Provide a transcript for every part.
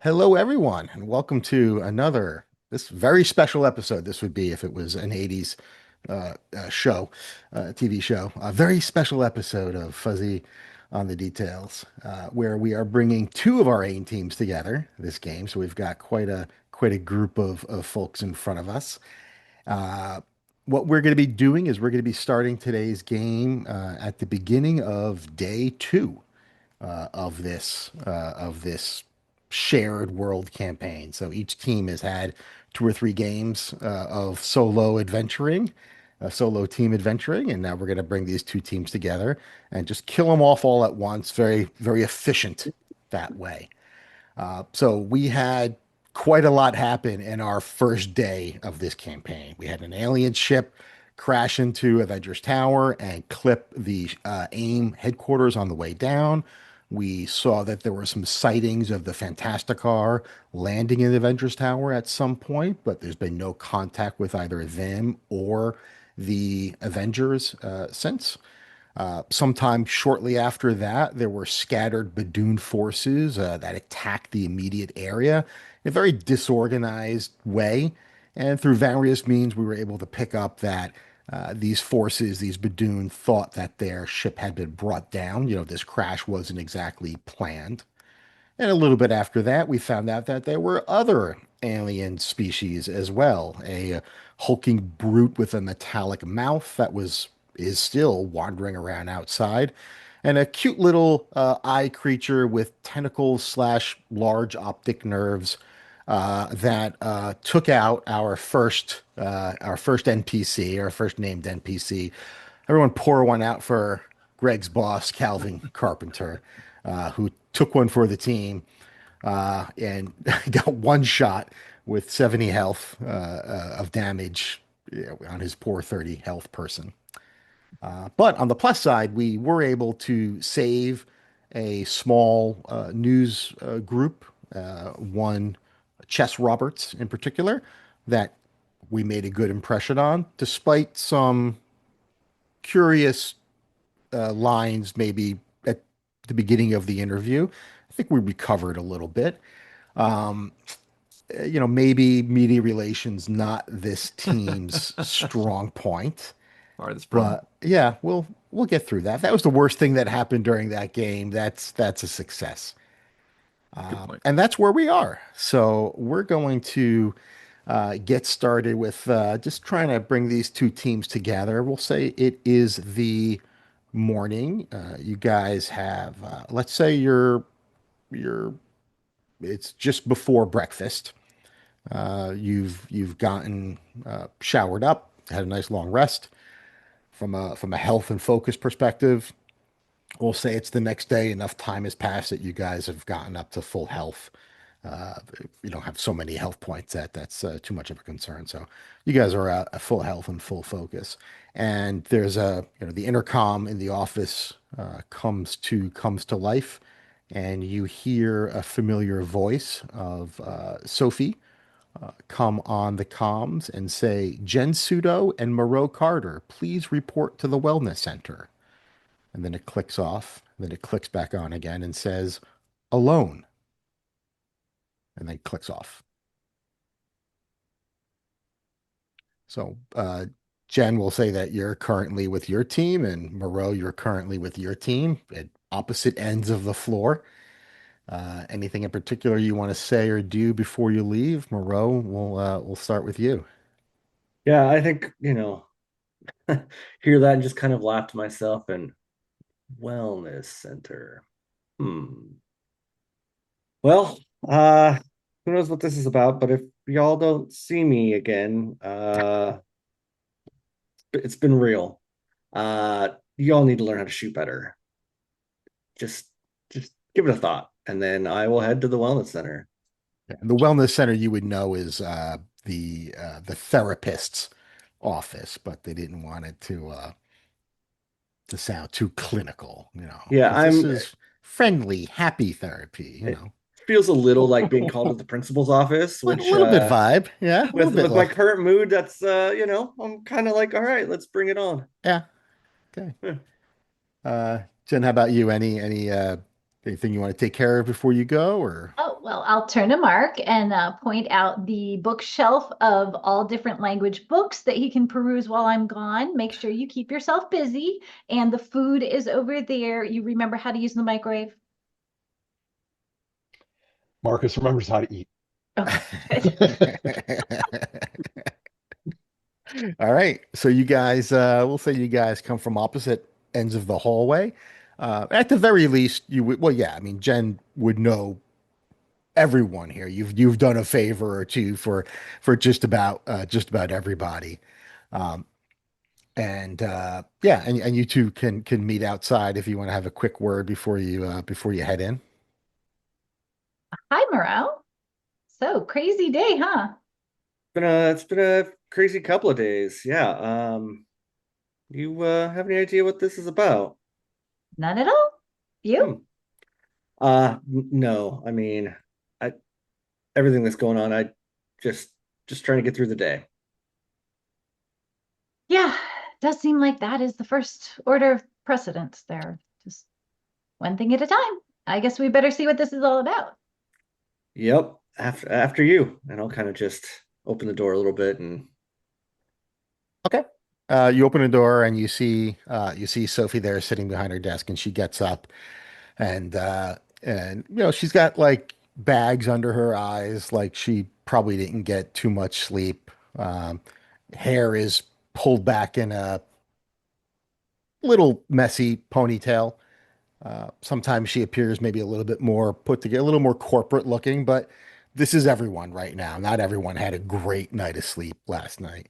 Hello, everyone, and welcome to this very special episode. This would be if it was an 80s show, TV show. A very special episode of Fuzzy on the Details, where we are bringing two of our AIM teams together this game. So we've got quite a group of folks in front of us. Uh, what we're going to be doing is we're going to be starting today's game at the beginning of day two of this shared world campaign. So each team has had two or three games of solo team adventuring, and now we're going to bring these two teams together and just kill them off all at once. Very, very efficient that way. So we had quite a lot happen in our first day of this campaign. We had an alien ship crash into Avengers Tower and clip the AIM headquarters on the way down. We saw that there were some sightings of the Fantasticar landing in the Avengers Tower at some point, but there's been no contact with either them or the Avengers since. Sometime shortly after that, there were scattered Badoon forces that attacked the immediate area in a very disorganized way. And through various means, we were able to pick up that these forces, these Badoon, thought that their ship had been brought down. This crash wasn't exactly planned. And a little bit after that, we found out that there were other alien species as well. A hulking brute with a metallic mouth that is still wandering around outside, and a cute little eye creature with tentacles slash large optic nerves that took out our first NPC, our first named NPC. Everyone pour one out for Greg's boss, Calvin Carpenter, who took one for the team and got one shot with 70 health of damage on his poor 30 health person. But on the plus side, we were able to save a small news group, one Chess Roberts in particular, that we made a good impression on, despite some curious lines maybe at the beginning of the interview. I think we recovered a little bit. Um, maybe media relations not this team's strong point, Hardest problem. but yeah, we'll get through that. If that was the worst thing that happened during that game. That's a success. Good point. And that's where we are. So we're going to get started with just trying to bring these two teams together. We'll say it is the morning. You guys have, let's say you're, it's just before breakfast. You've gotten showered up, had a nice long rest. From a health and focus perspective, we'll say it's the next day. Enough time has passed that you guys have gotten up to full health. You don't have so many health points that's too much of a concern. So you guys are at full health and full focus. And there's the intercom in the office comes to life, and you hear a familiar voice of Sophie come on the comms and say, Jen Sudo and Moreau Carter, please report to the wellness center. And then it clicks off. Then it clicks back on again and says, alone, and then clicks off. So Jen will say that you're currently with your team, and Moreau, you're currently with your team at opposite ends of the floor. Anything in particular you want to say or do before you leave? Moreau, we'll start with you. Yeah, I think, hear that and just kind of laugh to myself and wellness center. Hmm. Well, who knows what this is about, but if y'all don't see me again, it's been real. Y'all need to learn how to shoot better. Just just give it a thought, and then I will head to the wellness center. And the wellness center you would know is the therapist's office, but they didn't want it to sound too clinical, Yeah, because this is friendly, happy therapy, it feels a little like being called to the principal's office, which little bit vibe, yeah, a little with bit my like, current mood, that's I'm kind of like, all right, let's bring it on. yeah, okay. Jen, how about you? Anything you want to take care of before you go, or? Well, I'll turn to Mark and point out the bookshelf of all different language books that he can peruse while I'm gone. Make sure you keep yourself busy. And the food is over there. You remember how to use the microwave? Marcus remembers how to eat. Okay, good. All right. So you guys, we'll say you guys come from opposite ends of the hallway. At the very least, you would, well, yeah, I mean, Jen would know everyone here. You've done a favor or two for just about everybody. Um, and yeah, and you two can meet outside if you want to have a quick word before you head in. Hi, Moreau. So crazy day, huh? It's been a crazy couple of days. Yeah. You have any idea what this is about? None at all. Hmm. You? No. I mean, I everything that's going on, I just just trying to get through the day. Yeah, does seem like that is the first order of precedence there. Just one thing at a time. I guess we better see what this is all about. Yep. After you, and I'll kind of just open the door a little bit and Okay. You open the door and you see Sophie there sitting behind her desk, and she gets up and you know she's got like bags under her eyes, like she probably didn't get too much sleep. Um, Hair is pulled back in a little messy ponytail. Sometimes she appears maybe a little bit more put together, a little more corporate looking, but this is everyone right now. Not everyone had a great night of sleep last night.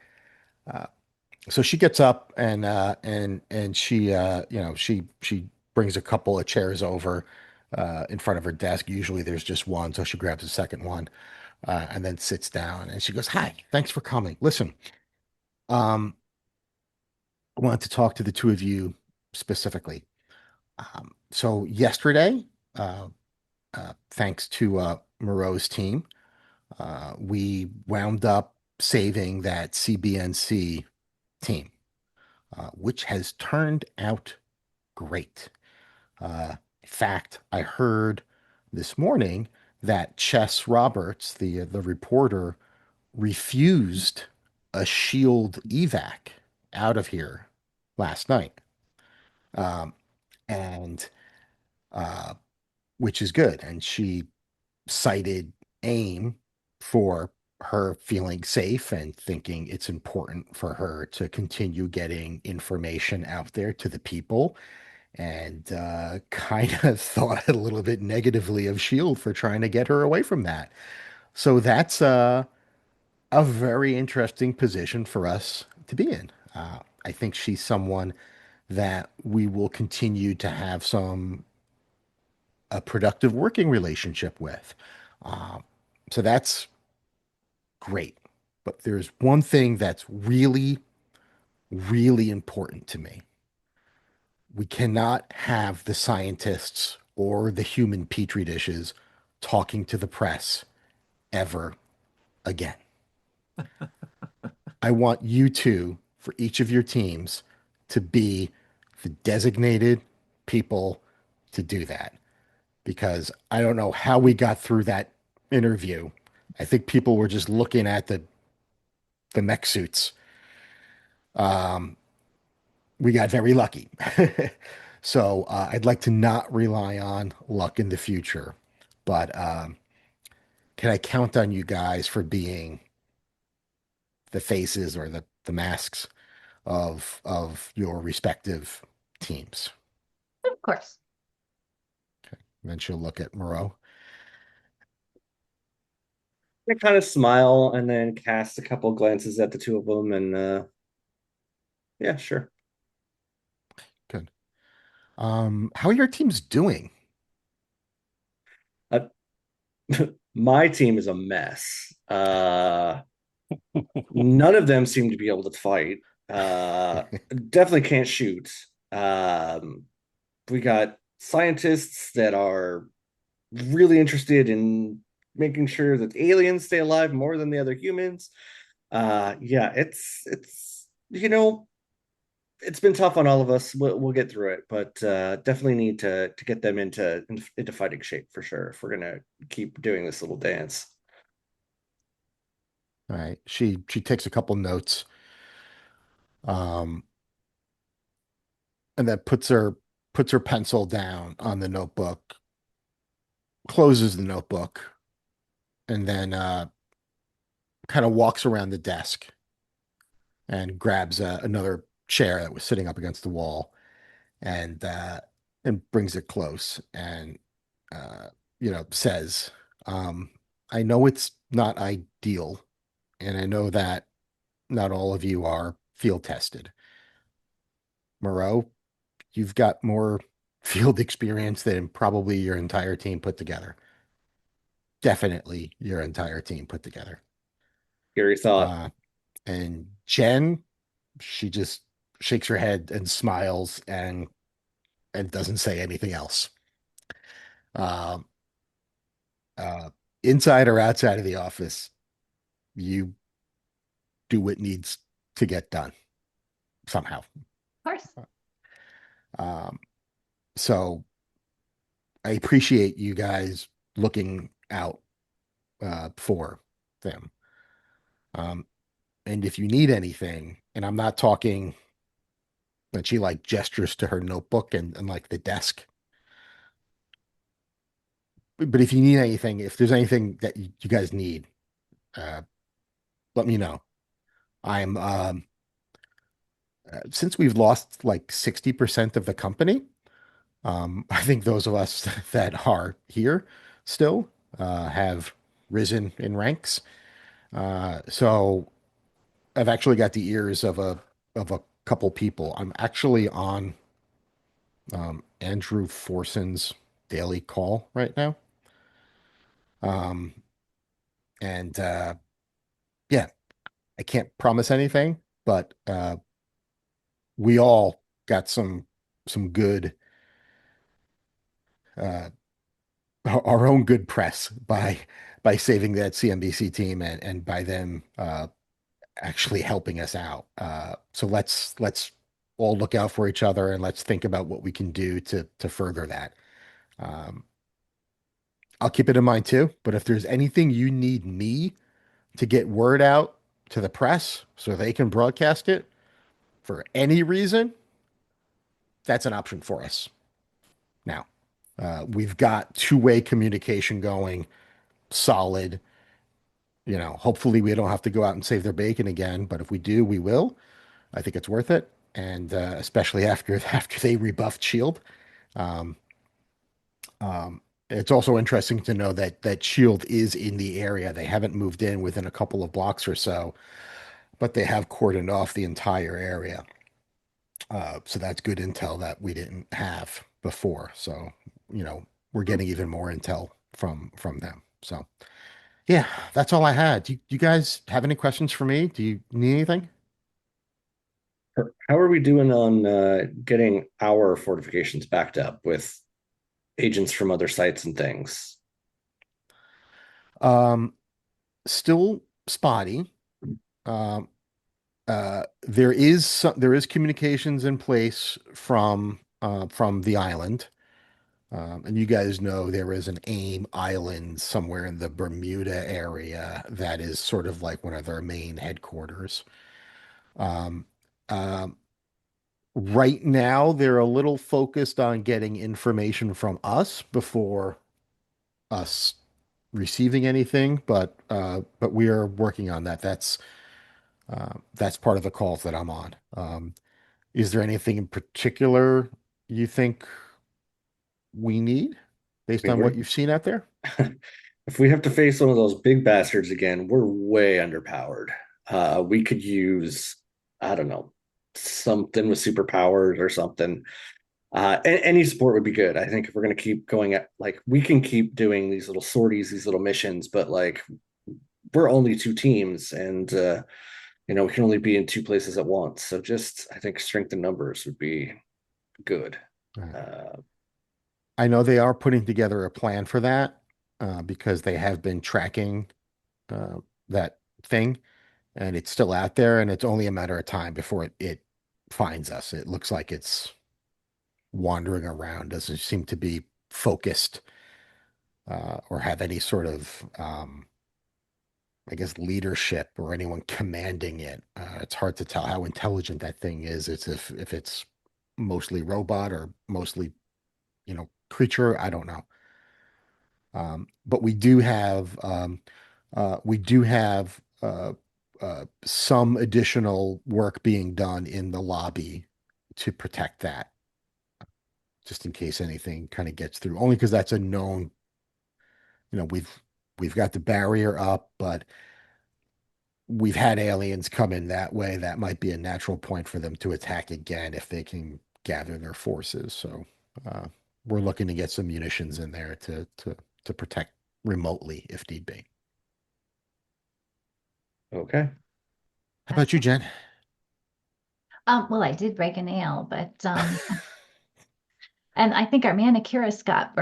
So she gets up and she you know she brings a couple of chairs over in front of her desk. Usually there's just one, so she grabs a second one and then sits down and she goes, "Hi, thanks for coming. Listen, um, I wanted to talk to the two of you specifically. So yesterday, uh, thanks to Moreau's team, we wound up saving that CBNC team, which has turned out great. In fact, I heard this morning that Chess Roberts, the reporter, refused a shield evac out of here last night, um, and uh, which is good. And she cited AIM for her feeling safe and thinking it's important for her to continue getting information out there to the people, and kind of thought a little bit negatively of Shield for trying to get her away from that. So that's a very interesting position for us to be in. I think she's someone that we will continue to have some a productive working relationship with. Um, so that's great. But there's one thing that's really, really important to me. We cannot have the scientists or the human petri dishes talking to the press ever again. I want you two, for each of your teams, to be the designated people to do that. Because I don't know how we got through that interview. I think people were just looking at the mech suits. Um, we got very lucky. So I'd like to not rely on luck in the future. But can I count on you guys for being the faces or the masks of your respective teams? Of course. And then she'll look at Moreau. I kind of smile and then cast a couple glances at the two of them and yeah, sure. Good. How are your teams doing? Uh, my team is a mess. None of them seem to be able to fight. Definitely can't shoot. Um, we got scientists that are really interested in making sure that aliens stay alive more than the other humans. Yeah, it's it's been tough on all of us. We'll get through it, but definitely need to get them into fighting shape for sure if we're gonna keep doing this little dance. All right. She takes a couple notes, um, and then puts her pencil down on the notebook, closes the notebook, and then kind of walks around the desk and grabs another chair that was sitting up against the wall and brings it close and uh, says, I know it's not ideal, and I know that not all of you are field tested. Moreau, you've got more field experience than probably your entire team put together. Definitely your entire team put together. Scary thought. Uh, and Jen, she just shakes her head and smiles and doesn't say anything else. Um, uh, Inside or outside of the office, you do what needs to get done somehow. Of course. Um, so I appreciate you guys looking out for them. Um, and if you need anything, and I'm not talking that she like gestures to her notebook and like the desk, but if you need anything, if there's anything that you guys need, uh, let me know. I'm since we've lost like 60% of the company, I think those of us that are here still have risen in ranks. So I've actually got the ears of a couple people. I'm actually on Andrew Forson's daily call right now. Um, and yeah, I can't promise anything, but we all got some good uh, our own good press by saving that CNBC team and by them actually helping us out. So let's all look out for each other and let's think about what we can do to further that. Um, I'll keep it in mind too. But if there's anything you need me to get word out to the press so they can broadcast it for any reason, that's an option for us. Now, we've got two-way communication going, solid. Hopefully we don't have to go out and save their bacon again, but if we do, we will. I think it's worth it, and especially after they rebuffed Shield. Um, it's also interesting to know that Shield is in the area. They haven't moved in within a couple of blocks or so, but they have cordoned off the entire area. So that's good intel that we didn't have before. So, we're getting even more intel from them. So, yeah, that's all I had. Do you guys have any questions for me? Do you need anything? How are we doing on getting our fortifications backed up with agents from other sites and things? Um, Still spotty. Um, there is communications in place from the island. And you guys know there is an AIM island somewhere in the Bermuda area that is sort of like one of their main headquarters. Um, um, right now, they're a little focused on getting information from us before us receiving anything, but we are working on that. That's part of the calls that I'm on. Is there anything in particular you think we need I based mean, on what you've seen out there? if we have to face one of those big bastards again, we're way underpowered. We could use, I don't know, something with superpowers or something. Any support would be good. I think if we're going to keep going at, like, we can keep doing these little sorties, these little missions, but like, we're only two teams and, we can only be in two places at once. So just, I think strength in numbers would be good. Right. Uh, I know they are putting together a plan for that because they have been tracking that thing and it's still out there and it's only a matter of time before it finds us. It looks like it's wandering around, doesn't seem to be focused or have any sort of, I guess, leadership or anyone commanding it. It's hard to tell how intelligent that thing is. It's if it's mostly robot or mostly, creature. I don't know. But we do have some additional work being done in the lobby to protect that, just in case anything kind of gets through. Only because that's a known, we've got the barrier up, but we've had aliens come in that way. That might be a natural point for them to attack again if they can gather their forces. So uh, we're looking to get some munitions in there to protect remotely if need be. Okay. How about you, Jen? Well, I did break a nail, but and I think our manicurist got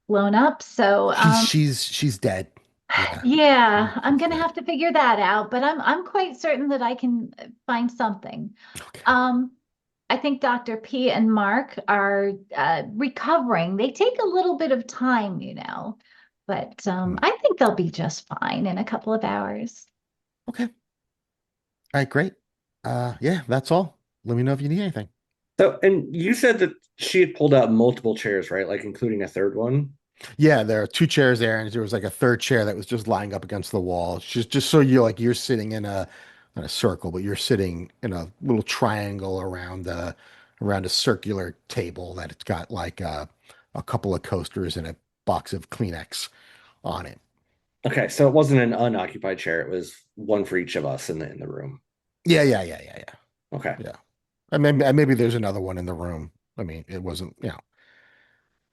blown up. So She's dead. Yeah. yeah, I'm She's gonna dead. have to figure that out, but I'm quite certain that I can find something. Okay. Um, I think Dr. P and Mark are recovering. They take a little bit of time, but Hmm. I think they'll be just fine in a couple of hours. Okay. All right, great. Yeah, that's all. Let me know if you need anything. So, and you said that she had pulled out multiple chairs, right? Like including a third one. Yeah, there are two chairs there, and there was like a third chair that was just lying up against the wall. Just so you're sitting in a not a circle, but you're sitting in a little triangle around a circular table that it's got like a couple of coasters and a box of Kleenex on it. Okay, so it wasn't an unoccupied chair. It was one for each of us in the room. Yeah, yeah, yeah, yeah, yeah, Okay, yeah. And maybe there's another one in the room. I mean, it wasn't,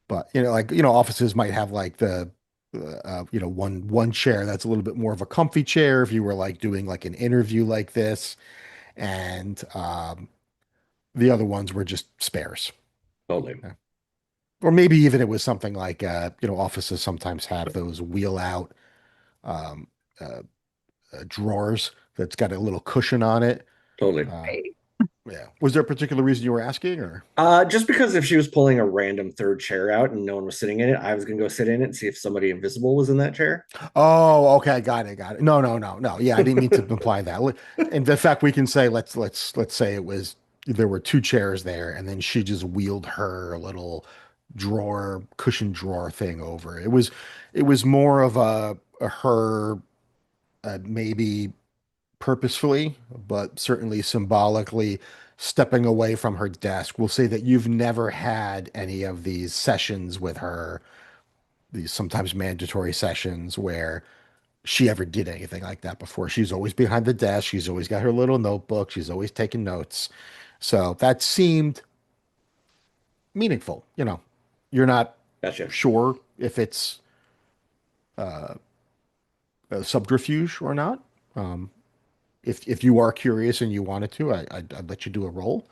but like offices might have like the one chair that's a little bit more of a comfy chair if you were like doing like an interview like this, and the other ones were just spares. totally. Yeah. Or maybe even it was something like offices sometimes have those wheel out um, uh, drawers that's got a little cushion on it. Totally. Uh, yeah. Was there a particular reason you were asking, or? Just because if she was pulling a random third chair out and no one was sitting in it, I was gonna go sit in it and see if somebody invisible was in that chair. Oh, okay, got it, got it. No, no, no, no. Yeah, I didn't mean to imply that. And the fact we can say let's say it was there were two chairs there, and then she just wheeled her little drawer, cushion drawer thing over. It was more of a her maybe purposefully, but certainly symbolically stepping away from her desk. We'll say that you've never had any of these sessions with her, these sometimes mandatory sessions where she ever did anything like that before. She's always behind the desk. She's always got her little notebook. She's always taking notes. So that seemed meaningful. You're not Gotcha. sure if it's a subterfuge or not. Um, if you are curious and you wanted to, I'd let you do a roll.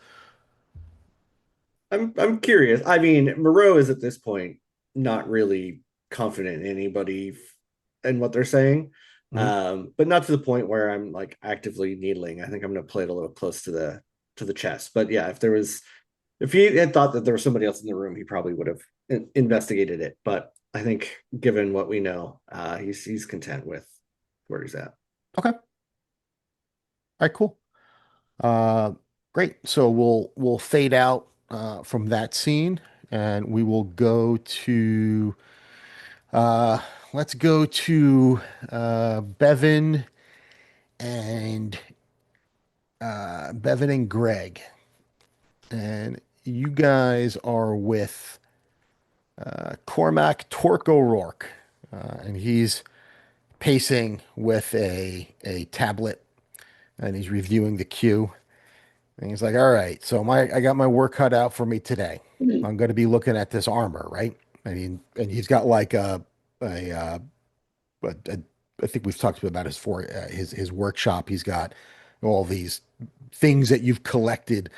I'm curious. I mean, Moreau is at this point not really confident in anybody and what they're saying. Mhm. But not to the point where I'm like actively needling. I think I'm gonna play it a little close to the chest. But yeah, if he had thought that there was somebody else in the room, he probably would have investigated it. But I think given what we know, he's content with where he's at. Okay. All right, cool. Uh, great. So we'll fade out from that scene and we will go to uh let's go to Bevin and Bevin and Greg. And you guys are with Cormac Torque O'Rourke. And he's pacing with a tablet and he's reviewing the queue. And he's like, all right, so I got my work cut out for me today. I'm going to be looking at this armor, right? And he's got like a, uh, a I think we've talked about his workshop. He's got all these things that you've collected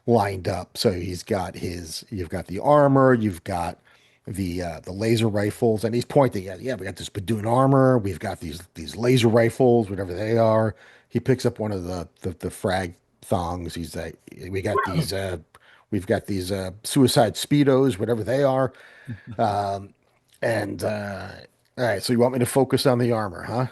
lined up. So you've got the armor, you've got the laser rifles, and he's pointing at, yeah, we got this Badoon armor, we've got these laser rifles, whatever they are. He picks up one of the frag thongs. We got these we've got these suicide speedos, whatever they are. Um, and all right, so you want me to focus on the armor, huh?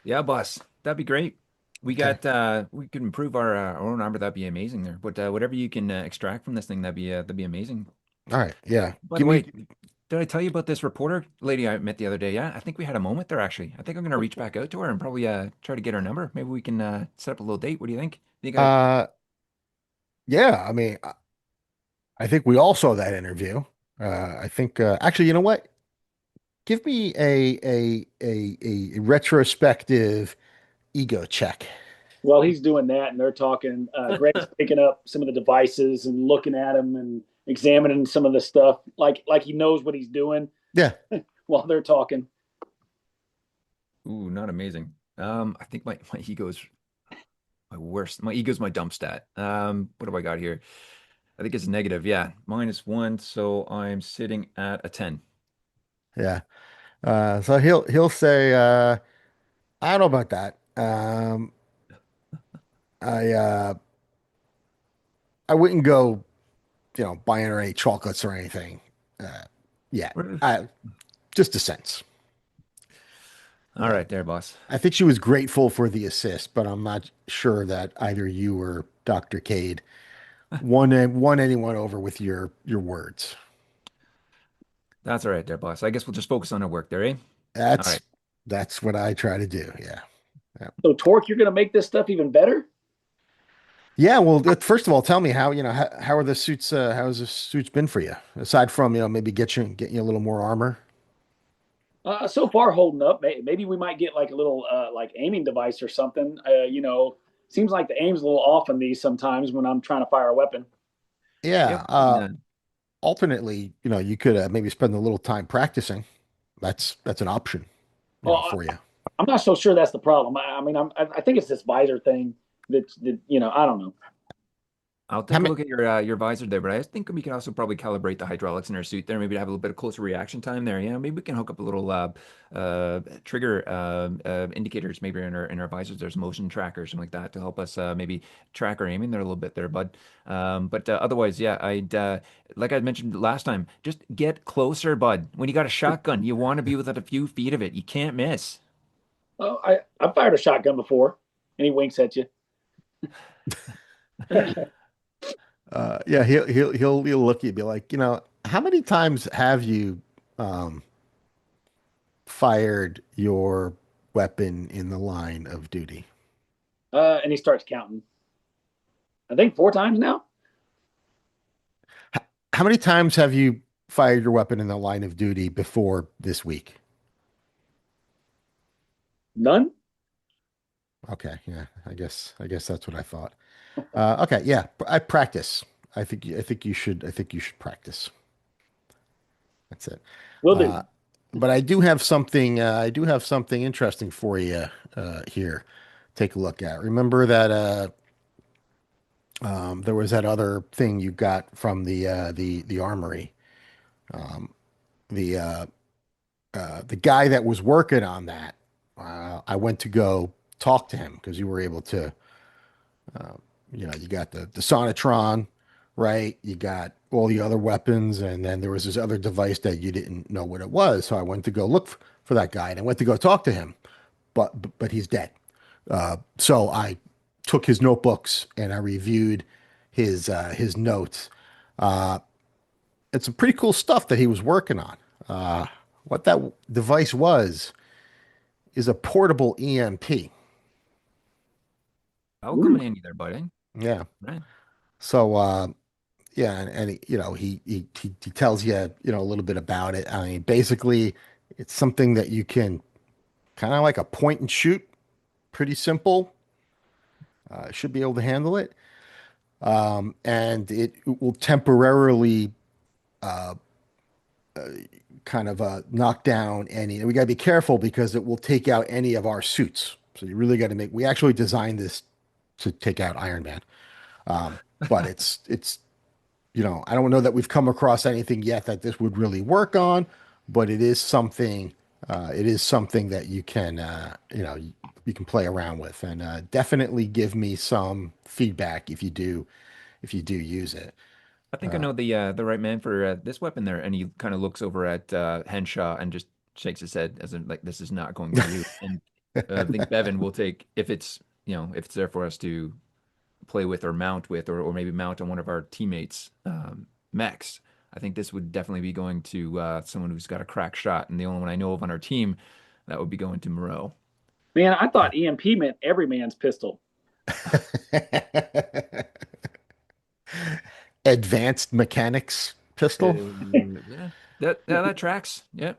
Yeah, boss. That'd be great. Okay. We could improve our own armor. That'd be amazing there. But whatever you can extract from this thing, that'd be amazing. All right. Yeah. By the Give way, me. did I tell you about this reporter lady I met the other day? Yeah, I think we had a moment there actually. I think I'm gonna reach back out to her and probably try to get her number. Maybe we can set up a little date. What do you think? Think I Uh, yeah. I mean, I think we all saw that interview. I think actually, you know what? Give me a retrospective ego check. While he's doing that and they're talking, Greg's picking up some of the devices and looking at them and examining some of the stuff like he knows what he's doing Yeah. while they're talking. Ooh, not amazing. I think my ego's my worst. My ego's my dump stat. What have I got here? I think it's negative. Yeah, -1. So I'm sitting at a 10. Yeah. So he'll say, I don't know about that. I I wouldn't go, buying her any chocolates or anything. Uh, yeah. I just a sense. All right, there, boss. I think she was grateful for the assist, but I'm not sure that either you or Dr. Cade won anyone over with your words. That's all right, there, boss. I guess we'll just focus on our work there, eh? All That's right. that's what I try to do. Yeah. Yeah. So Torque, you're gonna make this stuff even better? Yeah, well, first of all, tell me how are the suits how has the suits been for you? Aside from, maybe getting you a little more armor. So far holding up. Maybe we might get like a little like aiming device or something. Seems like the aim's a little off on these sometimes when I'm trying to fire a weapon. Yeah, Yep. alternately, you could maybe spend a little time practicing. That's an option, Well, for you. I'm not so sure that's the problem. I mean, I think it's this visor thing that I don't know. I'll How take a many, look at your visor there, but I think we can also probably calibrate the hydraulics in our suit there, maybe have a little bit of closer reaction time there. Yeah, maybe we can hook up a little trigger indicators maybe in our visors. There's motion tracker or something like that to help us maybe track our aiming there a little bit there, bud. But otherwise, yeah, I'd like I mentioned last time, just get closer, bud. When you got a shotgun, you want to be within a few feet of it. You can't miss. Oh, I fired a shotgun before, and he winks at you. yeah, he'll look at you and be like, how many times have you um, fired your weapon in the line of duty? And he starts counting. I think 4 times now. How many times have you fired your weapon in the line of duty before this week? None. Okay, yeah, I guess that's what I thought. Okay, yeah, I practice. I think you should practice. That's it. Will do. Uh, but I do have something interesting for you here. Take a look at. Remember that there was that other thing you got from the armory. The guy that was working on that. I went to go talk to him because you were able to. You got the Sonatron, right? You got all the other weapons, and then there was this other device that you didn't know what it was. So I went to go look for that guy, and I went to go talk to him, but he's dead. So I took his notebooks and I reviewed his notes. Uh, it's some pretty cool stuff that he was working on. What that device was is a portable EMP. I'll come in handy there, buddy. Yeah. Right. So yeah, and he tells you a little bit about it. I mean, basically, it's something that you can kind of like a point and shoot, pretty simple. Should be able to handle it, and it will temporarily kind of knock down any. And we got to be careful because it will take out any of our suits. So you really got to make. We actually designed this to take out Iron Man, but it's I don't know that we've come across anything yet that this would really work on, but it is something. It is something that you can, you can play around with, and definitely give me some feedback if you do use it. I think I know the right man for this weapon there, and he kind of looks over at Henshaw and just shakes his head as in like this is not going for you. And I think Bevin will take if it's if it's there for us to play with or mount with or maybe mount on one of our teammates mechs. I think this would definitely be going to someone who's got a crack shot, and the only one I know of on our team that would be going to Moreau. Man, I thought EMP meant every man's pistol. Advanced mechanics pistol. Yeah, that tracks. Yeah.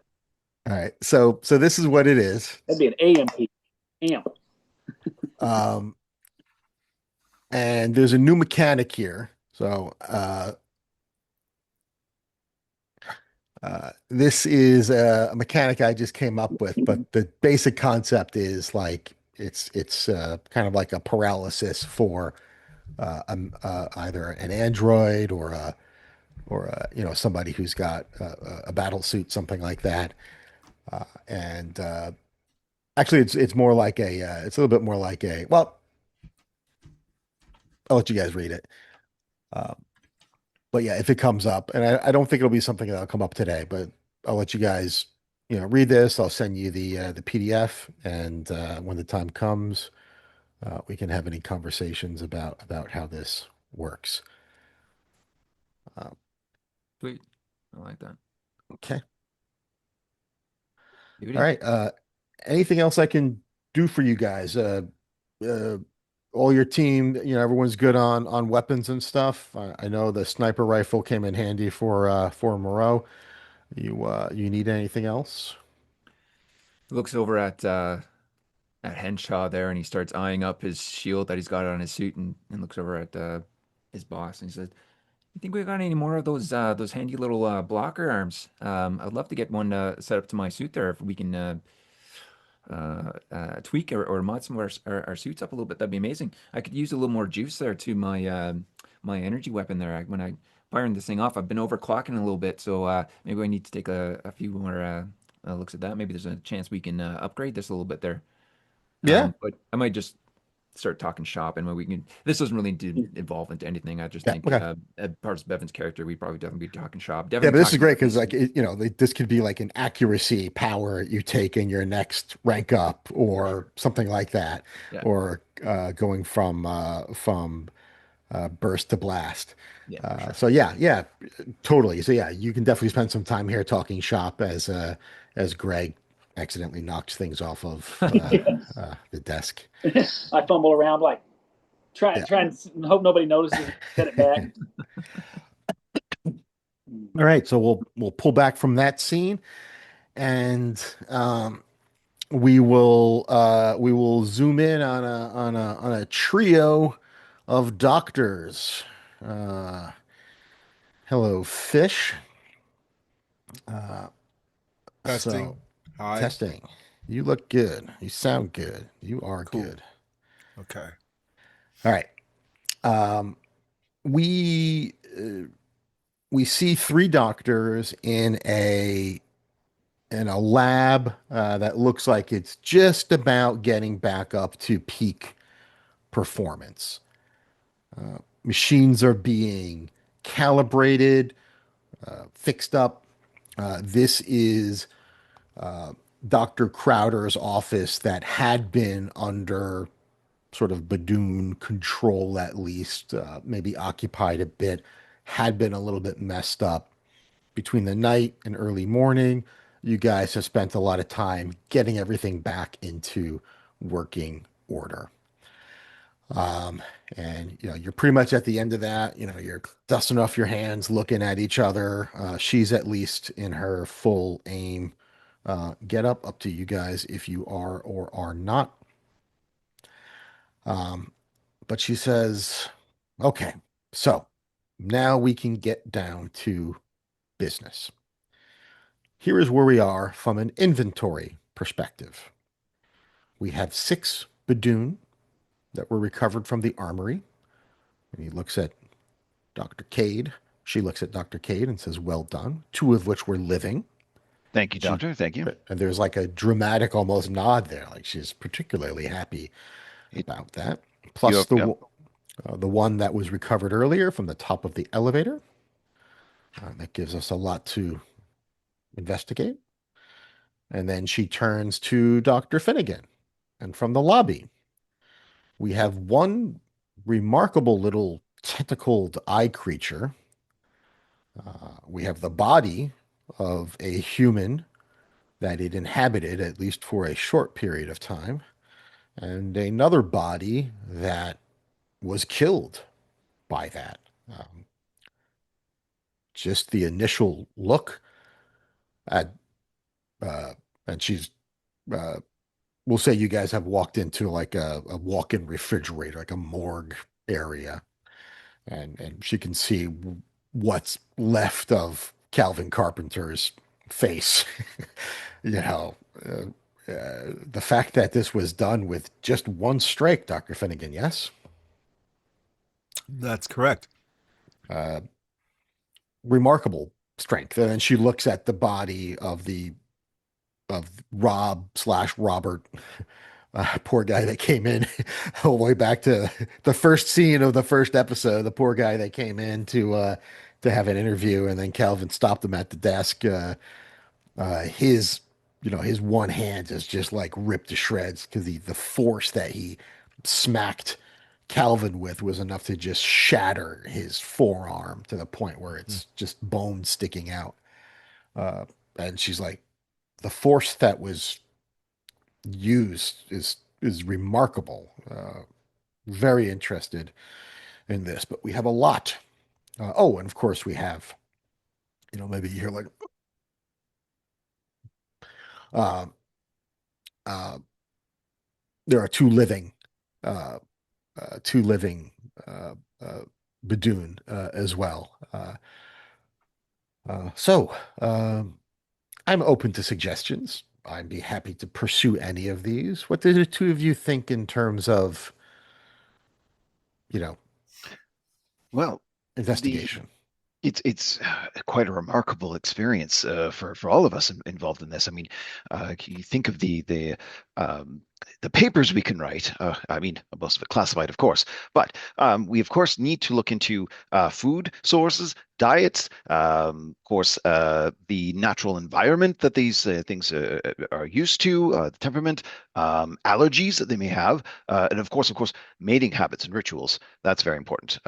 All right. So this is what it is. That'd be an AMP. AMP. Um, and there's a new mechanic here. So this is a mechanic I just came up with, but the basic concept is like it's kind of like a paralysis for either an android or somebody who's got a battle suit, something like that. And actually, it's more like it's a little bit more like a well. I'll let you guys read it. Uh, but yeah, if it comes up, and I don't think it'll be something that'll come up today, but I'll let you guys, read this. I'll send you the PDF, and when the time comes, we can have any conversations about how this works. Sweet. I like that. Okay. Beauty. All right. Anything else I can do for you guys? Uh, all your team, everyone's good on weapons and stuff. I know the sniper rifle came in handy for Moreau. You need anything else? Looks over at Henshaw there, and he starts eyeing up his shield that he's got on his suit, and looks over at his boss, and he says, "You think we got any more of those handy little blocker arms? I'd love to get one set up to my suit there if we can tweak or mod some of our suits up a little bit. That'd be amazing. I could use a little more juice there to my energy weapon there. When I firing this thing off, I've been overclocking a little bit, so maybe I need to take a few more looks at that. Maybe there's a chance we can upgrade this a little bit there. Yeah. But I might just start talking shop, and when we can. This doesn't really need to evolve into anything. I just Yeah. think Okay. as part of Bevin's character, we probably definitely be talking shop. Yeah, Definitely but this is talking great about because this. like this could be like an accuracy power you take in your next rank up or something like that, Yeah. or going from burst to blast. Yeah, for sure. So yeah, totally. So yeah, you can definitely spend some time here talking shop as Greg accidentally knocks things off of the desk. I fumble around like try and hope nobody notices. Set it back. All right, so we'll pull back from that scene, and we will zoom in on a trio of doctors. Uh, Hello, Phish. Uh, Testing. so Hi. testing. You look good. You sound good. You are Cool. good. Okay. All right. Um, we we see three doctors in a lab that looks like it's just about getting back up to peak performance. Machines are being calibrated, fixed up. This is Dr. Crowder's office that had been under sort of Badoon control, at least, maybe occupied a bit, had been a little bit messed up between the night and early morning. You guys have spent a lot of time getting everything back into working order. And you're pretty much at the end of that. You're dusting off your hands, looking at each other. She's at least in her full aim get up to you guys if you are or are not. But she says, okay, so now we can get down to business. Here is where we are from an inventory perspective. We have 6 Badoon that were recovered from the armory. And he looks at Dr. Kade. She looks at Dr. Kade and says, well done. 2 of which were living. Thank you, She Doctor. Thank you. and there's like a dramatic almost nod there, like she's particularly happy It, about that. you, Plus the one that was recovered earlier from the top of the elevator. That gives us a lot to investigate. And then she turns to Dr. Phinnegan. And from the lobby, we have one remarkable little tentacled eye creature. We have the body of a human that it inhabited, at least for a short period of time, and another body that was killed by that. Um, just the initial look at, uh, and she's, uh, we'll say you guys have walked into like a walk-in refrigerator, like a morgue area, and she can see what's left of Calvin Carpenter's face. you know, the fact that this was done with just one strike, Dr. Phinnegan, yes? That's correct. Uh, remarkable strength. And then she looks at the body of Rob slash Robert, poor guy that came in all the way back to the first scene of the first episode. The poor guy that came in to have an interview, and then Calvin stopped him at the desk. His his one hand is just like ripped to shreds because the force that he smacked Calvin with was enough to just shatter his forearm to the point where it's just bone sticking out. And she's like, the force that was used is remarkable. Very interested in this, but we have a lot. Oh, and of course we have, maybe you hear like, uh, uh, there are uh, two living Badoon as well. So I'm open to suggestions. I'd be happy to pursue any of these. What do the two of you think in terms of, you know, well, the investigation? it's quite a remarkable experience for all of us involved in this. I mean, can you think of the papers we can write? I mean, most of it classified, of course, but we of course need to look into food sources, diets, of course, the natural environment that these things are used to, the temperament, allergies that they may have, and of course, mating habits and rituals. That's very important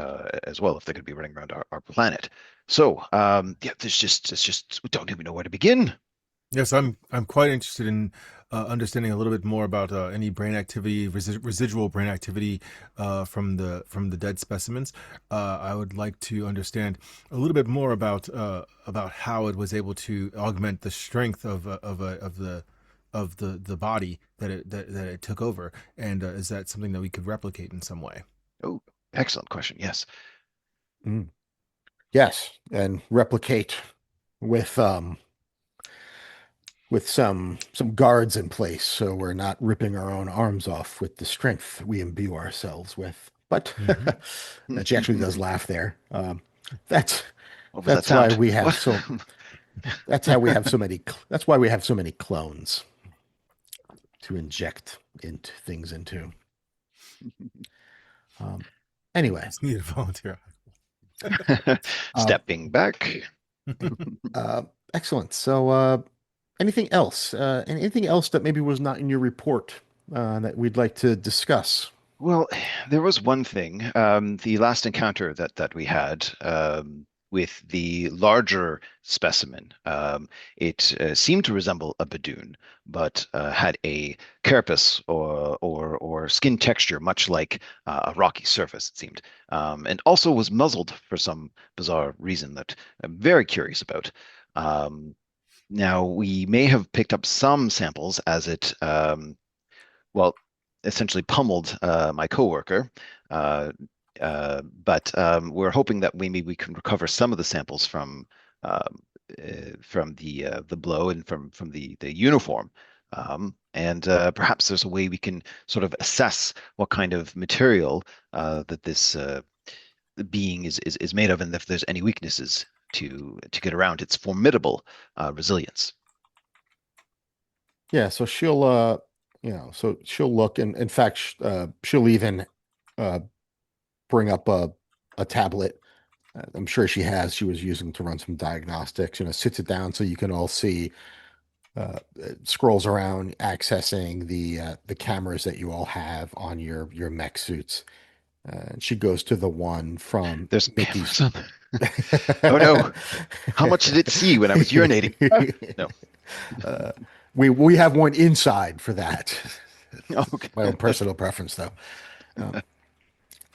as well if they're going to be running around our planet. So, yeah, it's just we don't even know where to begin. Yes, I'm quite interested in understanding a little bit more about any brain activity, residual brain activity from the dead specimens. I would like to understand a little bit more about how it was able to augment the strength of the body that it took over, and is that something that we could replicate in some way? Oh, excellent question. Yes. Mm. Yes, and replicate with some guards in place so we're not ripping our own arms off with the strength we imbue ourselves with. But and she actually does laugh there. That's What was that that's why sound? we have What? so that's how we have so many that's why we have so many clones to inject into things into. Um, anyway, Just need a volunteer. Stepping back. uh, excellent. So, anything else? Anything else that maybe was not in your report that we'd like to discuss? Well, there was one thing, the last encounter that we had with the larger specimen. It seemed to resemble a badoon, but had a carapace or skin texture much like a rocky surface, it seemed, and also was muzzled for some bizarre reason that I'm very curious about. Now, we may have picked up some samples as it well, essentially pummeled my coworker. Uh, but we're hoping that maybe we can recover some of the samples from the blow and from the uniform. And perhaps there's a way we can sort of assess what kind of material that this being is made of, and if there's any weaknesses to get around its formidable resilience. Yeah, so she'll so she'll look, and in fact she'll even uh bring up a tablet. I'm sure she was using to run some diagnostics, sits it down so you can all see, scrolls around accessing the cameras that you all have on your mech suits. And she goes to the one from There's Mickey's. cameras on there. Oh no. How much did it see when I was urinating? No. Uh, we have one inside for that. Okay. My own personal preference, though.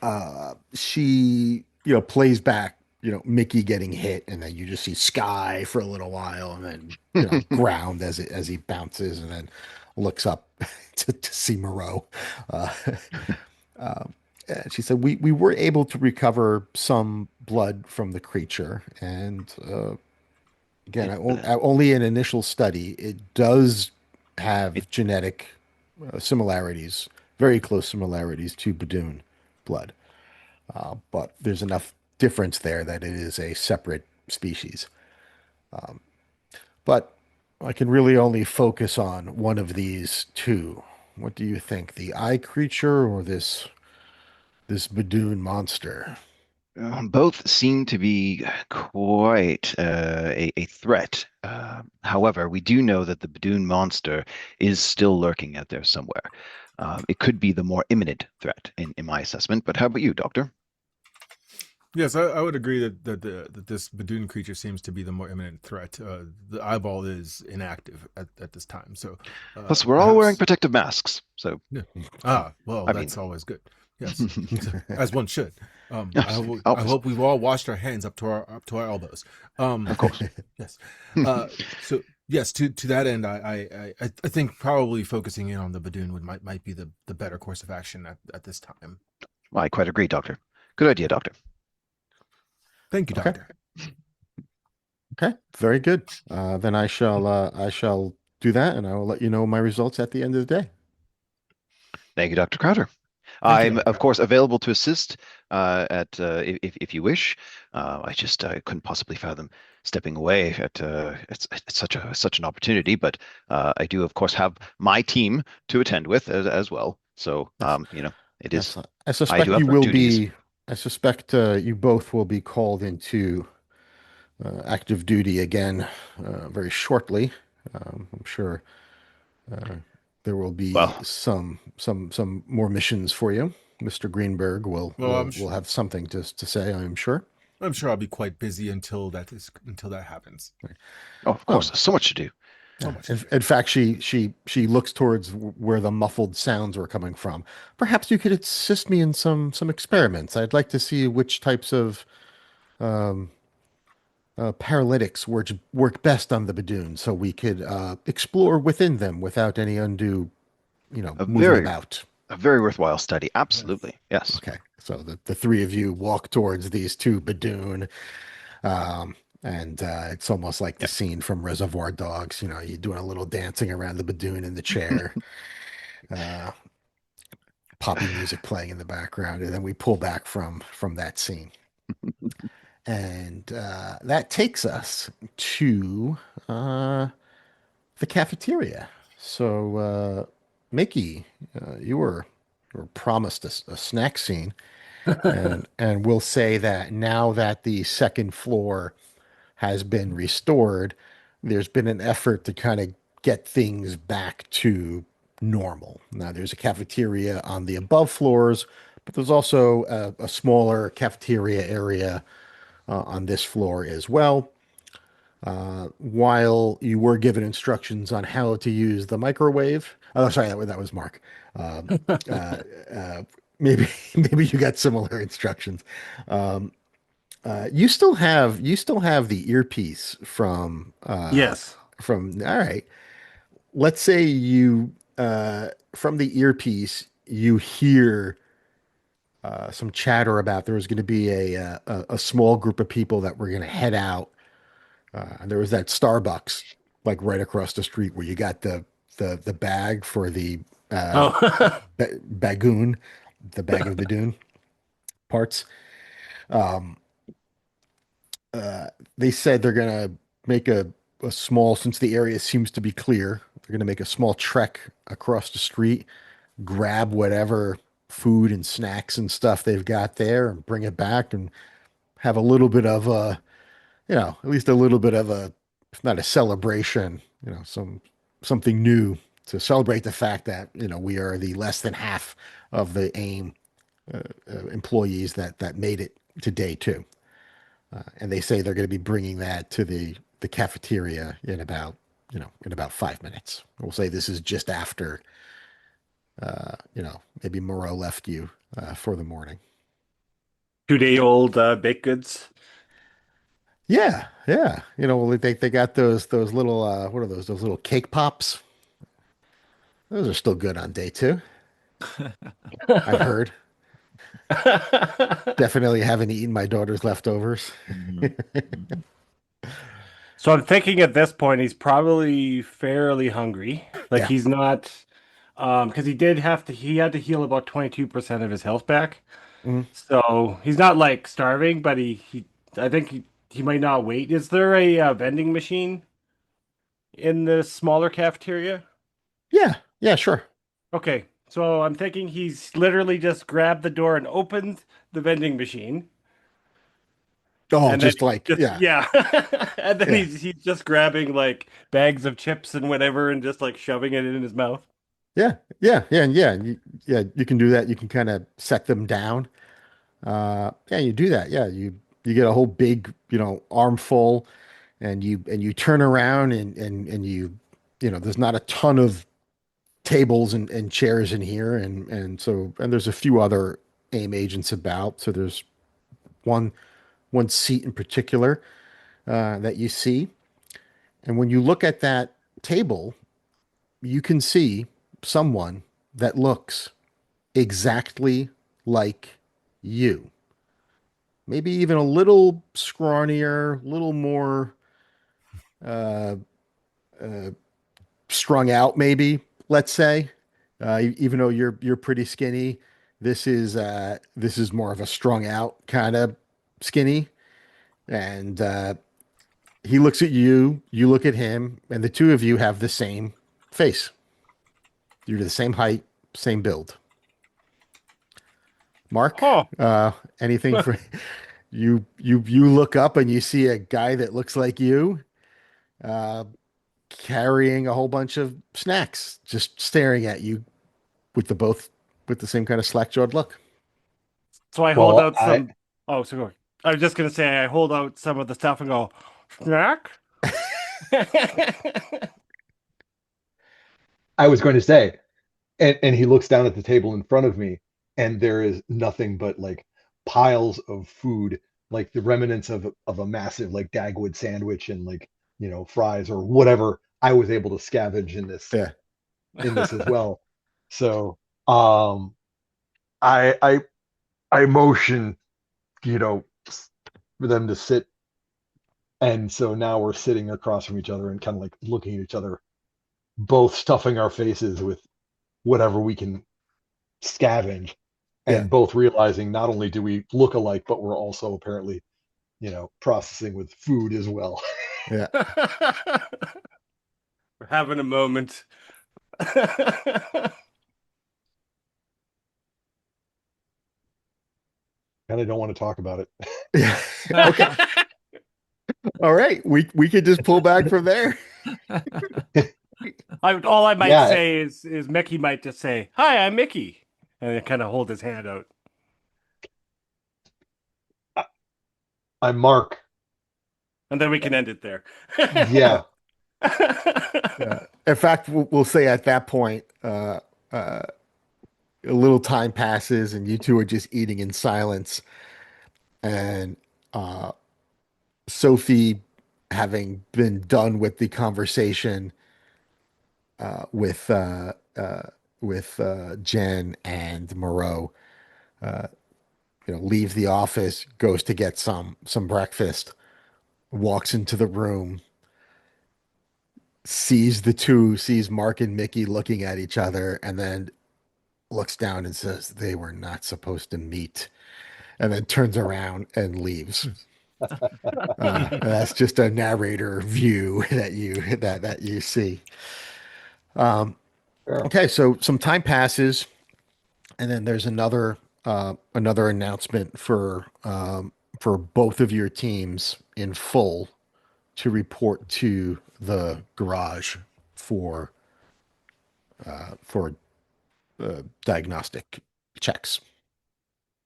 Um, she, plays back, Mickey getting hit, and then you just see sky for a little while, and then, ground as he bounces, and then looks up to see Moreau. Uh, and she said, we were able to recover some blood from the creature, and again, only an initial study. It does It, have genetic similarities, very close similarities to Badoon blood. But there's enough difference there that it is a separate species. But I can really only focus on one of these two. What do you think? The eye creature or this Badoon monster? both seem to be quite a threat. However, we do know that the Badoon monster is still lurking out there somewhere. It could be the more imminent threat in my assessment. But how about you, Doctor? Yes, I would agree that this Badoon creature seems to be the more imminent threat. The eyeball is inactive at this time, so Plus, we're all wearing perhaps. protective masks. So, Yeah. Ah, well, I that's mean, always good. Yes, as one should. I always, hope we've all washed our hands up to our elbows. of course. Yes. So yes, to that end, I think probably focusing in on the Badoon might be the better course of action at this time. I quite agree, Doctor. Good idea, Doctor. Thank you, Okay. Doctor. Okay. Very good. Then I shall do that, and I will let you know my results at the end of the day. Thank you, Dr. Crowder. Thank you, I'm, Dr. of Crowder. course, available to assist if you wish. I couldn't possibly fathom stepping away at such an opportunity, but I do, of course, have my team to attend with as well. So, Yes. it Yes. is. I I do suspect have you will duties. be. I suspect you both will be called into active duty again very shortly. I'm sure uh, there will be Well, some more missions for you. Mr. Greenberg will Well, will will have something to say, I'm sure. I'm sure I'll be quite busy until that happens. oh, of course, Oh, there's so much to do. So much to do. in fact, she looks towards where the muffled sounds were coming from. Perhaps you could assist me in some experiments. I'd like to see which types of um, paralytics work best on the Badoon, so we could explore within them without any undue, A moving very, about. a very worthwhile study. Yes. Absolutely, yes. Okay, so the three of you walk towards these two Badoon, um, and it's almost like the Yep. scene from Reservoir Dogs. You're doing a little dancing around the Badoon in the chair, uh, poppy music playing in the background, and then we pull back from that scene. And that takes us to uh, the cafeteria. So, Mickey, you were promised a snack scene, and we'll say that now that the second floor has been restored, there's been an effort to kind of get things back to normal. Now, there's a cafeteria on the above floors, but there's also a smaller cafeteria area on this floor as well. While you were given instructions on how to use the microwave, oh, sorry, that was Mark. Um, uh, uh, maybe maybe you got similar instructions. Um, you still have the earpiece Yes. from. All right, let's say you from the earpiece you hear some chatter about there was going to be a small group of people that were going to head out. And there was that Starbucks like right across the street where you got the bag for the uh, Oh, bagoon, the bag of Badoon parts. Um, uh, they said they're gonna make a small, since the area seems to be clear, they're going to make a small trek across the street, grab whatever food and snacks and stuff they've got there and bring it back and have a little bit of a, at least a little bit of a, if not a celebration, something new to celebrate the fact that, we are the less than half of the AIM employees that made it to day two. And they say they're going to be bringing that to the cafeteria in about 5 minutes. We'll say this is just after, maybe Moreau left you for the morning. 2 day old baked goods. Yeah, yeah. Well, they got those little what are those? Those little cake pops. Those are still good on day two. I've heard. Definitely haven't eaten my daughter's leftovers. So I'm thinking at this point he's probably fairly hungry. Like Yeah. he's not because he had to heal about 22% of his health back. Mhm. So he's not like starving, but he I think he might not wait. Is there a vending machine in the smaller cafeteria? Yeah, yeah, sure. Okay, so I'm thinking he's literally just grabbed the door and opened the vending machine, Oh, and then just like, just yeah, yeah, and then yeah, he's just grabbing like bags of chips and whatever, and just like shoving it in his mouth. yeah, yeah, yeah, and yeah, you can do that. You can kind of set them down. Yeah, you do that. Yeah, you get a whole big, armful, and you turn around and there's not a ton of tables and chairs in here, and there's a few other AIM agents about. So there's one one seat in particular that you see, and when you look at that table, you can see someone that looks exactly like you. Maybe even a little scrawnier, a little more uh, uh, strung out, maybe, let's say. Even though you're pretty skinny, this is more of a strung out kind of skinny. And he looks at you, you look at him, and the two of you have the same face. You're the same height, same build. Mark, Huh. anything for you look up and you see a guy that looks like you, uh, carrying a whole bunch of snacks, just staring at you with the same kind of slack-jawed look. So I hold Well, out some. Oh, so go. I was just gonna say I hold out some of the stuff and go snack. I was going to say, and he looks down at the table in front of me, and there is nothing but like piles of food, like the remnants of a massive like Dagwood sandwich and like fries or whatever I was able to scavenge Yeah. in this as well. So I I I motion you know for them to sit, and so now we're sitting across from each other and kind of like looking at each other, both stuffing our faces with whatever we can scavenge, Yeah. and both realizing not only do we look alike, but we're also apparently, processing with food as well. Yeah. We're having a moment. And I don't want to talk about it. Yeah. Okay. All right. We could just pull back from there. All I might Yeah. say is Mickey might just say, "Hi, I'm Mickey," and then kind of hold his hand out. I'm Marc. And then we can end it there. Yeah. In fact, we'll say at that point, a little time passes and you two are just eating in silence. And Sophie, having been done with the conversation uh, with uh, uh, with Jen and Moreau, uh, leaves the office, goes to get some breakfast, walks into the room, sees Mark and Mickey looking at each other, and then looks down and says, "They were not supposed to meet," and then turns around and leaves. That's just a narrator view that you see. Um, Sure. okay, so some time passes, and then there's another announcement for both of your teams in full to report to the garage for for diagnostic checks.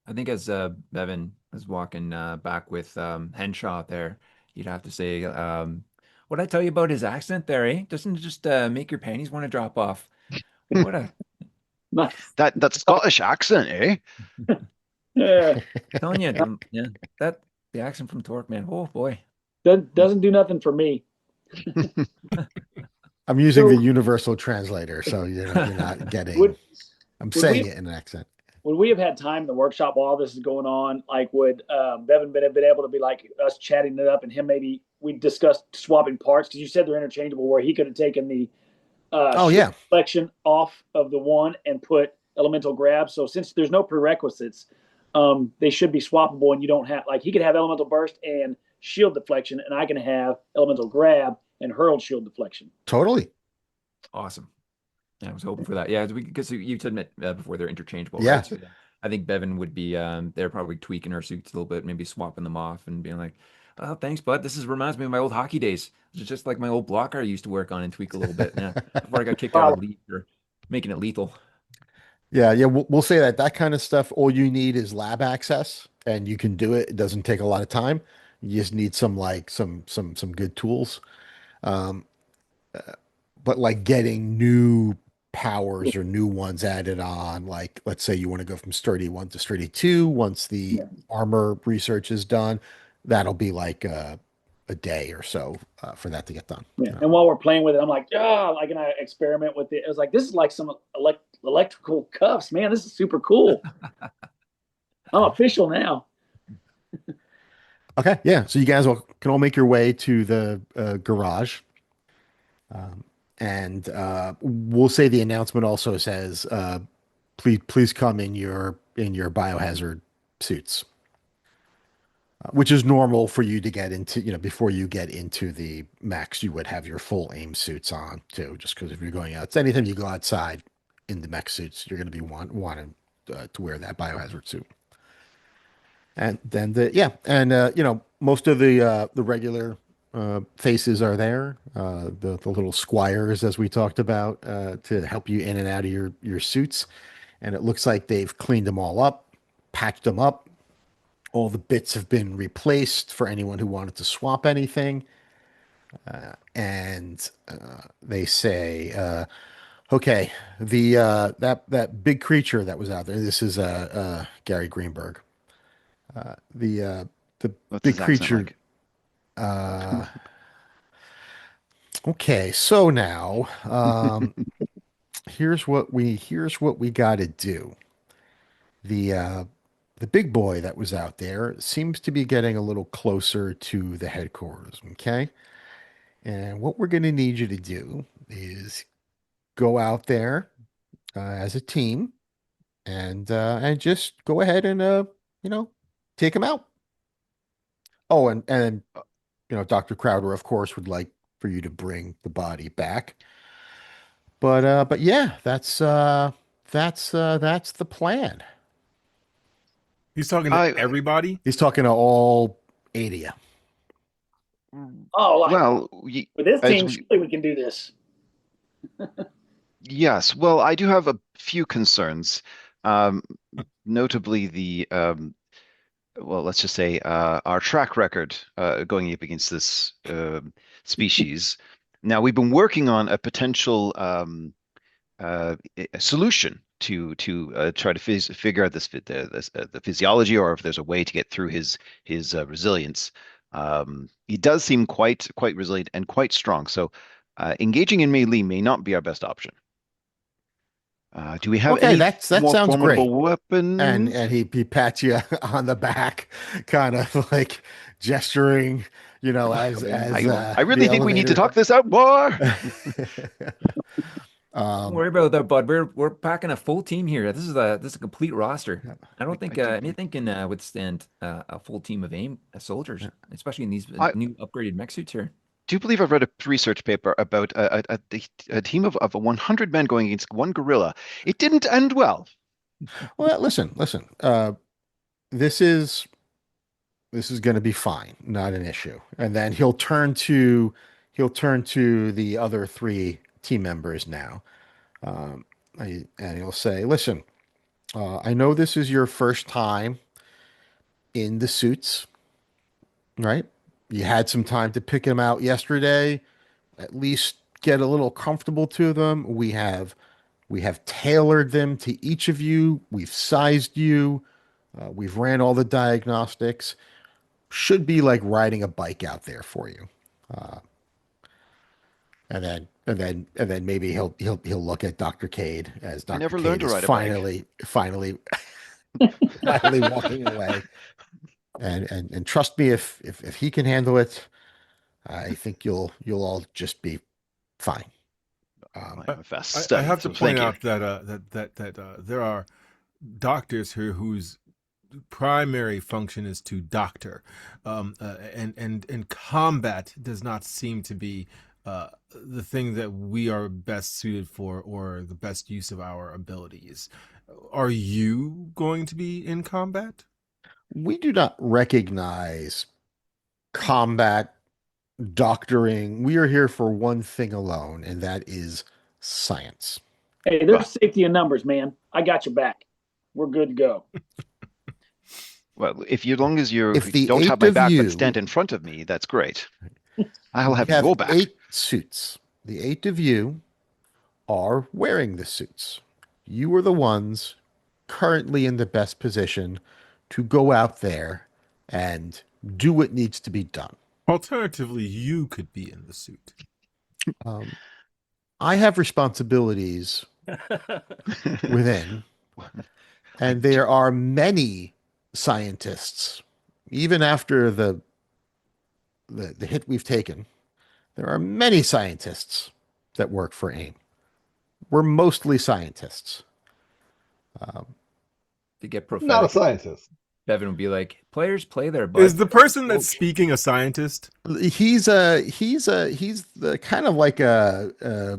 I think as Bevin is walking back with Henshaw there, you'd have to say, what I tell you about his accent there, eh? Doesn't it just make your panties want to drop off? What a Nice. That Scottish accent, eh? Yeah. telling you, yeah, that the accent from Torque, man. Oh boy. Doesn't do nothing for me. I'm using the So universal translator, so you're not getting. would I'm would we saying it in an accent. would we have had time in the workshop while this is going on? Like, would Bevin been able to be like us chatting it up, and him maybe we discussed swapping parts because you said they're interchangeable, where he could have taken the Oh shield yeah, deflection off of the one and put elemental grab. So since there's no prerequisites, they should be swappable, and you don't have like he could have elemental burst and shield deflection, and I can have elemental grab and hurled shield deflection. totally. Awesome. Yeah, I was hoping for that. Yeah, because you said before they're interchangeable, Yeah. right? So yeah, I think Bevin would be they're probably tweaking our suits a little bit, maybe swapping them off and being like, "Oh, thanks, bud. Reminds me of my old hockey days. It's just like my old blocker I used to work on and tweak a little bit. Yeah, before I got kicked out of the league for making it lethal. Yeah. We'll say that kind of stuff. All you need is lab access, and you can do it. It doesn't take a lot of time. You just need some good tools. Um, but like getting new powers or new ones added on, like let's say you want to go from sturdy 1 to sturdy 2 once the Yeah. armor research is done, that'll be like a day or so for that to get done. Yeah. And while we're playing with it, I'm like, like, and I experiment with it. It was like, this is like some electrical cuffs, man. This is super cool. I'm official now. Okay, yeah. So you guys can all make your way to the garage, and we'll say the announcement also says, please come in your biohazard suits." Which is normal for you to get into, before you get into the max, you would have your full aim suits on too, just because if you're going out, anytime you go outside in the mech suits, you're going to be wanting to wear that biohazard suit. And then most of the regular faces are there, the little squires as we talked about to help you in and out of your suits, and it looks like they've cleaned them all up, patched them up. All the bits have been replaced for anyone who wanted to swap anything. And they say, okay, that big creature that was out there. This is Gary Greenberg. The What's big his accent creature. like? Okay, so now here's what we got to do. The big boy that was out there seems to be getting a little closer to the headquarters. Okay. And what we're going to need you to do is go out there as a team and just go ahead and take him out. Oh, and Dr. Crowder, of course, would like for you to bring the body back. But yeah, that's the plan. He's talking to I everybody. He's talking to all 8 of you. Oh, like, well, with this as team, we, surely we can do this. yes. Well, I do have a few concerns. Um, Notably well, let's just say our track record going up against this species. Now, we've been working on a potential a solution to try to figure out the physiology, or if there's a way to get through his resilience. He does seem quite resilient and quite strong. So, engaging in melee may not be our best option. Do we have Okay, any that more sounds great. formidable weapons? And he pats you on the back, kind of like gesturing, as I really the think we need to elevator. talk this out more. Don't worry about that, bud. We're packing a full team here. This is a complete roster. I don't think anything can withstand a full team of AIM soldiers, especially in these I new upgraded mech suits here. do believe I've read a research paper about a team of 100 men going against one gorilla. It didn't end well. Well, listen. This is going to be fine, not an issue. And then he'll turn to the other three team members now, and he'll say, "Listen, I know this is your first time in the suits, right? You had some time to pick them out yesterday. At least get a little comfortable to them. We have tailored them to each of you. We've sized you. We've ran all the diagnostics. Should be like riding a bike out there for you." And then maybe he'll look at Dr. Cade as I Dr. never Cade learned to is ride a bike. finally walking away. And trust me, if he can handle it, I think you'll all just be fine. I'm a fast I study, have to so point thank you. out that there are doctors here whose primary function is to doctor, and combat does not seem to be the thing that we are best suited for or the best use of our abilities. Are you going to be in combat? We do not recognize combat doctoring. We are here for one thing alone, and that is science. Hey, there's safety in numbers, man. I got your back. We're good to go. Well, if you long as you If the don't have eight my of back you- but stand in front of me, that's great. I'll have We have your back. 8 suits. The 8 of you are wearing the suits. You are the ones currently in the best position to go out there and do what needs to be done. Alternatively, you could be in the suit. I have responsibilities within, and there are many scientists, even after the hit we've taken. There are many scientists that work for AIM. We're mostly scientists. To get Not a prophetic, scientist. Bevin would be like, "Players play their bud." Is the person that's speaking a scientist? He's the kind of like I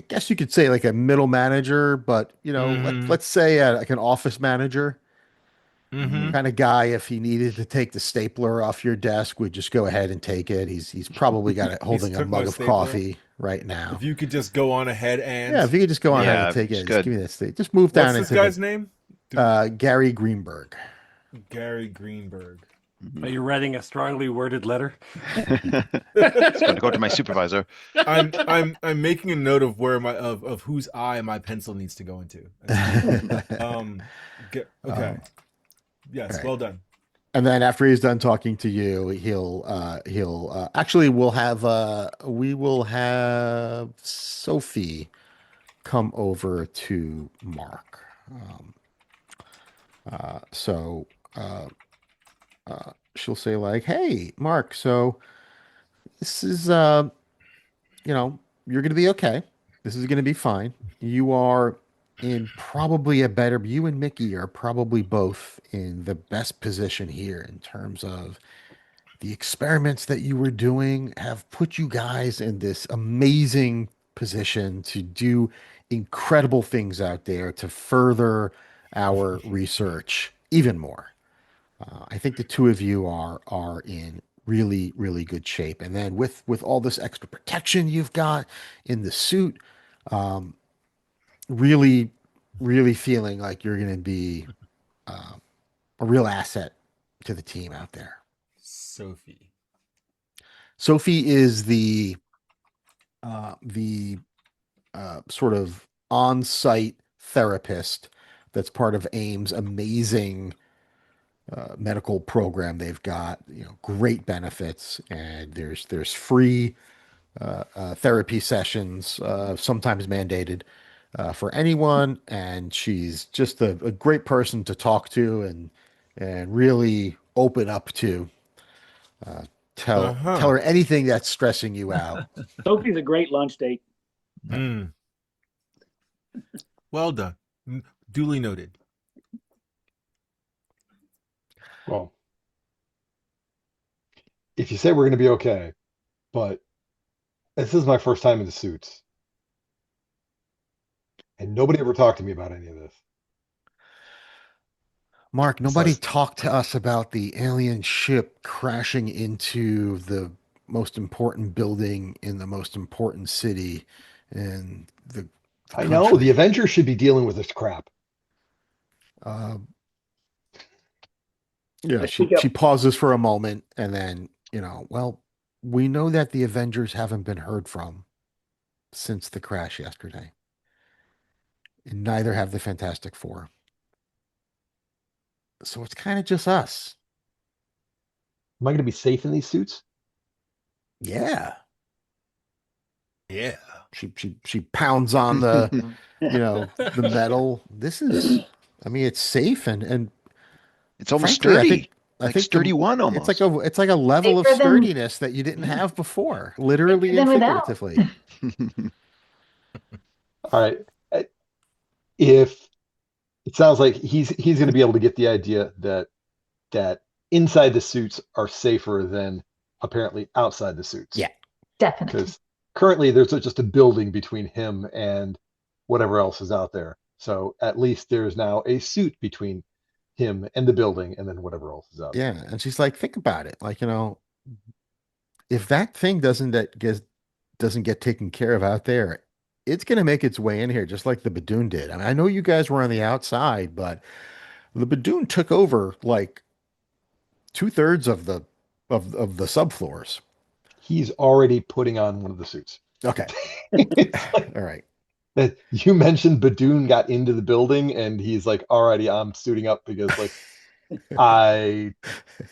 guess you could say like a middle manager, but let's say like an office manager Mm-hmm. kind of guy. If he needed to take the stapler off your desk, would just go ahead and take it. He's probably got it holding a took my mug of stapler. coffee right now. If you could just go on ahead and Yeah, if you could just go on ahead Yeah, and take it, it's just good. give me that state. Just move down What's this into guy's name? Gary Greenberg. Gary Greenberg. Are you writing a strongly worded letter? It's going to go to my supervisor. I'm making a note of where of whose eye my pencil needs to go into. Okay. Yes, right. well done. And then after he's done talking to you, actually we will have Sophie come over to Mark. So she'll say like, "Hey, Mark, so this is you're going to be okay. This is going to be fine. You are in probably you and Mickey are probably both in the best position here in terms of the experiments that you were doing have put you guys in this amazing position to do incredible things out there to further our research even more. I think the two of you are in really, really good shape. And then with all this extra protection you've got in the suit, really, really feeling like you're going to be a real asset to the team out there. Sophie. Sophie is the sort of on-site therapist that's part of AIM's amazing medical program. They've got great benefits, and there's free therapy sessions, sometimes mandated for anyone. And she's just a great person to talk to and really open up to. Tell her anything that's stressing you out. Sophie's a great lunch date. Mm. Well done. Duly noted. Well, if you say we're going to be okay, but this is my first time in the suits, and nobody ever talked to me about any of this. Mark, nobody Besides, talked to us about the alien ship crashing into the most important building in the most important city in the I know the country. Avengers should be dealing with this crap. Uh, yeah, I she speak up. she pauses for a moment and then, well, we know that the Avengers haven't been heard from since the crash yesterday. And neither have the Fantastic Four. So it's kind of just us. Am I going to be safe in these suits? Yeah. Yeah. She pounds on the the metal. It's safe and It's almost frankly, I sturdy, think I like think sturdy one it's like a level of Safer than sturdiness that you didn't have before, literally and without. figuratively. All right. Uh, If it sounds like he's going to be able to get the idea that inside the suits are safer than apparently outside the suits. Yeah. Definitely. Because currently there's just a building between him and whatever else is out there. So at least there's now a suit between him and the building and then whatever else is out there. Yeah. And she's like, think about it. Like, if that thing doesn't get taken care of out there, it's going to make its way in here just like the Badoon did. I mean, I know you guys were on the outside, but the Badoon took over like 2/3 of the subfloors. He's already putting on one of the suits. Okay. It's like All right. that you mentioned Badoon got into the building and he's like, alrighty, I'm suiting up because like I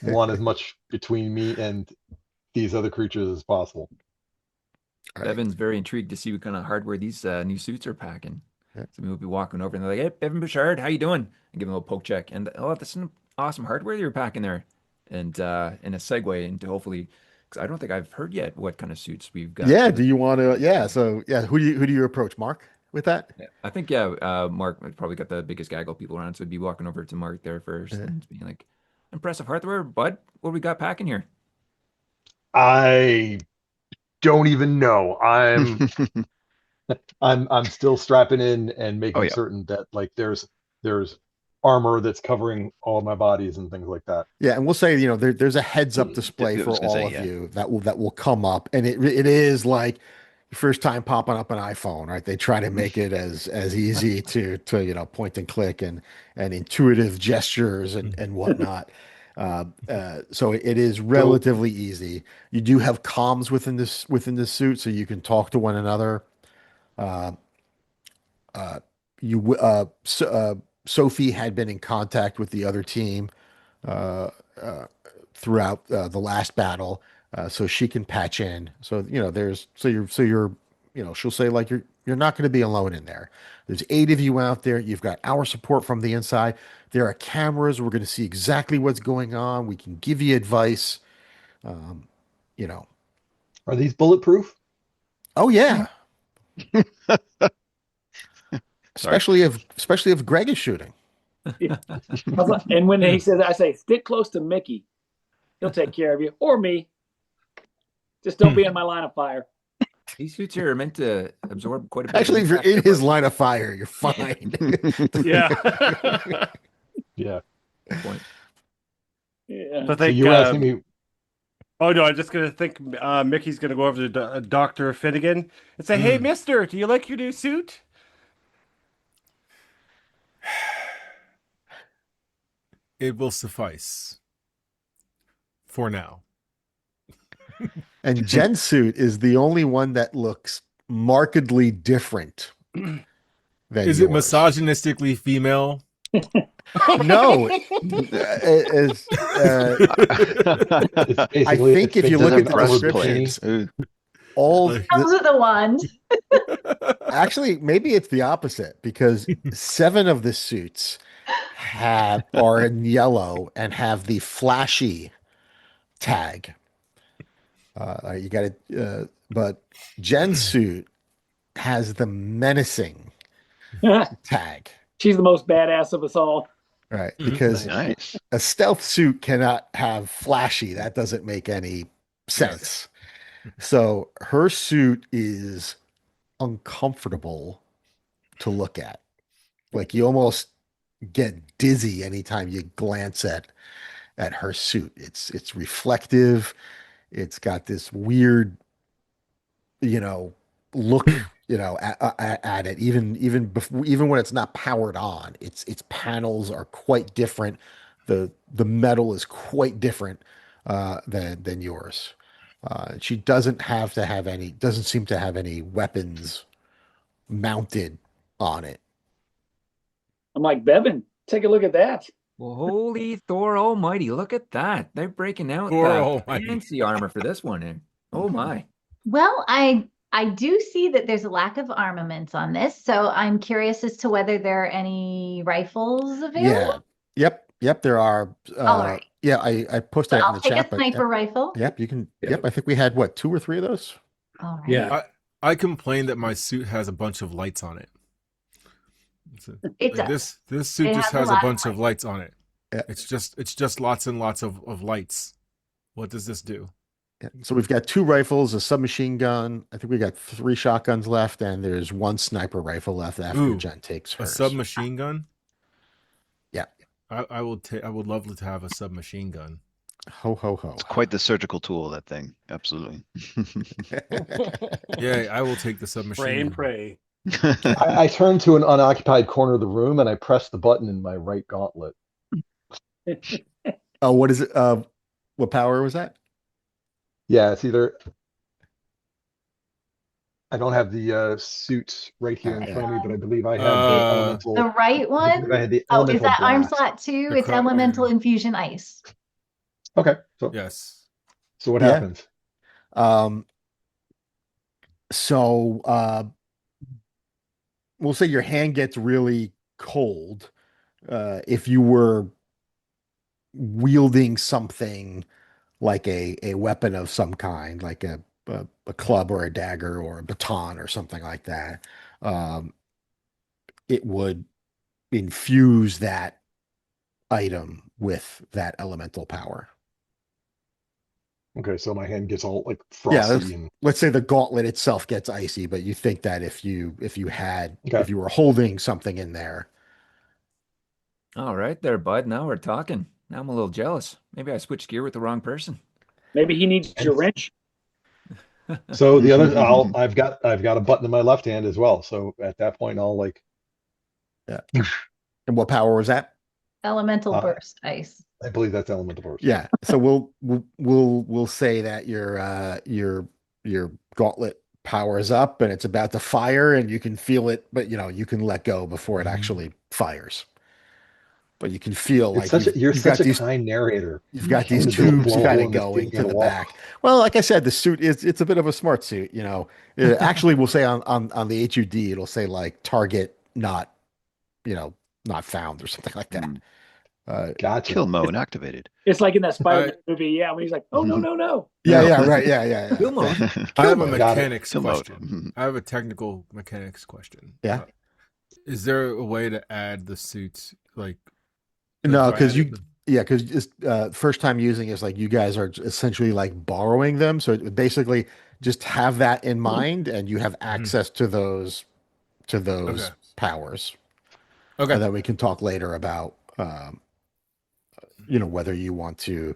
want as much between me and these other creatures as possible. All right. Bevin's very intrigued to see what kind of hardware these new suits are packing. Yeah. So we'll be walking over and they're like, "Hey, Bevin Bouchard, how you doing?" And give him a little poke check. And oh, that's some awesome hardware you're packing there. And in a segue into hopefully, because I don't think I've heard yet what kind of suits we've got. Yeah. for Do the- you want to? Yeah. So yeah. Who do you approach, Mark, with that? Yeah, I think Marc probably got the biggest gaggle of people around, so I'd be walking over to Marc there first Yeah. and being like, "Impressive hardware, bud. What we got packing here?" I don't even know. I'm still strapping in and making Oh, yeah. certain that like there's armor that's covering all my bodies and things like that. Yeah, and we'll say, there's a heads up display I for was gonna all say, of yeah. you that will come up, and it is like your first time popping up an iPhone, right? They try to make it as easy to point and click and intuitive gestures and whatnot. So it is relatively easy. You do have comms within this suit, so you can talk to one another. Uh, uh, Sophie had been in contact with the other team uh, uh, throughout the last battle, so she can patch in. So you're she'll say like you're not going to be alone in there. There's 8 of you out there. You've got our support from the inside. There are cameras. We're going to see exactly what's going on. We can give you advice. Um, you know. Are these bulletproof? Oh yeah. Sorry. Especially if Greg is shooting. And when he says, I say, stick close to Mickey. He'll take care of you or me. Just don't be in my line of fire. These suits are meant to absorb quite a bit. Actually, of if you're impact. in his line of fire, you're fine. Yeah. Yeah. Good point. Yeah. I So think. you asking me? Oh no, I'm just gonna think Mickey's gonna go over to Dr. Phinnegan and say, "Hey, Mister, do you like your new suit?" It will suffice for now. And Jen's suit is the only one that looks markedly different than Is it yours. misogynistically female? No. It's, It's I basically think if it you fits look in at the our descriptions, bikini. all Like- Comes with a wand. actually maybe it's the opposite because 7 of the suits are in yellow and have the flashy tag. You got it, but Jen's suit has the menacing tag, She's the most badass of us all. right? Mhm. Because Nice. a stealth suit cannot have flashy. That doesn't make any sense. So her suit is uncomfortable to look at. Like you almost get dizzy anytime you glance at her suit. It's reflective. It's got this weird, you know, look, at it. Even when it's not powered on, its panels are quite different. The metal is quite different than yours. She doesn't seem to have any weapons mounted on it. I'm like, Bevin, take a look at that. Well, holy Thor Almighty, look at that. They're breaking out Thor the Almighty. fancy armor for this one. And oh my. Well, I do see that there's a lack of armaments on this, so I'm curious as to whether there are any rifles available. Yeah. Yep. There are. All right. Yeah. I posted So it in I'll the take chat, a but sniper rifle. yep. You can. Yep. Yep. I think we had what, 2 or 3 of those. All right. Yeah. I complain that my suit has a bunch of lights on it. It Like does. this suit It just has a has a lot of bunch of lights on it. Yeah. It's just lots and lots of lights. What does this do? Yeah. So we've got 2 rifles, a submachine gun. I think we got 3 shotguns left, and there's 1 sniper rifle left after Ooh, Jen takes A hers. submachine gun? Yeah. I would love to have a submachine gun. Ho ho ho. It's quite the surgical tool, that thing. Absolutely. Yeah, I will take the submachine Pray and gun. pray. I turn to an unoccupied corner of the room and I press the button in my right gauntlet. Oh, what is it? What power was that? Yeah, it's either. I don't have the suits right here in front of me, but I believe I had the elemental. The right I believe I one? had the Oh, is elemental that arm blast. slot 2? The It's elemental yeah. infusion ice. Okay, so Yes. what Yeah. happens? So we'll say your hand gets really cold. If you were wielding something like a weapon of some kind, like a club or a dagger or a baton or something like that, it would infuse that item with that elemental power. Okay, so my hand gets all like Yeah, frosty and let's say the gauntlet itself gets icy, but you think that if you were holding something in there. All right there, bud. Now we're talking. Now I'm a little jealous. Maybe I switched gear with the wrong person. Maybe he needs your wrench. so the other I've got a button in my left hand as well. So at that point I'll like Yeah. And what power was that? Elemental burst ice. I believe that's elemental burst. Yeah. So we'll say that your gauntlet powers up and it's about to fire and you can feel it, but you can let go before it actually fires. But you can feel It's like you're you've such got a these kind narrator. you've got Trying these to do a tubes blow kind hole of in this going thing to in a the wall. back. Well, like I said, the suit it's a bit of a smart suit. Actually, we'll say on the HUD it'll say like target not not found or something like that. Gotcha. Kill mode activated. It's like in that Spider-Man movie, yeah, when he's like, "Oh no." Yeah, right, yeah. Kill mode. I have a mode. mechanics Kill mode. question. I have a technical mechanics question. Yeah. Is there a way to add the suits like No, if I because added them? because just first time using is like you guys are essentially like borrowing them. So basically, just have that in mind, and you have access to those Okay. powers. Okay. And then we can talk later about whether you want to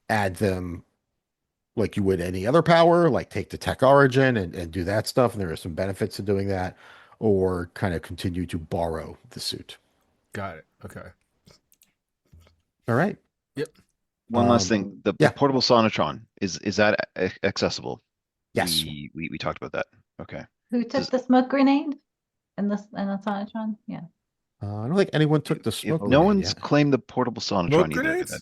add them like you would any other power, like take the tech origin and do that stuff. And there are some benefits to doing that, or kind of continue to borrow the suit. Got it. Okay. All right. Yep. One last thing. The yeah. portable sonotron, is that accessible? Yes. We talked about that. Okay. Who took the smoke grenade? And the Sonotron? Yeah. I don't think anyone took the If smoke. no grenade one's yet. claimed the portable sonotron Smoke either. grenades?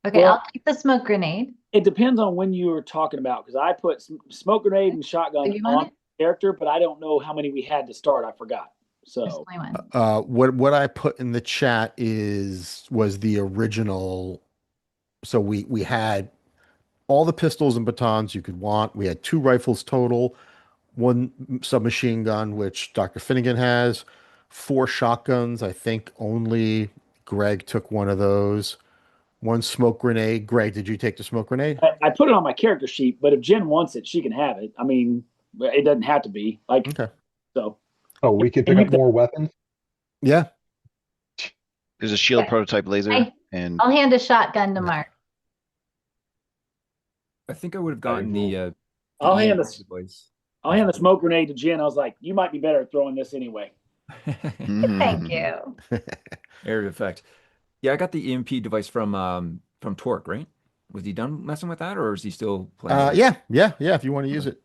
Okay, Well- I'll take the smoke grenade. It depends on when you were talking about, because I put smoke grenade and shotgun So you want on character, but I don't know how many we had to start. I forgot. There's So only one. What I put in the chat was the original. So we had all the pistols and batons you could want. We had 2 rifles total. one submachine gun, which Dr. Phinnegan has, 4 shotguns. I think only Greg took one of those. One smoke grenade. Greg, did you take the smoke grenade? I put it on my character sheet, but if Jen wants it, she can have it. I mean, it doesn't have to be like Okay. so. Oh, we could pick up more weapons. Yeah. There's a shield Okay. prototype laser, and I'll hand a shotgun to Marc. I think I would have gotten the I'll hand EMP the device. I'll hand the smoke grenade to Jen. I was like, you might be better at throwing this anyway. Thank you. Area of effect. Yeah, I got the EMP device from Torque, right? Was he done messing with that, or is he still playing with it? Yeah. If you want to use it.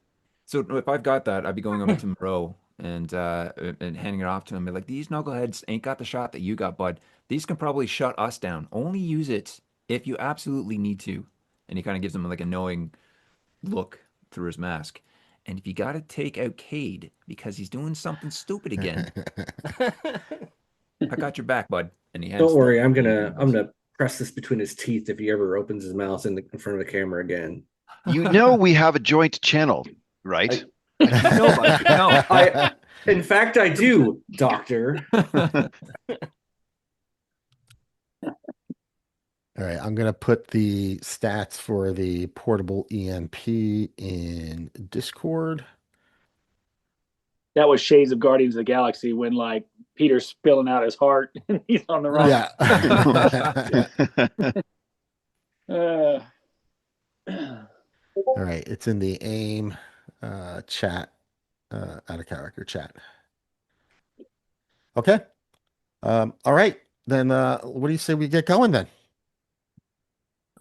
So if I've got that, I'd be going over to Moreau and handing it off to him. Be like, these knuckleheads ain't got the shot that you got, bud. These can probably shut us down. Only use it if you absolutely need to. And he kind of gives him like a knowing look through his mask. And if you got to take out Kade because he's doing something stupid again, I got your back, bud. And he hands Don't worry, the- I'm gonna press this between his teeth if he ever opens his mouth in front of the camera again. you know we have a joint channel, right? No, bud, no. In fact, I do, Doctor. All right, I'm gonna put the stats for the portable EMP in Discord. That was Shades of Guardians of the Galaxy when like Peter's spilling out his heart and he's on the run. Yeah. All right, it's in the AIM chat, out of character chat. Okay. All right, then what do you say we get going then?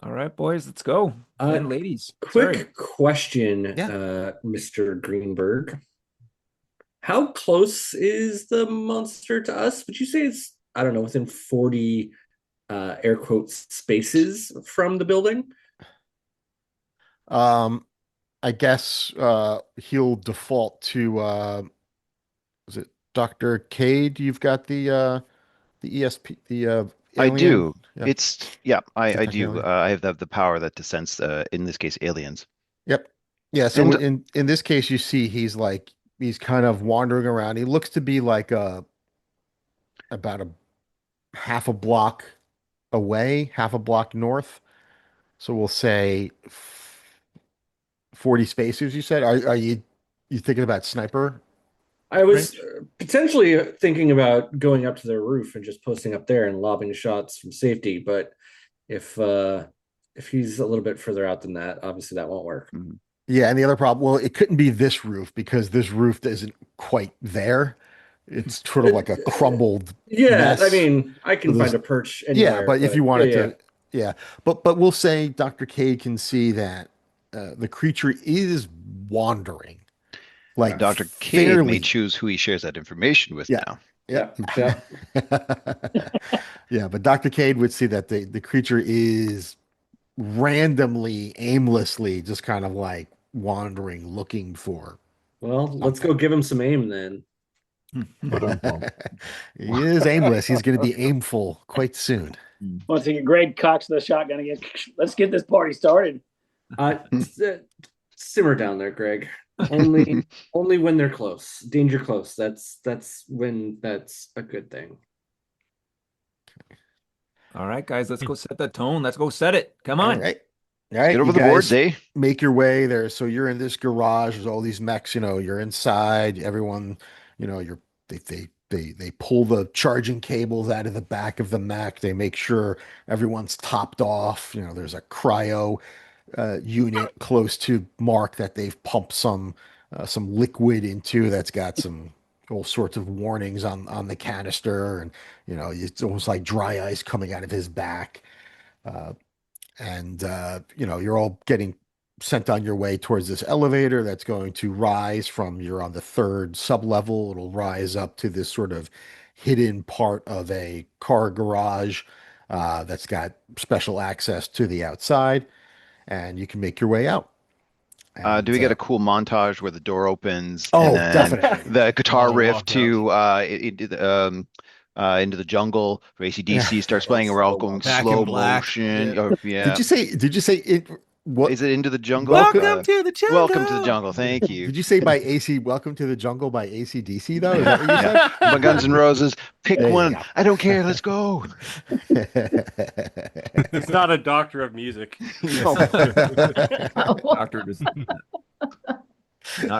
All right, boys, let's go. And ladies. Quick Sorry. question, Yeah. Mr. Greenberg. How close is the monster to us? Would you say it's, I don't know, within 40 air quotes spaces from the building? I guess he'll default to is it Dr. Kade? You've got the ESP, the I alien? do. Yeah. I Detect do. alien. I have the power that descends, in this case, aliens. Yep. Yeah, so And- in this case you see he's kind of wandering around. He looks to be like about a half a block away, half a block north. So we'll say 40 spaces, you said. Are you thinking about sniper? I was potentially thinking about going up to their roof and just posting up there and lobbing shots from safety, but if he's a little bit further out than that, obviously that won't work. Mm-hmm. Yeah, and the other problem, well, it couldn't be this roof because this roof isn't quite there. It's sort of like a crumbled mess. I mean, I can So find there's- a perch anywhere. Yeah, but if you wanted yeah. to, yeah. But we'll say Dr. K can see that the creature is wandering. Like Dr. Kade may fairly. choose who he shares that information with Yeah. now. Yeah. Yeah. Yeah, but Dr. Kade would see that the creature is randomly, aimlessly, just kind of like wandering, looking for. Well, let's go give him some aim then. He is aimless. He's going to be aimful quite soon. Once again, Greg cocks the shotgun again. Let's get this party started. Simmer down there, Greg. Only when they're close. Danger close. That's when that's a good thing. All right, guys, let's go set the tone. Let's go set it. Come on. All right. All right. Get over you the boards, guys eh? Make your way there. So you're in this garage. There's all these mechs. You're inside. Everyone, they pull the charging cables out of the back of the mech. They make sure everyone's topped off. There's a cryo unit close to Marc that they've pumped some liquid into that's got some all sorts of warnings on the canister, and it's almost like dry ice coming out of his back. And you're all getting sent on your way towards this elevator that's going to rise from, you're on the 3rd sublevel. It'll rise up to this sort of hidden part of a car garage that's got special access to the outside, and you can make your way out. Do we get a cool montage where the door opens Oh, and then definitely. the guitar Oh, riff walk into the jungle where AC/DC starts playing, and we're all going Back slow in black. motion. Yeah. Oh, yeah. Did you say What Is it Into the Jungle? Welcome to the jungle. Welcome to the jungle. Thank you. did you say by AC? Welcome to the Jungle by AC/DC though. Is that what you said? By Guns N' Roses. Pick There you one. go. I don't care. Let's go. He's not a doctor of music. No. Doctor is not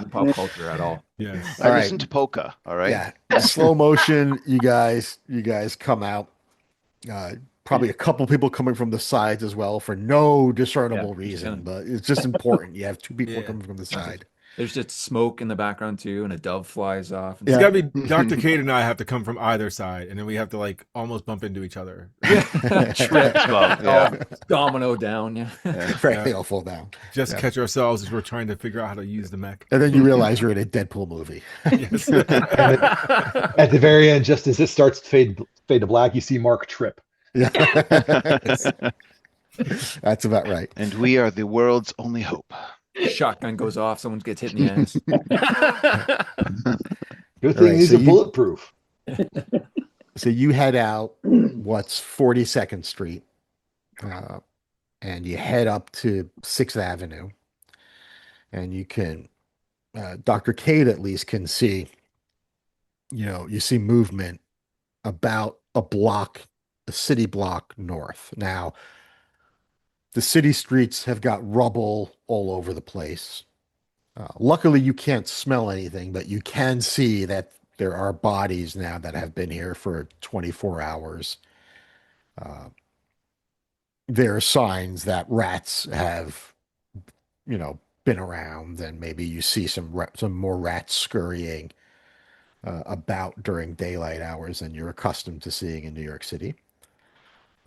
in pop culture at all. Yes. I All right. listen to polka. All right. Yeah, slow motion. You guys come out. Probably a couple people coming from the sides as well for no discernible reason, but it's just important. You have two people coming from the side. There's just smoke in the background too, and a dove flies off. And It's Yeah. got to be Dr. Kade and I have to come from either side, and then we have to like almost bump into each other. Trip bump. Yeah. Domino down. Yeah. Right, they all fall down. Just catch ourselves as we're trying to figure out how to use the mech. And then you realize you're in a Deadpool movie. Yes. At the very end, just as it starts to fade to black, you see Marc trip. Yeah. That's about right. And we are the world's only hope. Shotgun goes off. Someone gets hit in the ass. Good All thing right, these so are you- bulletproof. So you head out, what's 42nd Street, and you head up to 6th Avenue, and you can, Dr. Kade at least can see, you see movement about a city block north. Now, the city streets have got rubble all over the place. Luckily, you can't smell anything, but you can see that there are bodies now that have been here for 24 hours. There are signs that rats have, been around, and maybe you see some more rats scurrying about during daylight hours than you're accustomed to seeing in New York City.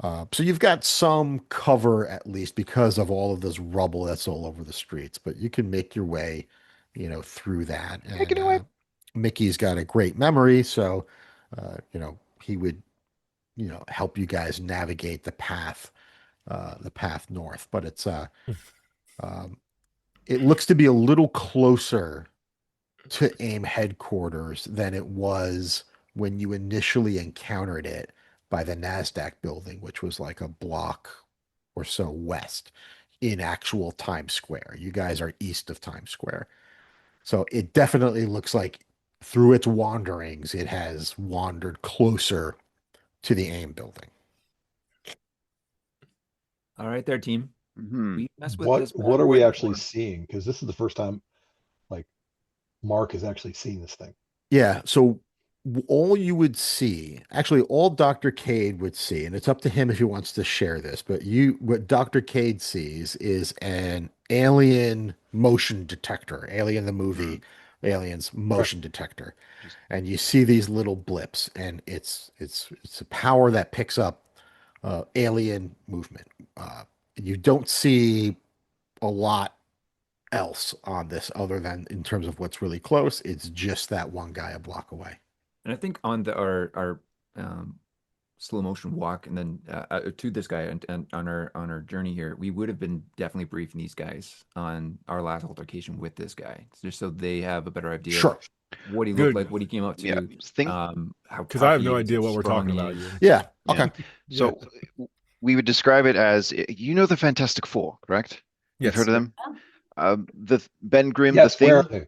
So you've got some cover at least because of all of this rubble that's all over the streets, but you can make your way, through that. Making your way. Mickey's got a great memory, so he would, help you guys navigate the path north. But it's it looks to be a little closer to AIM headquarters than it was when you initially encountered it by the NASDAQ building, which was like a block or so west in actual Times Square. You guys are east of Times Square. So it definitely looks like through its wanderings, it has wandered closer to the AIM building. All right, there, team. Mhm. We mess with What this bad are we boy actually before. seeing? Because this is the first time, like, Marc has actually seen this thing. Yeah, so all you would see, actually all Dr. Kade would see, and it's up to him if he wants to share this, but what Dr. Kade sees is an alien motion detector, Alien the movie, Aliens motion detector. And you see these little blips, and it's a power that picks up alien movement. You don't see a lot else on this other than in terms of what's really close. It's just that one guy a block away. And I think on our slow motion walk, and then to this guy, and on our journey here, we would have been definitely briefing these guys on our last altercation with this guy, just so they have a better idea. Sure. Of what he Good. looked like, what he came up to. Yeah. How Because tough I have he no is, idea how what we're strong talking he about. is. Here. Yeah. Yeah. Okay. So we would describe it as, the Fantastic Four, correct? You've Yes. heard of them? The Ben Grimm, Yes, the where Thing. are they?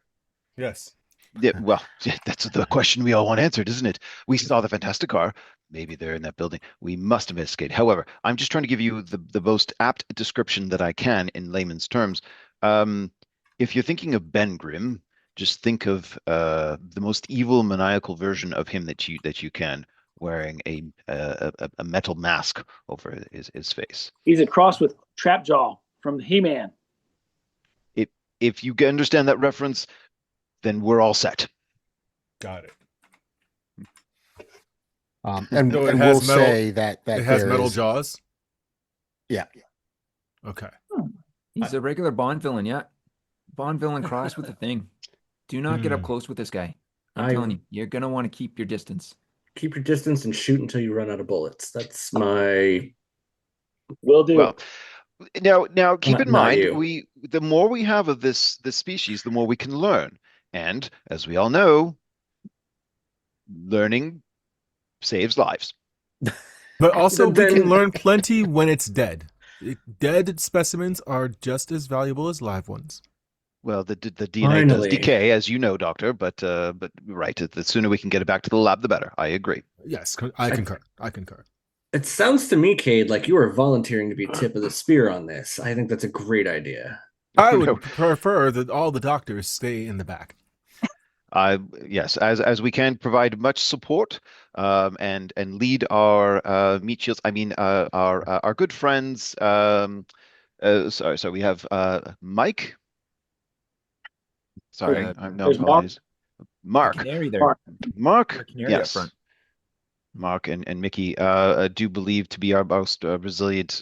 Yes. Yeah, well, that's the question we all want answered, isn't it? We saw the Fantastic Car. Maybe they're in that building. We must investigate. However, I'm just trying to give you the most apt description that I can in layman's terms. If you're thinking of Ben Grimm, just think of the most evil, maniacal version of him that you can, wearing a metal mask over his face. He's a cross with Trapjaw from He-Man. If you understand that reference, then we're all set. Got it. And So it we'll has metal- say that It has there metal is- jaws. Yeah. Okay. He's a regular Bond villain, yeah. Bond villain crossed with the Thing. Do not get up close with this guy. I'm telling you, you're gonna want to keep your distance. Keep your distance and shoot until you run out of bullets. That's my. Will do. Well, now keep in Not mind, you. the more we have of this species, the more we can learn. And as we all know, learning saves lives. But also, we Then- can learn plenty when it's dead. Dead specimens are just as valuable as live ones. Well, the DNA does Finally. decay, as you know, Doctor. But right, the sooner we can get it back to the lab, the better. I agree. Yes, I concur. I concur. It sounds to me, Kade, like you are volunteering to be tip of the spear on this. I think that's a great idea. I No. would prefer that all the doctors stay in the back. Yes, as we can provide much support and lead our meat shields. I mean, our good friends. Sorry, so we have Mike. Sorry, no There's Marc. apologies. Marc. Canary there. Marc. Marc. Canary up Yes. front. Marc and Mickey do believe to be our most resilient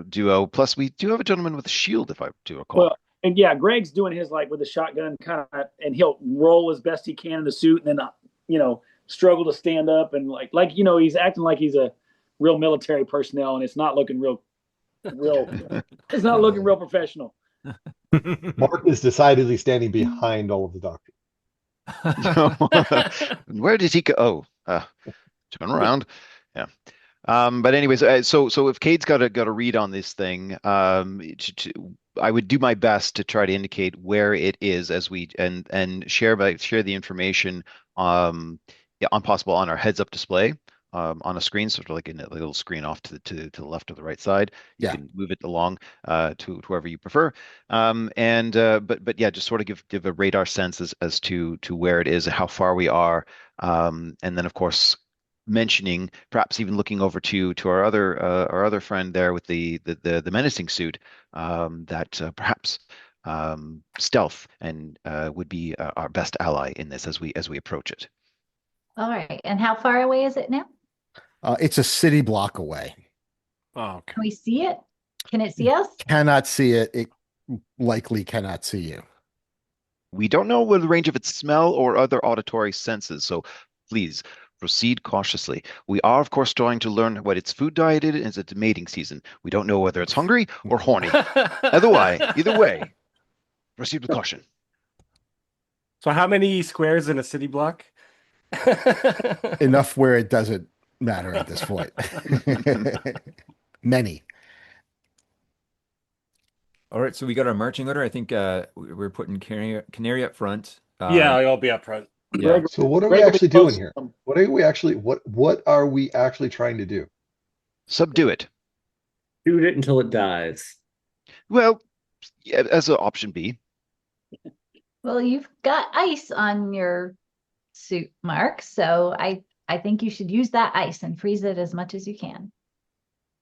duo. Plus, we do have a gentleman with a shield, if I do recall. Well, and yeah, Greg's doing his like with the shotgun kind of, and he'll roll as best he can in the suit, and then struggle to stand up, and he's acting like he's a real military personnel, and it's not looking real. It's not looking real professional. Marc is decidedly standing behind all of the doctors. Where did he go? Oh, turn around. Yeah. But anyways, so if Cade's got a read on this thing, I would do my best to try to indicate where it is as we and share the information on possible on our heads-up display on a screen, sort of like in a little screen off to the left or the right side. You can move it along to whoever you prefer. But yeah, just sort of give a radar sense as to where it is, how far we are, and then of course mentioning, perhaps even looking over to our other friend there with the menacing suit, that perhaps stealth and would be our best ally in this as we approach it. All right. And how far away is it now? It's a city block away. Oh, okay. Can we see it? Can it see us? Cannot see it. It likely cannot see you. We don't know what the range of its smell or other auditory senses, so please proceed cautiously. We are, of course, trying to learn what its food diet is, and it's mating season. We don't know whether it's hungry or horny. Either way, proceed with caution. So how many squares in a city block? Enough where it doesn't matter at this point. Many. All right, so we got our marching order. I think we're putting Canary up front. Yeah, I'll be up front. Yeah. So what are we actually doing here? What are we actually trying to do? Subdue it. Shoot it until it dies. Well, yeah, as an option B. Well, you've got ice on your suit, Marc. So I think you should use that ice and freeze it as much as you can.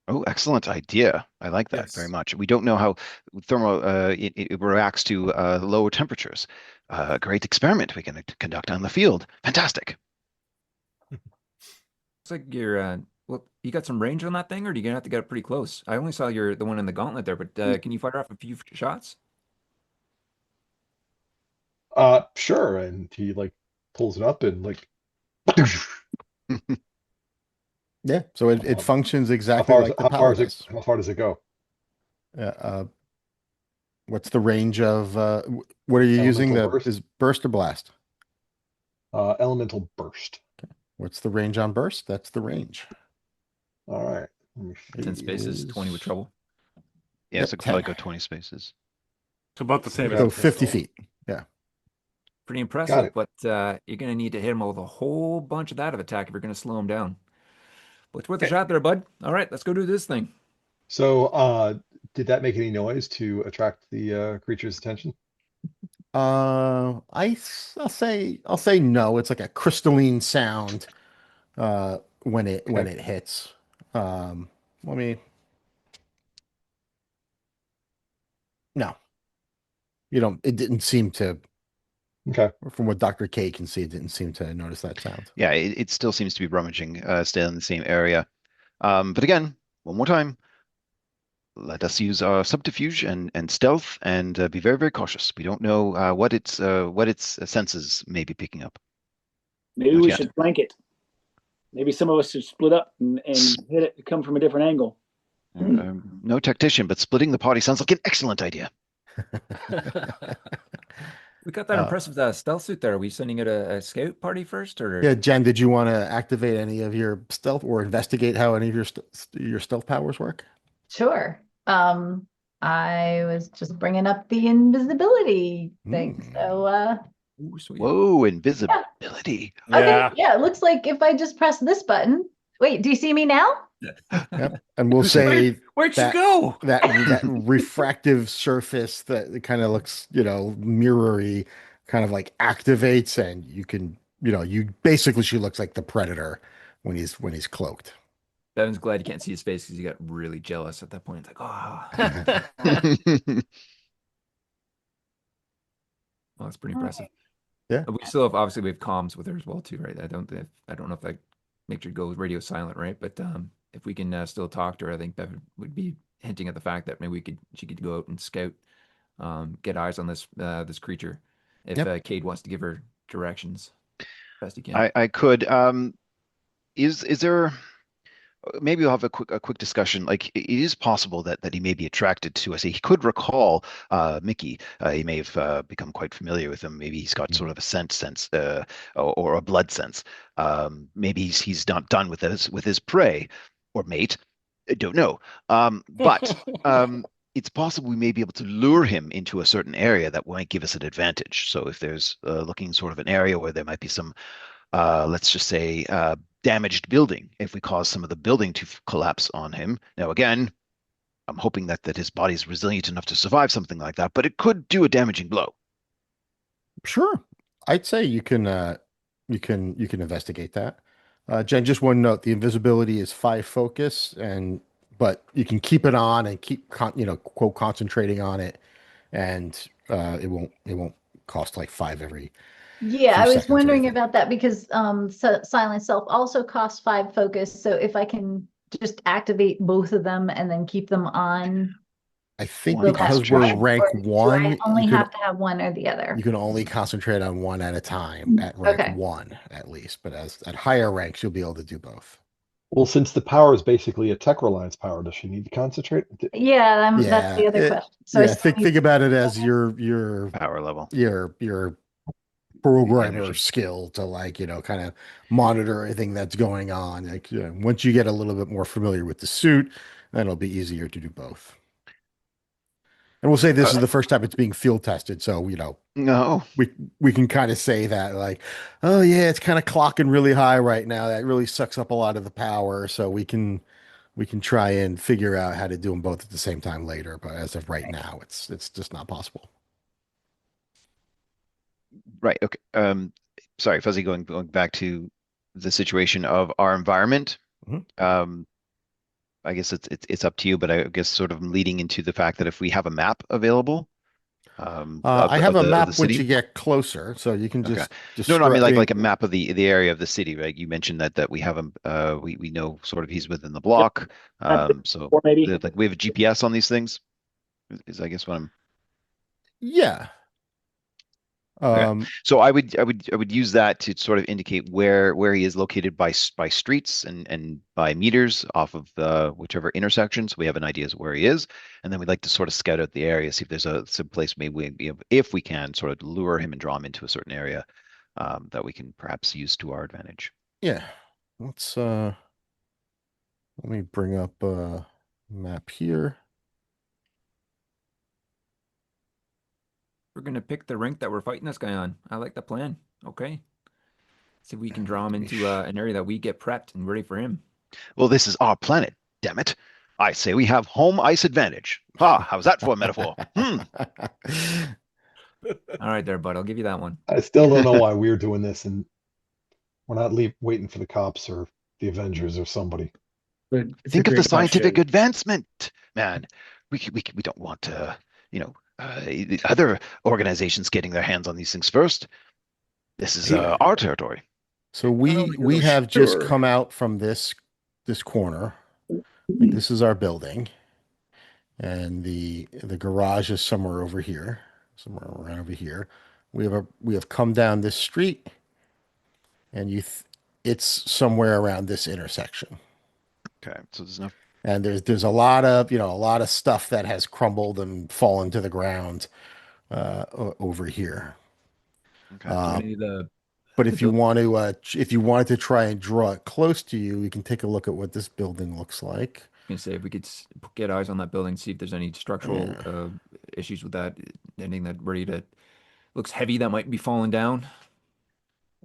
Oh, excellent idea. I like that very much. We don't know how it reacts to lower temperatures. Great experiment we can conduct on the field. Fantastic. Looks like you're you got some range on that thing, or are you gonna have to get up pretty close? I only saw the one in the gauntlet there, but can you fire off a few shots? Sure. And he pulls it up and Yeah, so it functions exactly like the power does. How far does it go? What's the range of what are you using? Burst? Is burst or blast? Elemental burst. Okay. What's the range on burst? That's the range. All right. 10 spaces, 20 with trouble. Yeah, Yep, so it could 10. probably go 20 spaces. It's about the same as So a 50 pistol. feet. Yeah. Pretty Got impressive, it. but you're gonna need to hit him with a whole bunch of that attack if you're gonna slow him down. But it's worth a shot there, bud. All right, let's go do this thing. So, did that make any noise to attract the creature's attention? I'll say no. It's like a crystalline sound when it hits. No. You don't. It didn't seem to. Okay. From what Dr. K can see, it didn't seem to notice that sound. Yeah, it still seems to be rummaging, still in the same area. But again, one more time, let us use our subterfuge and stealth and be very, very cautious. We don't know what its senses may be picking up. Maybe Not we yet. should flank it. Maybe some of us should split up and hit it, come from a different angle. No tactician, but splitting the party sounds like an excellent idea. We got that impressive stealth suit there. Are we sending it a scout party first, or? Yeah, Jen, did you want to activate any of your stealth or investigate how any of your stealth powers work? Sure. I was just bringing up the invisibility thing. So, Ooh, sweet. Whoa, yeah. invisibility. Okay, Yeah. yeah, it looks like if I just press this button. Wait, do you see me now? Yep. And we'll Who's it? say Where'd you that go? that refractive surface that kind of looks, mirrory, kind of like activates, and you can, you basically she looks like the predator when he's cloaked. Bevin's glad you can't see his face because he got really jealous at that point. It's like, oh, well, that's pretty All impressive. right. Yeah. We still have obviously we have comms with her as well too, right? I don't know if that makes her go radio silent, right? But if we can still talk to her, I think Bevin would be hinting at the fact that maybe she could go out and scout, get eyes on this creature if Yep. Kade wants to give her directions best he can. I could. Is there? Maybe we'll have a quick discussion. Like it is possible that he may be attracted to us. He could recall Mickey. He may have become quite familiar with him. Maybe he's got sort of a scent sense or a blood sense. Maybe he's not done with his prey or mate. I don't know. But it's possible we may be able to lure him into a certain area that might give us an advantage. So if there's looking sort of an area where there might be some let's just say, damaged building if we cause some of the building to collapse on him. Now, again, I'm hoping that his body's resilient enough to survive something like that, but it could do a damaging blow. Sure. I'd say you can investigate that. Jen, just one note, the invisibility is 5 focus, but you can keep it on and keep quote concentrating on it, and it won't cost like 5 every Yeah, few I was seconds or wondering anything. about that because Silent Self also costs 5 focus. So if I can just activate both of them and then keep them on, I think will One that because we're work? concentration. rank Or do I one, only have to have one or the other? you can only concentrate on one at a time at rank Okay. 1 at least, but as at higher ranks, you'll be able to do both. Well, since the power is basically a Tech Reliance power, does she need to concentrate? Yeah, that's Yeah, the other it, question. So I yeah. still Think need think about it as your Power level. your your programmer Energy. skill to kind of monitor everything that's going on. Like, once you get a little bit more familiar with the suit, then it'll be easier to do both. And we'll say this Uh, is the first time it's being field tested, so no. we can kind of say that like, oh yeah, it's kind of clocking really high right now. That really sucks up a lot of the power, so we can try and figure out how to do them both at the same time later. But as of right now, it's just not possible. Right. Okay. Sorry, Fuzzy, going back to the situation of our environment. Mhm. I guess it's up to you, but I guess sort of leading into the fact that if we have a map available I have a of the map once you city. get closer, so you can Okay. just No, no, I mean describe. like a map of the area of the city, right? You mentioned that we have him we know sort of he's within the Yep. block. So Or maybe. like we have a GPS on these things, is I guess what I'm Yeah. okay. Um, So I would use that to sort of indicate where he is located by streets and by meters off of whichever intersection. So we have an idea as where he is, and then we'd like to sort of scout out the area, see if there's some place maybe if we can sort of lure him and draw him into a certain area that we can perhaps use to our advantage. yeah. Let's let me bring up a map here. We're gonna pick the rink that we're fighting this guy on. I like the plan. Okay. See if we can draw him Let me into an area that we get prepped and ready for him. Well, this is our planet, damn it. I say we have home ice advantage. Ha, how's that for a metaphor? All right, there, bud. I'll give you that one. I still don't know why we're doing this, and we're not waiting for the cops or the Avengers or somebody. But it's a Think of the great scientific question. advancement, man. We don't want other organizations getting their hands on these things first. This is Yeah. our territory. So we have just come out from this corner. Like, this is our building, and the garage is somewhere over here, somewhere around over here. We have come down this street, and it's somewhere around this intersection. Okay, so there's enough. And there's a lot of stuff that has crumbled and fallen to the ground over here. Okay. Do Uh, any of the but the if you build want to, if you wanted to try and draw it close to you, you can take a look at what this building looks like. gonna say if we could get eyes on that building, see if there's any structural Yeah. issues with that, anything that ready to looks heavy that might be falling down.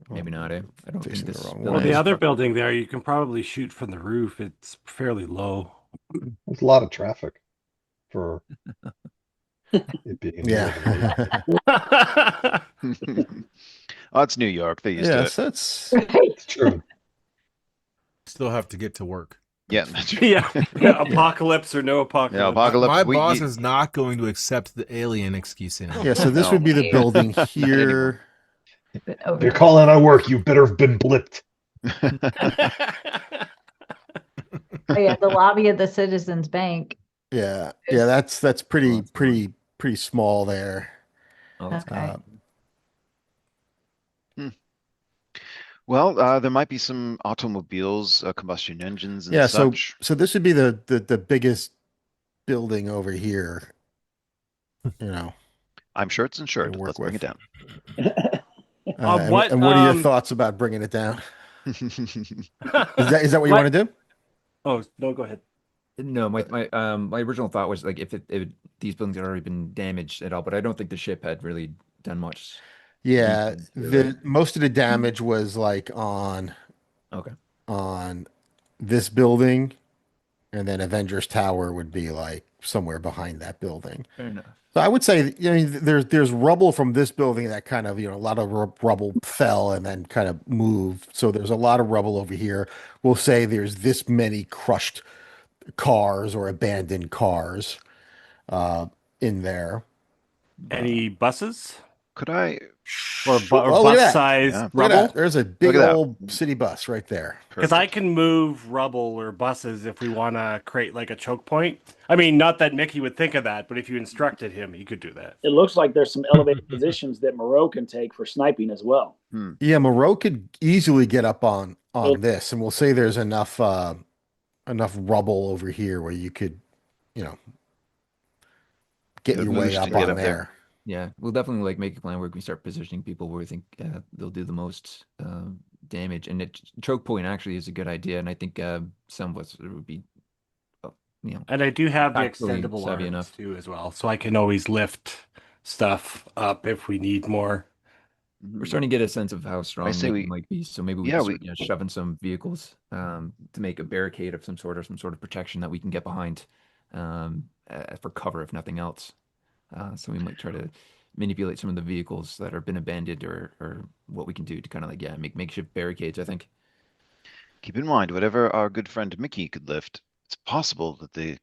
Maybe not, eh? I don't Facing think the this wrong Well, building the way. is other structural. building there, you can probably shoot from the roof. It's fairly low. There's a lot of traffic for it being in the middle of a neighborhood. Yeah. Oh, it's New York. They used to Yes, it. that's Right. It's true. Still have to get to work. Yeah, that's true. Yeah, apocalypse or no Yeah, apocalypse. apocalypse. My boss is not going to accept the alien excuse anymore. yeah. So this No. would be the Hey. building Not anymore. here. But If over you're there. calling out work, you better have been blipped. Oh, yeah, the lobby of the Citizens Bank. Yeah, Is- that's Oh, pretty that's the one. pretty small there. Oh, that's Okay. Well, there might be some automobiles, combustion engines, and Yeah, so such. this would be the biggest building over here. You know, I'm sure it's to insured. work Let's bring it with. down. And what are your thoughts about bringing it down? Is that what you want to do? Oh, no, go ahead. No, my original thought was like if these buildings had already been damaged at all, but I don't think the ship had really done much. Yeah, Defense here, right? most of the damage was like on Okay. this building, and then Avengers Tower would be like somewhere behind that building. Fair enough. So I would say, there's rubble from this building that kind of, a lot of rubble fell and then kind of moved. So there's a lot of rubble over here. We'll say there's this many crushed cars or abandoned cars in there. Any buses Could I? or, Oh, look at that. bus-sized Yeah. Look at rubble? that. There's a big Look at that. old city bus right there. Because I Perfect. can move rubble or buses if we want to create like a choke point. I mean, not that Mickey would think of that, but if you instructed him, he could do that. It looks like there's some elevated positions that Moreau can take for sniping as well. Yeah, Moreau could easily get up on Well- this, and we'll say there's enough rubble over here where you could, get Good your moves way to up get on up there. there. Yeah, we'll definitely like make a plan where we can start positioning people where we think they'll do the most damage. And choke point actually is a good idea, and I think some of us would be, And I do have the Tactically extendable savvy arms enough. too as well, so I can always lift stuff up if we need more. we're starting to get a sense of how strong say Mickey we- might be. So maybe we yeah, can we- start shoving some vehicles to make a barricade of some sort of protection that we can get behind for cover, if nothing else. So we might try to manipulate some of the vehicles that have been abandoned or what we can do to kind of like, make makeshift barricades, I think. Keep in mind, whatever our good friend Mickey could lift, it's possible that the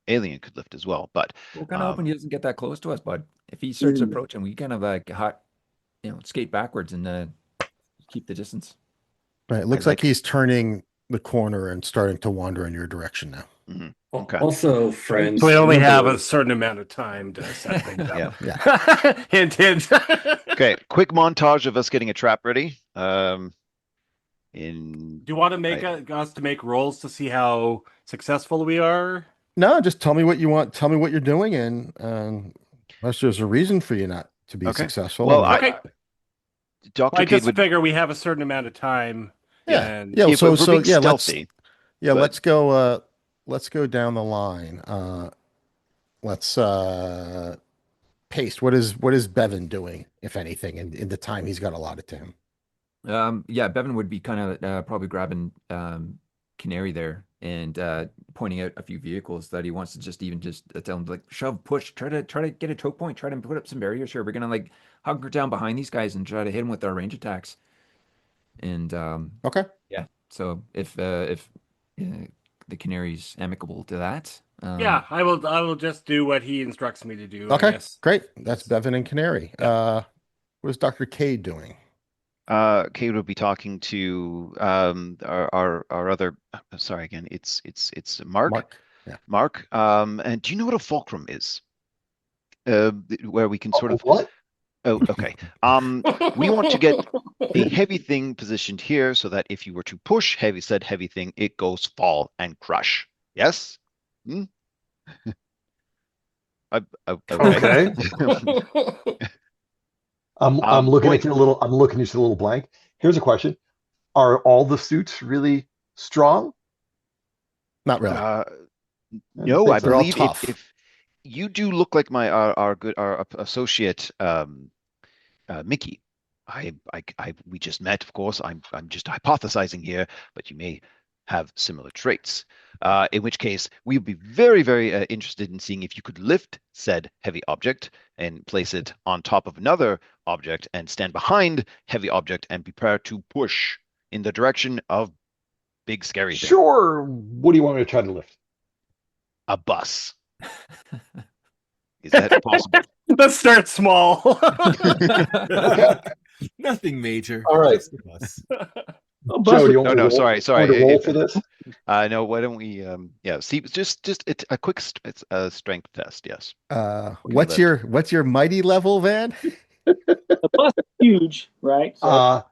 alien could lift as well. But We're kind of hoping he doesn't get that close to us, bud. If he starts approaching, we kind of like skate backwards and keep the distance. Right, it looks like he's turning the corner and starting to wander in your direction now. Okay. Also, friends, So we only have remember- a certain amount of time to set things Yeah. up. Yeah. Hint, hint. Okay, quick montage of us getting a trap ready. Do you want to make us to make rolls to see how successful we are? No, just tell me what you want. Tell me what you're doing, and unless there's a reason for you not to be Okay. successful. Well, Okay. Dr. I Cade just would. figure we have a certain amount of time. yeah, and- yeah. If So we're being yeah, stealthy, but- let's go. Let's go down the line. Let's paste. What is Bevin doing, if anything, in the time he's got allotted to him? Yeah, Bevin would be kind of probably grabbing Canary there and pointing out a few vehicles that he wants to just tell him like shove, push, try to get a choke point, try to put up some barriers here. We're gonna like hunker down behind these guys and try to hit them with our range attacks. And Okay. yeah, so if the Canary's amicable to that, Yeah, I will just do what he instructs me to do. I Okay. guess. Great. That's Bevin and Canary. What is Dr. Cade doing? Cade will be talking to our other. Sorry again. It's Marc. Marc. Yeah. Marc. And do you know what a fulcrum is? Where we can sort of. What? Oh, okay. We want to get a heavy thing positioned here so that if you were to push said heavy thing, it goes fall and crush. Yes. Okay. I'm looking point. at you a little. I'm looking at you a little blank. Here's a question: are all the suits really strong? Not really. No, I They're all believe tough. if you do look like our associate Mickey. We just met, of course. I'm just hypothesizing here, but you may have similar traits. In which case, we'd be very, very interested in seeing if you could lift said heavy object and place it on top of another object and stand behind heavy object and prepare to push in the direction of big scary thing. Sure. What do you want me to try to lift? A bus. Is that possible? Let's start small. Okay. Nothing major. All right. Just a bus. Oh, Joe, do you want No, me to no, roll, sorry. want me to roll It- for this? No, why don't we? Yeah, see, just a quick strength test. Yes. What's your mighty level, Van? the bus is huge, right? So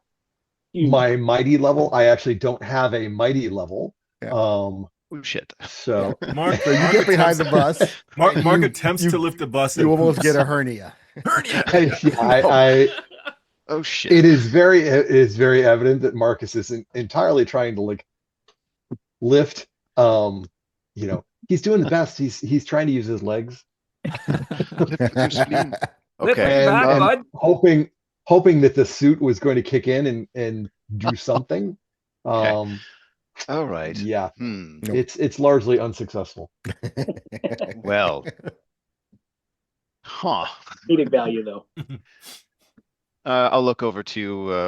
huge. My mighty level, I actually don't have a mighty level. Yeah. Oh shit. So Mark, So you get behind the bus. Mark you- attempts you- to lift the bus. You and almost poops. get a hernia. I Oh shit. it is very evident that Marcus isn't entirely trying to like lift. He's doing the best. He's trying to use his legs Lift with your spleen. Lift Okay. it back, and bud. hoping that the suit was going to kick in and do something. Okay. All right. Yeah, Hmm. Nope. it's largely unsuccessful. Well. Huh. Comedic value, though. I'll look over to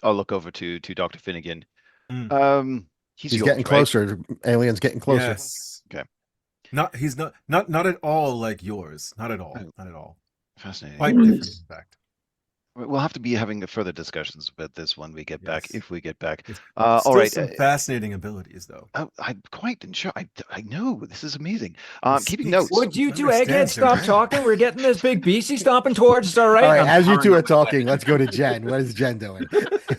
Dr. Phinnegan. Mm. He's He's yours, getting right? closer. Alien's getting closer. Yes. Okay. He's not at all like yours. Not at all. Oh. Not at all. Fascinating. Quite different, in fact. We'll have to be having further discussions about this when we get back, Yes. if we get back. It's All Still right. some fascinating abilities, though. I'm quite sure. I know this is amazing. Keeping Speaks- notes. Would you two Understands eggheads stop her. talking? We're getting this big beastie stomping towards us, all right? All right, I'm as you powering two are up. talking, let's go to Jen. What is Jen doing?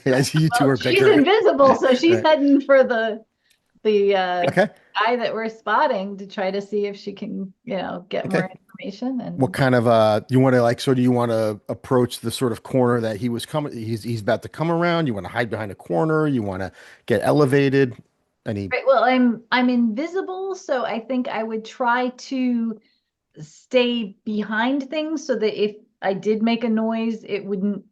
As you two Well, are she's bickering. invisible, so she's Right. heading for the Okay. guy that we're spotting to try to see if she can, get Okay. more information. And What kind of you want to do you want to approach the sort of corner that he was coming he's about to come around? You want to hide behind a corner? You want to get elevated? Any Right, well, I'm invisible, so I think I would try to stay behind things so that if I did make a noise, it wouldn't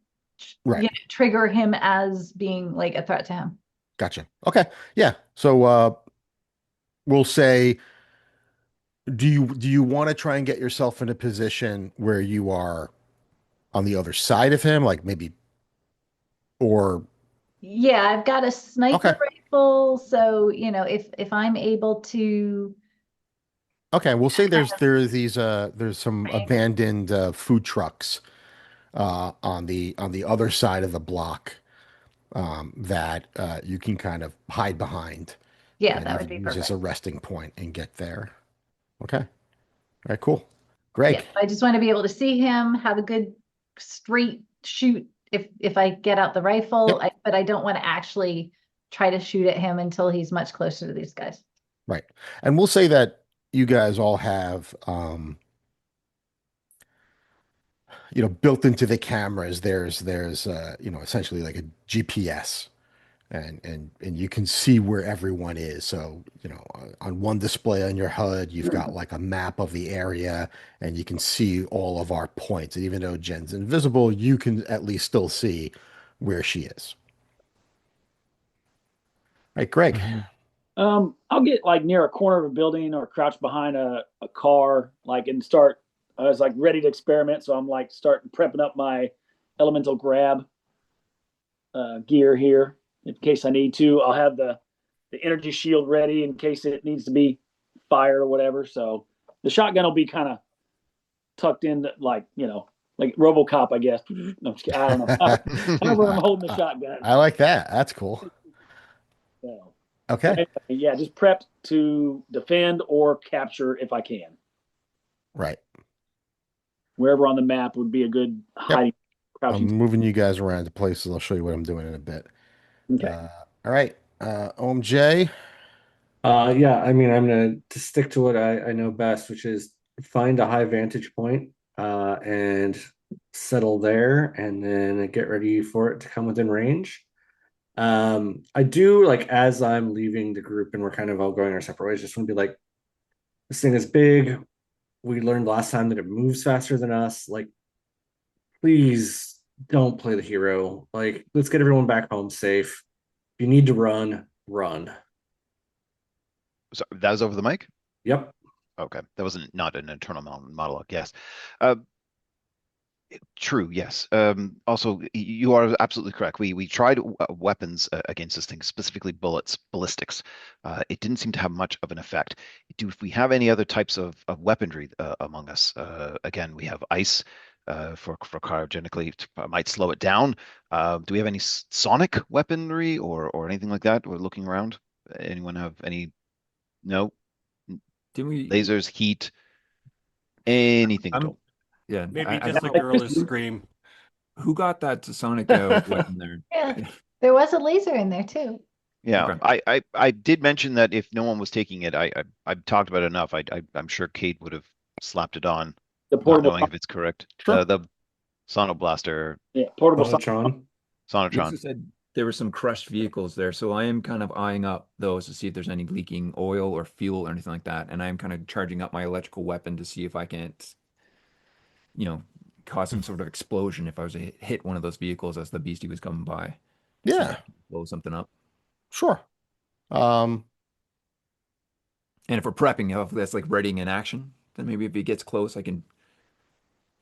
Right. trigger him as being like a threat to him. Gotcha. Okay. Yeah. So we'll say do you want to try and get yourself in a position where you are on the other side of him, like maybe or Yeah, I've got a sniper Okay. rifle, so if I'm able to. okay, we'll say there's some Right. abandoned food trucks on the other side of the block that you can kind of hide behind. Yeah, and that you would can be use as perfect. a resting point and get there. Okay. All right, cool. Greg. Yeah, I just want to be able to see him, have a good straight shoot if I get out the rifle, Yep. but I don't want to actually try to shoot at him until he's much closer to these guys. Right. And we'll say that you guys all have built into the cameras, there's essentially like a GPS and you can see where everyone is. So, on one display on your HUD, you've got like a map of the area and you can see all of our points. And even though Jen's invisible, you can at least still see where she is. All right, Greg. I'll get like near a corner of a building or crouch behind a car, like and start. I was like ready to experiment, so I'm like starting prepping up my elemental grab gear here in case I need to. I'll have the energy shield ready in case it needs to be fired or whatever. So the shotgun will be kind of tucked in, like like RoboCop, I guess. No, I'm just kidding. I don't know. However, I'm holding the shotgun. I like that. That's cool. So, Okay. yeah, just prepped to defend or capture if I can. Right. Wherever on the map would be a good hiding I'm crouching. moving you guys around to places. I'll show you what I'm doing in a bit. Okay. All right. OMJ. Yeah, I mean, I'm gonna to stick to what I know best, which is find a high vantage point, and settle there, and then get ready for it to come within range. I do like as I'm leaving the group and we're kind of all going our separate ways, just want to be like, this thing is big. We learned last time that it moves faster than us. Like, please don't play the hero. Like, let's get everyone back home safe. If you need to run, run. So that was over the mic? Yep. Okay. That wasn't not an internal monologue. Yes. Uh, True, yes. Also, you are absolutely correct. We tried weapons against this thing, specifically bullets, ballistics. It didn't seem to have much of an effect. Do we have any other types of weaponry among us? Again, we have ice for cryogenically might slow it down. Do we have any sonic weaponry or anything like that? We're looking around. Anyone have any? No. Didn't we? Lasers, heat, anything at all? Yeah, Maybe I just a girlish scream. who got that sonic weapon there? Yeah, there was a laser in there too. Yeah, Okay. I did mention that if no one was taking it, I've talked about it enough. I'm sure Kate would have slapped it on, The not portable, knowing if it's correct. Sure. The Sonoblaster, yeah, portable. Sonotron. You also Sonotron. said there were some crushed vehicles there, so I am kind of eyeing up those to see if there's any leaking oil or fuel or anything like that, and I am kind of charging up my electrical weapon to see if I can't, cause some sort of explosion if I was to hit one of those vehicles as the beastie was coming by. See if I Yeah, can blow something up. sure. Um, And if we're prepping, if that's like readying in action, then maybe if he gets close, I can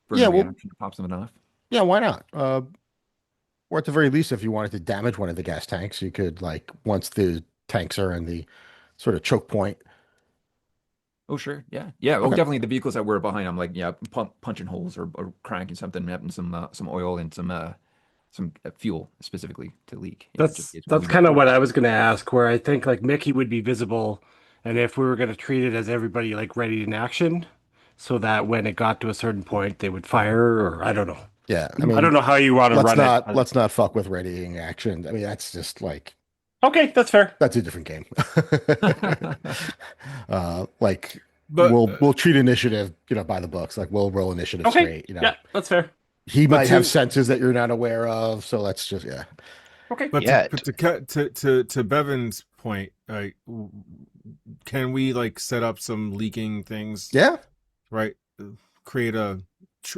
burn yeah, a well, reaction to pop something off. yeah, why not? Or at the very least, if you wanted to damage one of the gas tanks, you could like once the tanks are in the sort of choke point. Oh, sure. Yeah. Yeah. Oh, Okay. definitely the vehicles that were behind, I'm like, yeah, punching holes or cranking something, having some oil and some fuel specifically to leak. That's kind of what I was going to ask, where I think like Mickey would be visible, and if we were going to treat it as everybody like ready in action, so that when it got to a certain point, they would fire, or I don't know. Yeah, I I mean, don't know how you want to run it. let's not fuck with readying action. I mean, that's just like Okay, that's fair. that's a different game. Like But we'll treat initiative, by the books. Like we'll roll initiative Okay, straight. yeah, that's fair. He But might have to- senses that you're not aware of, so let's just Okay. but Yeah. to Bevin's point, like, can we like set up some leaking things? yeah. Right. Create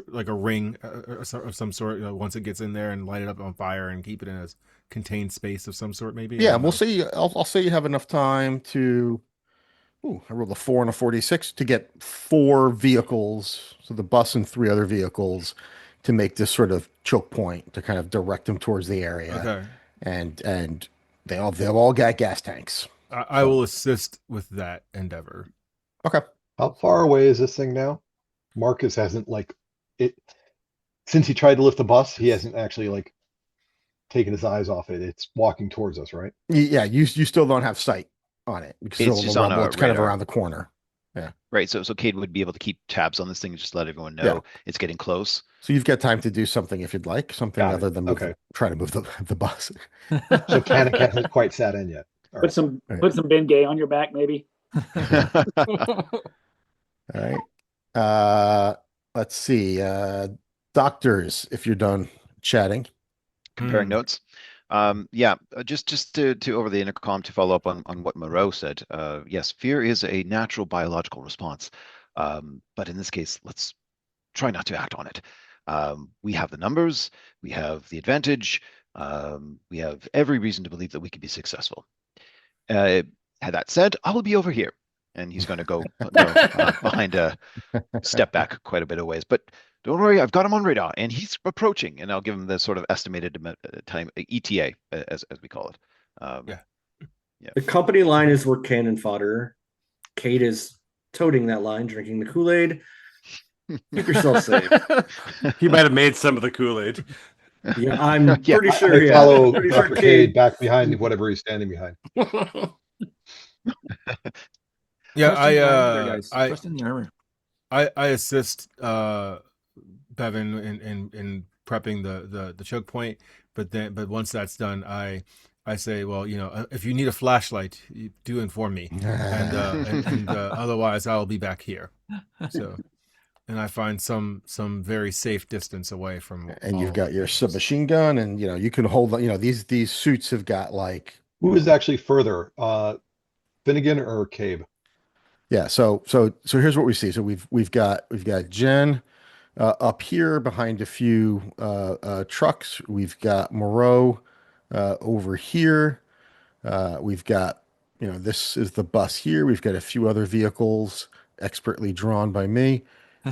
like a ring of some sort. Once it gets in there, and light it up on fire and keep it in a contained space of some sort. Maybe. I Yeah, don't we'll know. see. I'll say you have enough time to. Ooh, I rolled a 4 and a 46 to get 4 vehicles, so the bus and 3 other vehicles, to make this sort of choke point to kind of direct them towards the area. Okay. And they've all got gas tanks. I will assist with that endeavor. Okay. How far away is this thing now? Marcus hasn't like it since he tried to lift the bus. He hasn't actually like taken his eyes off it. It's walking towards us, right? Yeah, you still don't have sight on it because It's it's just still on on the a rumble. It's kind of radar. around the corner. Yeah. Right. So Kate would be able to keep tabs on this thing and just let everyone know Yeah. it's getting close. So you've got time to do something if you'd like, something Got it. other than Okay. try to move the bus. So Panic hasn't quite sat in yet. All Put right. some Right. put some Bengay on your back, maybe. All right. Let's see. Doctors, if you're done chatting. Comparing notes. Yeah, just to over the intercom to follow up on what Moreau said. Yes, fear is a natural biological response. But in this case, let's try not to act on it. We have the numbers, we have the advantage, we have every reason to believe that we can be successful. That said, I will be over here. And he's going to go behind step back quite a bit of ways. But don't worry, I've got him on radar, and he's approaching. And I'll give him the sort of estimated time, ETA, as we call it. Yeah. The company line is we're cannon fodder. Kate is toting that line, drinking the Kool-Aid. Keep yourself safe. He might have made some of the Kool-Aid. Yeah, I'm Yeah, pretty sure. I Yeah, follow pretty sure Dr. Cade Kate. back behind whatever he's standing behind. Yeah, Trust in the armor there, guys. I Trust in the armor. I assist Bevin in prepping the choke point, but once that's done, I say, well, if you need a flashlight, you do inform me, and otherwise I'll be back here. So And I find some very safe distance away from And all you've of got the your vehicles. submachine gun, and you can hold. These suits have got like Who is actually further, Finnegan or Cabe? yeah. So here's what we see. So we've got Jen up here behind a few trucks. We've got Moreau over here. We've got this is the bus here. We've got a few other vehicles expertly drawn by me,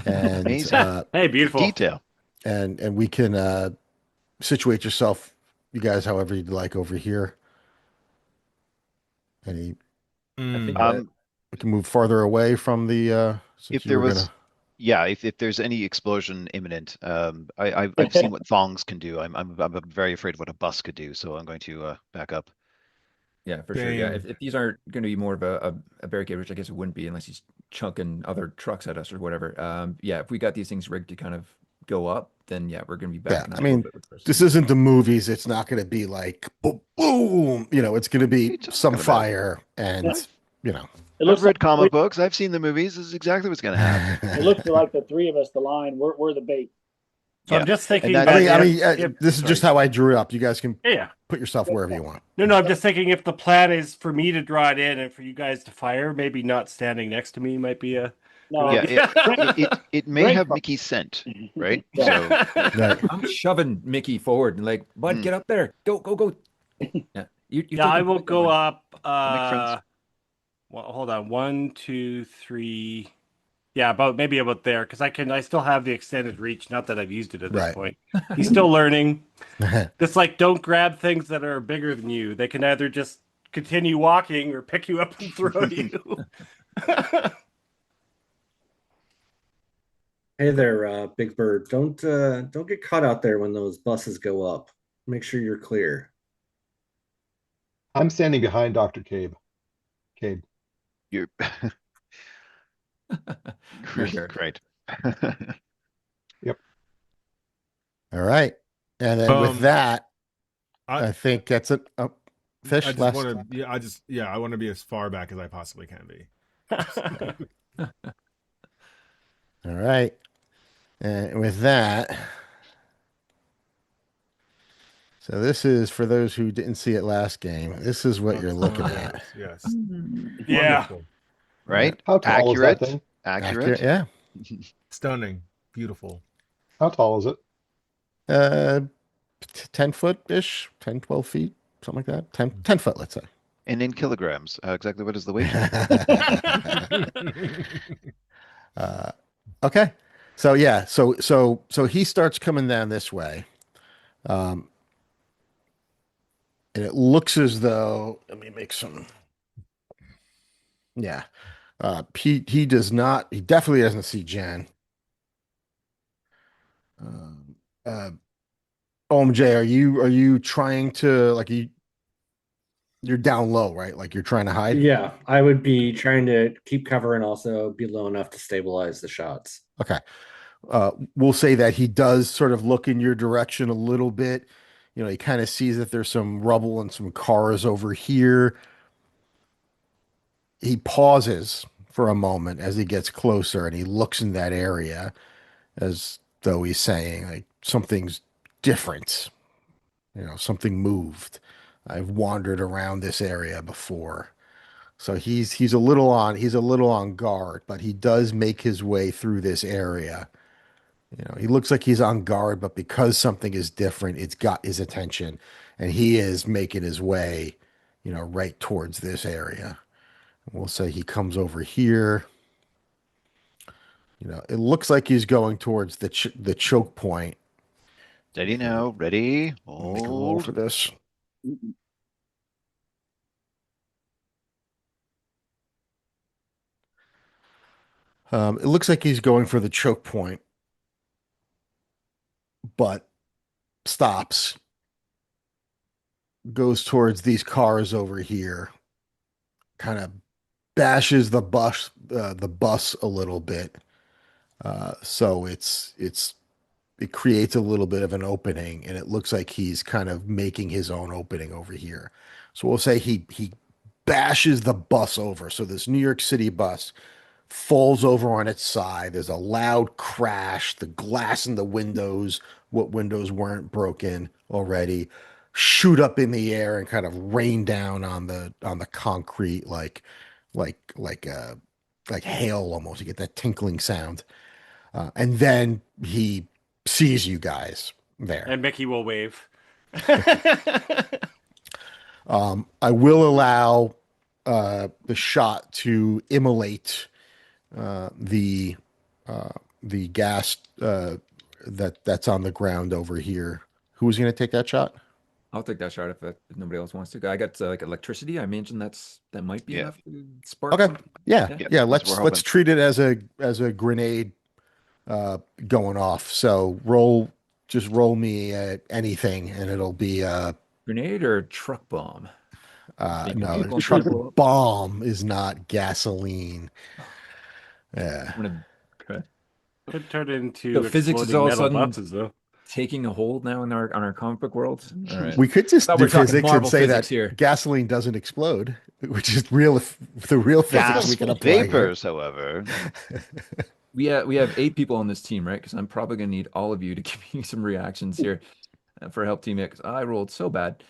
and Amazing. Hey, beautiful. Detail. and we can situate yourself, you guys, however you'd like over here. Any I think Mm. that we can move farther away from the since If you there were was, gonna. yeah, if there's any explosion imminent, I've seen what thongs can do. I'm very afraid of what a bus could do, so I'm going to back up. Yeah, for sure. Yeah, Same. if these aren't going to be more of a barricade, which I guess it wouldn't be unless he's chunking other trucks at us or whatever. Yeah, if we got these things rigged to kind of go up, then yeah, we're going to be Yeah, backing I up a little mean, bit with the rest of this them. isn't the movies. It's not going to be like boom, boom. It's going to What are be you some talking about? fire, and Yeah. you know. It I've looks read like comic books. I've seen the movies. This is exactly what's going to happen. it looks like the three of us, the line, we're the bait. So Yeah. I'm just And thinking that's I that mean, if this is sorry. just how I drew it up. You guys can Yeah. put yourself wherever you want. No, I'm just thinking if the plan is for me to draw it in and for you guys to fire, maybe not standing next to me might be a No, Yeah, good idea. it may Great have fun. Mickey's scent, right? Yeah. So Right. I'm shoving Mickey forward and like, bud, Mm. get up there. Go, go, go. Yeah. You Yeah, take I the will point go one. up. I'll make friends. Well, hold on. 1, 2, 3. Yeah, maybe about there because I still have the extended reach. Not that I've used it at this Right. point. He's still learning. It's like don't grab things that are bigger than you. They can either just continue walking or pick you up and throw you. Hey there, Big Bird. Don't get caught out there when those buses go up. Make sure you're clear. I'm standing behind Dr. Cabe. Cabe. You're You're great. Garrett. Great. All right. And then with that, I I think that's it. Oh, Fish I just last. want to I want to be as far back as I possibly can be. All right. And with that, so this is for those who didn't see it last game. This is what you're looking at. Yes. Yeah. Wonderful. Right? How tall is that Accurate. thing? Accurate. Yeah. Stunning. Beautiful. How tall is it? 10 foot ish, 10, 12 feet, something like that. 10 foot, let's say. And in kilograms. Exactly what is the weight? Okay. So yeah, so he starts coming down this way. And it looks as though, let me make some. Yeah. He definitely doesn't see Jen. OMJ, are you trying to you're down low, right? Like you're trying to hide? Yeah, I would be trying to keep cover and also be low enough to stabilize the shots. Okay. We'll say that he does sort of look in your direction a little bit. He kind of sees that there's some rubble and some cars over here. He pauses for a moment as he gets closer and he looks in that area as though he's saying, like, something's different. Something moved. I've wandered around this area before. So he's a little on guard, but he does make his way through this area. He looks like he's on guard, but because something is different, it's got his attention, and he is making his way, right towards this area. We'll say he comes over here. It looks like he's going towards the choke point. Steady now. Ready. Make a roll for Hold. this. It looks like he's going for the choke point, but stops, goes towards these cars over here, kind of bashes the bus a little bit. So it creates a little bit of an opening, and it looks like he's kind of making his own opening over here. So we'll say he bashes the bus over. So this New York City bus falls over on its side. There's a loud crash. The glass in the windows, what windows weren't broken already, shoot up in the air and kind of rain down on the concrete like hail almost. You get that tinkling sound. And then he sees you guys there. And Mickey will wave. I will allow the shot to immolate the gas that's on the ground over here. Who's going to take that shot? I'll take that shot if nobody else wants to. I got like electricity. I imagine that might be Yeah. enough to spark. Okay. something. Yeah. Yeah. Yeah. That's what Let's we're hoping. treat it as a grenade going off. So roll me anything, and it'll be Grenade or truck bomb? Like no, people truck blow up? bomb is not gasoline. Yeah. I'm gonna okay. Could turn into So physics is exploding all of a metal sudden buses, though. taking a hold now in our comic book world. All right. We could just Thought do we're talking physics and Marvel say that physics here. gasoline doesn't explode, which is the real physics Gas we can apply here. vapors, however. We have 8 people on this team, right? Because I'm probably gonna need all of you to give me some reactions here for help team it. Because I rolled so bad.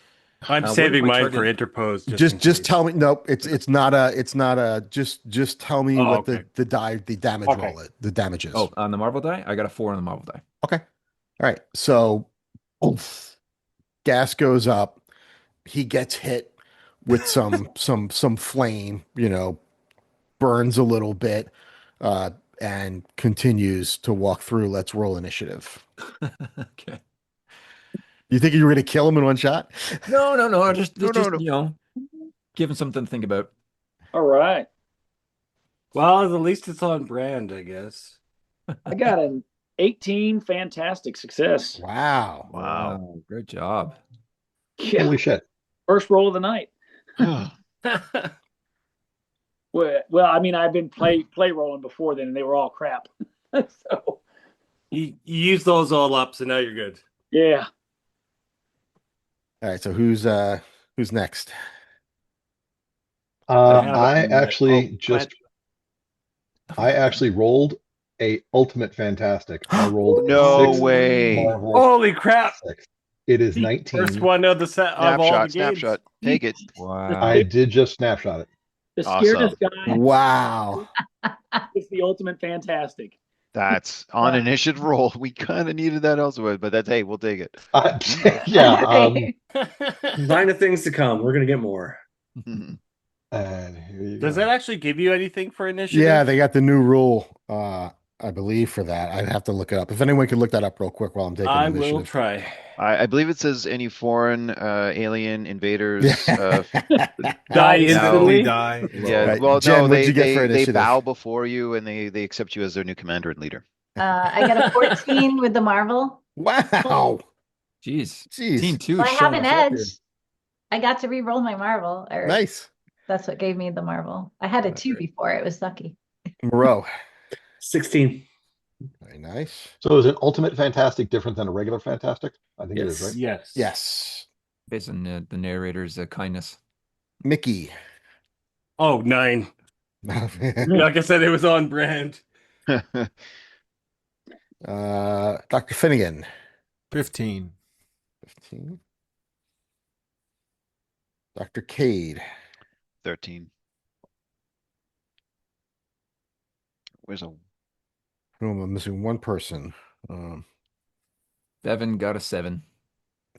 I'm what saving if my mine for target- interpose. in Just case. tell me. Nope, it's not a. Just tell me Oh, what okay. the damage Okay. roll the damage is. Oh, on the Marvel die, I got a 4 on the Marvel die. Okay. All right. So, oof, gas goes up. He gets hit with some flame. Burns a little bit, and continues to walk through. Let's roll initiative. Okay. You think you were going to kill him in one shot? No. Just No. give him something to think about. All right. Well, at least it's on brand, I guess. I got an 18 fantastic success. Wow. Wow. Great job. Yeah. Holy shit. First roll of the night. Well, I mean, I've been play rolling before then, and they were all crap. So, You use those all up, so now you're good. yeah. All right. So who's next? I actually Oh, I actually rolled a ultimate fantastic. I rolled No a 6 way. Marvel Holy crap! 6. It is The 19. First one of the set of all the Snapshot. games. Take it. Wow. I did just snapshot it. The Awesome. scaredest guy Wow. is the ultimate fantastic. That's on initiative roll. We kind of needed that elsewhere, but that's hey, we'll take it. Yeah. Sign of things to come. We're gonna get more. And here you Does go. that actually give you anything for initiative? Yeah, they got the new rule, I believe, for that. I'd have to look it up. If anyone could look that up real quick while I'm taking I initiative. will try. I believe it says any foreign alien invaders. Die Nice. instantly. Die. Yeah, Right. well, Jen, no, what'd they you get for they initiative? bow before you and they accept you as their new commander and leader. I got a 14 with the Marvel. Wow. Jeez. Jeez. Team 2 So I have showing an us up edge. here. I got to re-roll my Marvel. Or Nice. That's what gave me the Marvel. I had a 2 before. It was sucky. Moreau. 16. Very nice. So is an ultimate fantastic different than a regular fantastic? I think it is, Yes. right? Yes. Yes. Based on the narrator's kindness. Mickey. Oh, 9. Like I said, it was on brand. Dr. Phinnegan. 15. 15. Dr. Kade. 13. Where's a Oh, I'm missing one person. Bevin got a 7.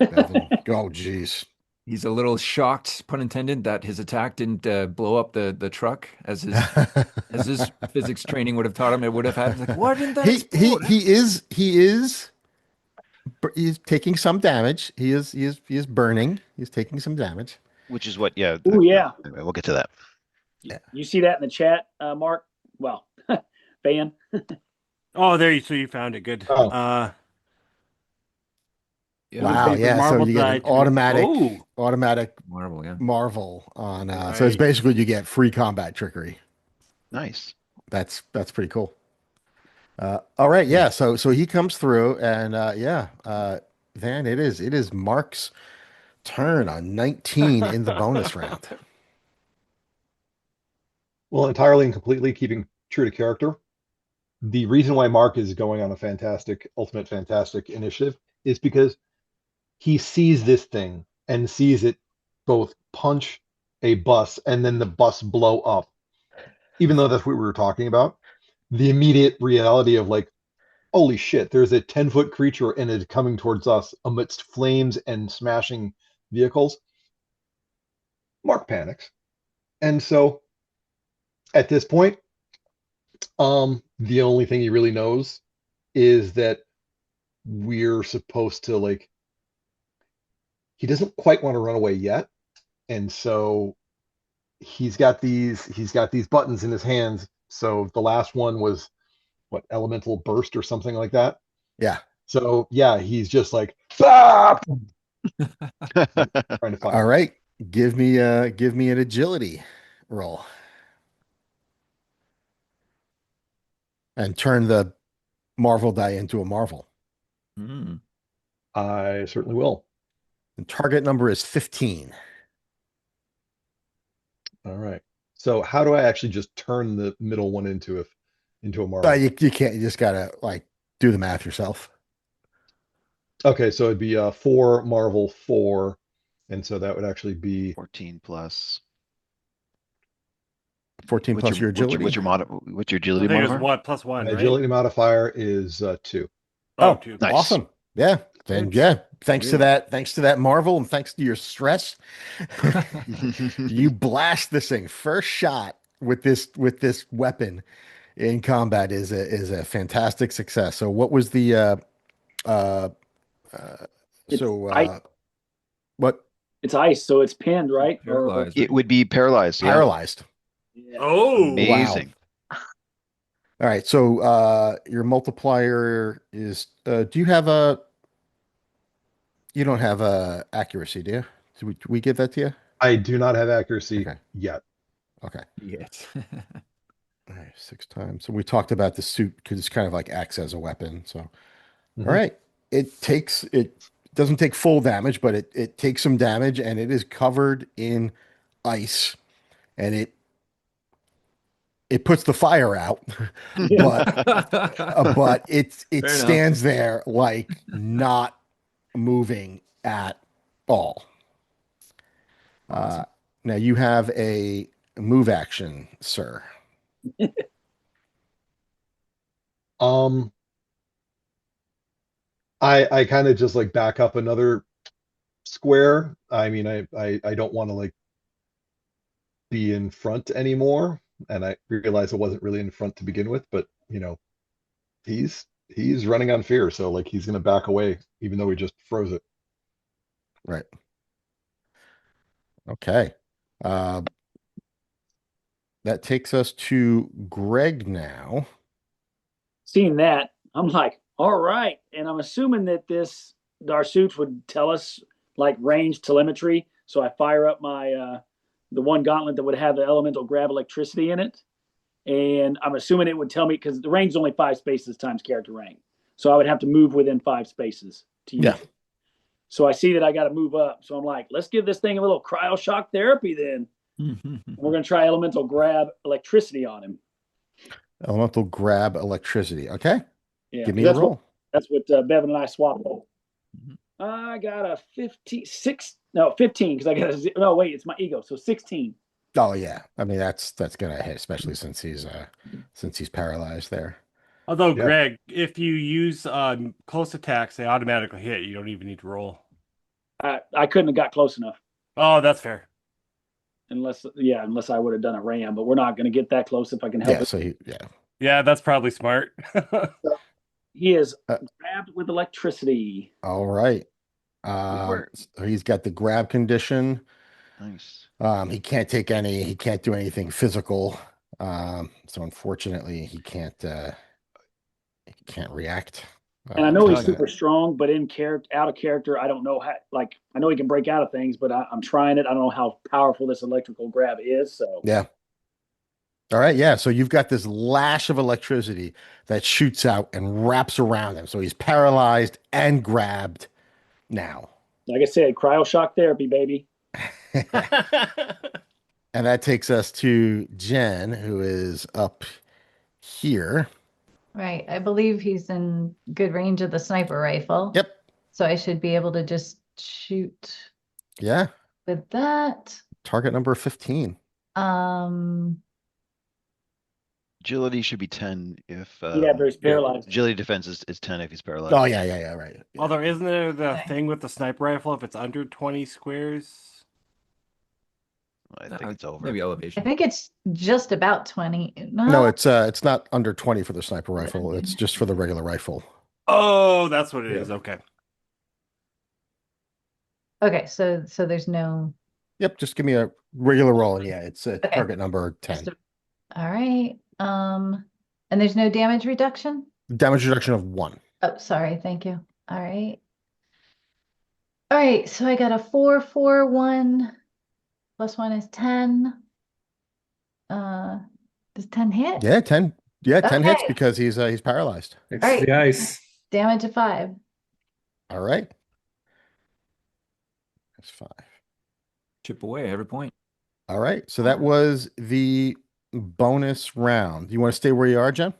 Bevin. Oh, geez. He's a little shocked, pun intended, that his attack didn't blow up the truck as his physics training would have taught him it would have had. He's like, why didn't that explode? He's taking some damage. He is burning. He's taking some damage. which is what Ooh, yeah. Anyway, we'll get to that. You see that in the chat, Mark? Well, Vann. Oh, there you so you found it. Good. Oh. Yeah, Wow, paper yeah. So marble you get die an to- automatic Marvel, yeah. Marvel on. So it's Right. basically you get free combat trickery. Nice. That's pretty cool. All right, yeah. So he comes through, and Van, it is Marc's turn on 19 in the bonus round. Well, entirely and completely keeping true to character, the reason why Marc is going on a fantastic, ultimate fantastic initiative is because he sees this thing and sees it both punch a bus and then the bus blow up. Even though that's what we were talking about, the immediate reality of like, holy shit, there's a 10-foot creature and it's coming towards us amidst flames and smashing vehicles. Marc panics. And so at this point, the only thing he really knows is that we're supposed to like, he doesn't quite want to run away yet. And so he's got these buttons in his hands. So the last one was what, elemental burst or something like that. Yeah. So yeah, he's just like, ah! Trying to find. All right. Give me an agility roll. And turn the Marvel die into a Marvel. Mm. I certainly will. The target number is 15. All right. So how do I actually just turn the middle one into a Marvel? You can't. You just gotta like do the math yourself. Okay, so it'd be 4 Marvel 4, and so that would actually be 14 plus. 14 plus your agility. What's your I agility think it was modifier? 1 plus 1, my right? agility modifier is 2. Oh, Two. Nice. awesome. Yeah. Then Oops. yeah. Thanks to that Marvel and thanks to your stress, you blast this thing. First shot with this weapon in combat is a fantastic success. So what was the what It's ice, so it's pinned, right? Paralyzed. It would be paralyzed. Yeah. paralyzed? Yeah. Oh, Amazing. All right. So your multiplier is do you have a you don't have a accuracy, do you? Did we give that to you? I do not have accuracy Okay. yet. Okay. Yes. All right, 6 times. So we talked about the suit because it's kind of like acts as a weapon. So Mhm. all right. It doesn't take full damage, but it takes some damage and it is covered in ice and it puts the fire out, but it Fair enough. stands there like not moving at all. Awesome. Now you have a move action, sir. I kind of just like back up another square. I mean, I don't want to like be in front anymore, and I realize I wasn't really in front to begin with, but you know, he's running on fear, so like he's gonna back away, even though we just froze it. Right. Okay. That takes us to Greg now. Seeing that, I'm like, all right. And I'm assuming that our suits would tell us like range telemetry. So I fire up my the one gauntlet that would have the elemental grab electricity in it. And I'm assuming it would tell me because the range is only 5 spaces times character rank. So I would have to move within 5 spaces to use it. So I see that I got to move up. So I'm like, let's give this thing a little cryo shock therapy then. We're going to try elemental grab electricity on him. Elemental grab electricity. Okay. Yeah, Give me a roll. That's what Bevin and I swapped. I got a 15 because I got no, wait, it's my ego. So 16. Oh yeah. I mean that's gonna hit, especially since he's paralyzed there. Although, Yeah. Greg, if you use close attacks, they automatically hit. You don't even need to roll. I couldn't have got close enough. Oh, that's fair. Unless I would have done a ram, but we're not going to get that close if I can help Yeah, it. so Yeah, that's probably smart. He is grabbed with electricity. all right. So he's got the grab condition. Nice. He can't do anything physical. So unfortunately he can't react. And I know he's to super that. strong, but out of character, I don't know how. Like, I know he can break out of things, but I'm trying it. I don't know how powerful this electrical grab is. So Yeah. All right, yeah. So you've got this lash of electricity that shoots out and wraps around him. So he's paralyzed and grabbed now. like I said, cryo shock therapy, baby. And that takes us to Jen, who is up here. Right. I believe he's in good range of the sniper rifle. Yep. So I should be able to just shoot Yeah. with that. Target number 15. Agility should be 10 if Yeah, but he's paralyzed. agility defense is 10 if he's paralyzed. Oh, yeah, right. Yeah. Although, isn't there the Okay. thing with the sniper rifle if it's under 20 squares? I think it's over. Maybe I elevation. think it's just about 20. No, it's not under 20 for the sniper rifle. It's just for the regular rifle. Oh, that's what it Yeah. is. Okay. Okay, so there's no. Yep, just give me a regular roll. And yeah, it's Okay. target number 10. All right. And there's no damage reduction? Damage reduction of 1. Oh, sorry. Thank you. All right. All right, so I got a 4, 4, 1. Plus 1 is 10. Does 10 hit? Yeah, 10. Yeah, 10 hits Okay. because he's paralyzed. It's All right. the ice. Damage of 5. All right. That's 5. Chip away every point. All right. So that was the bonus round. You want to stay where you are, Jen?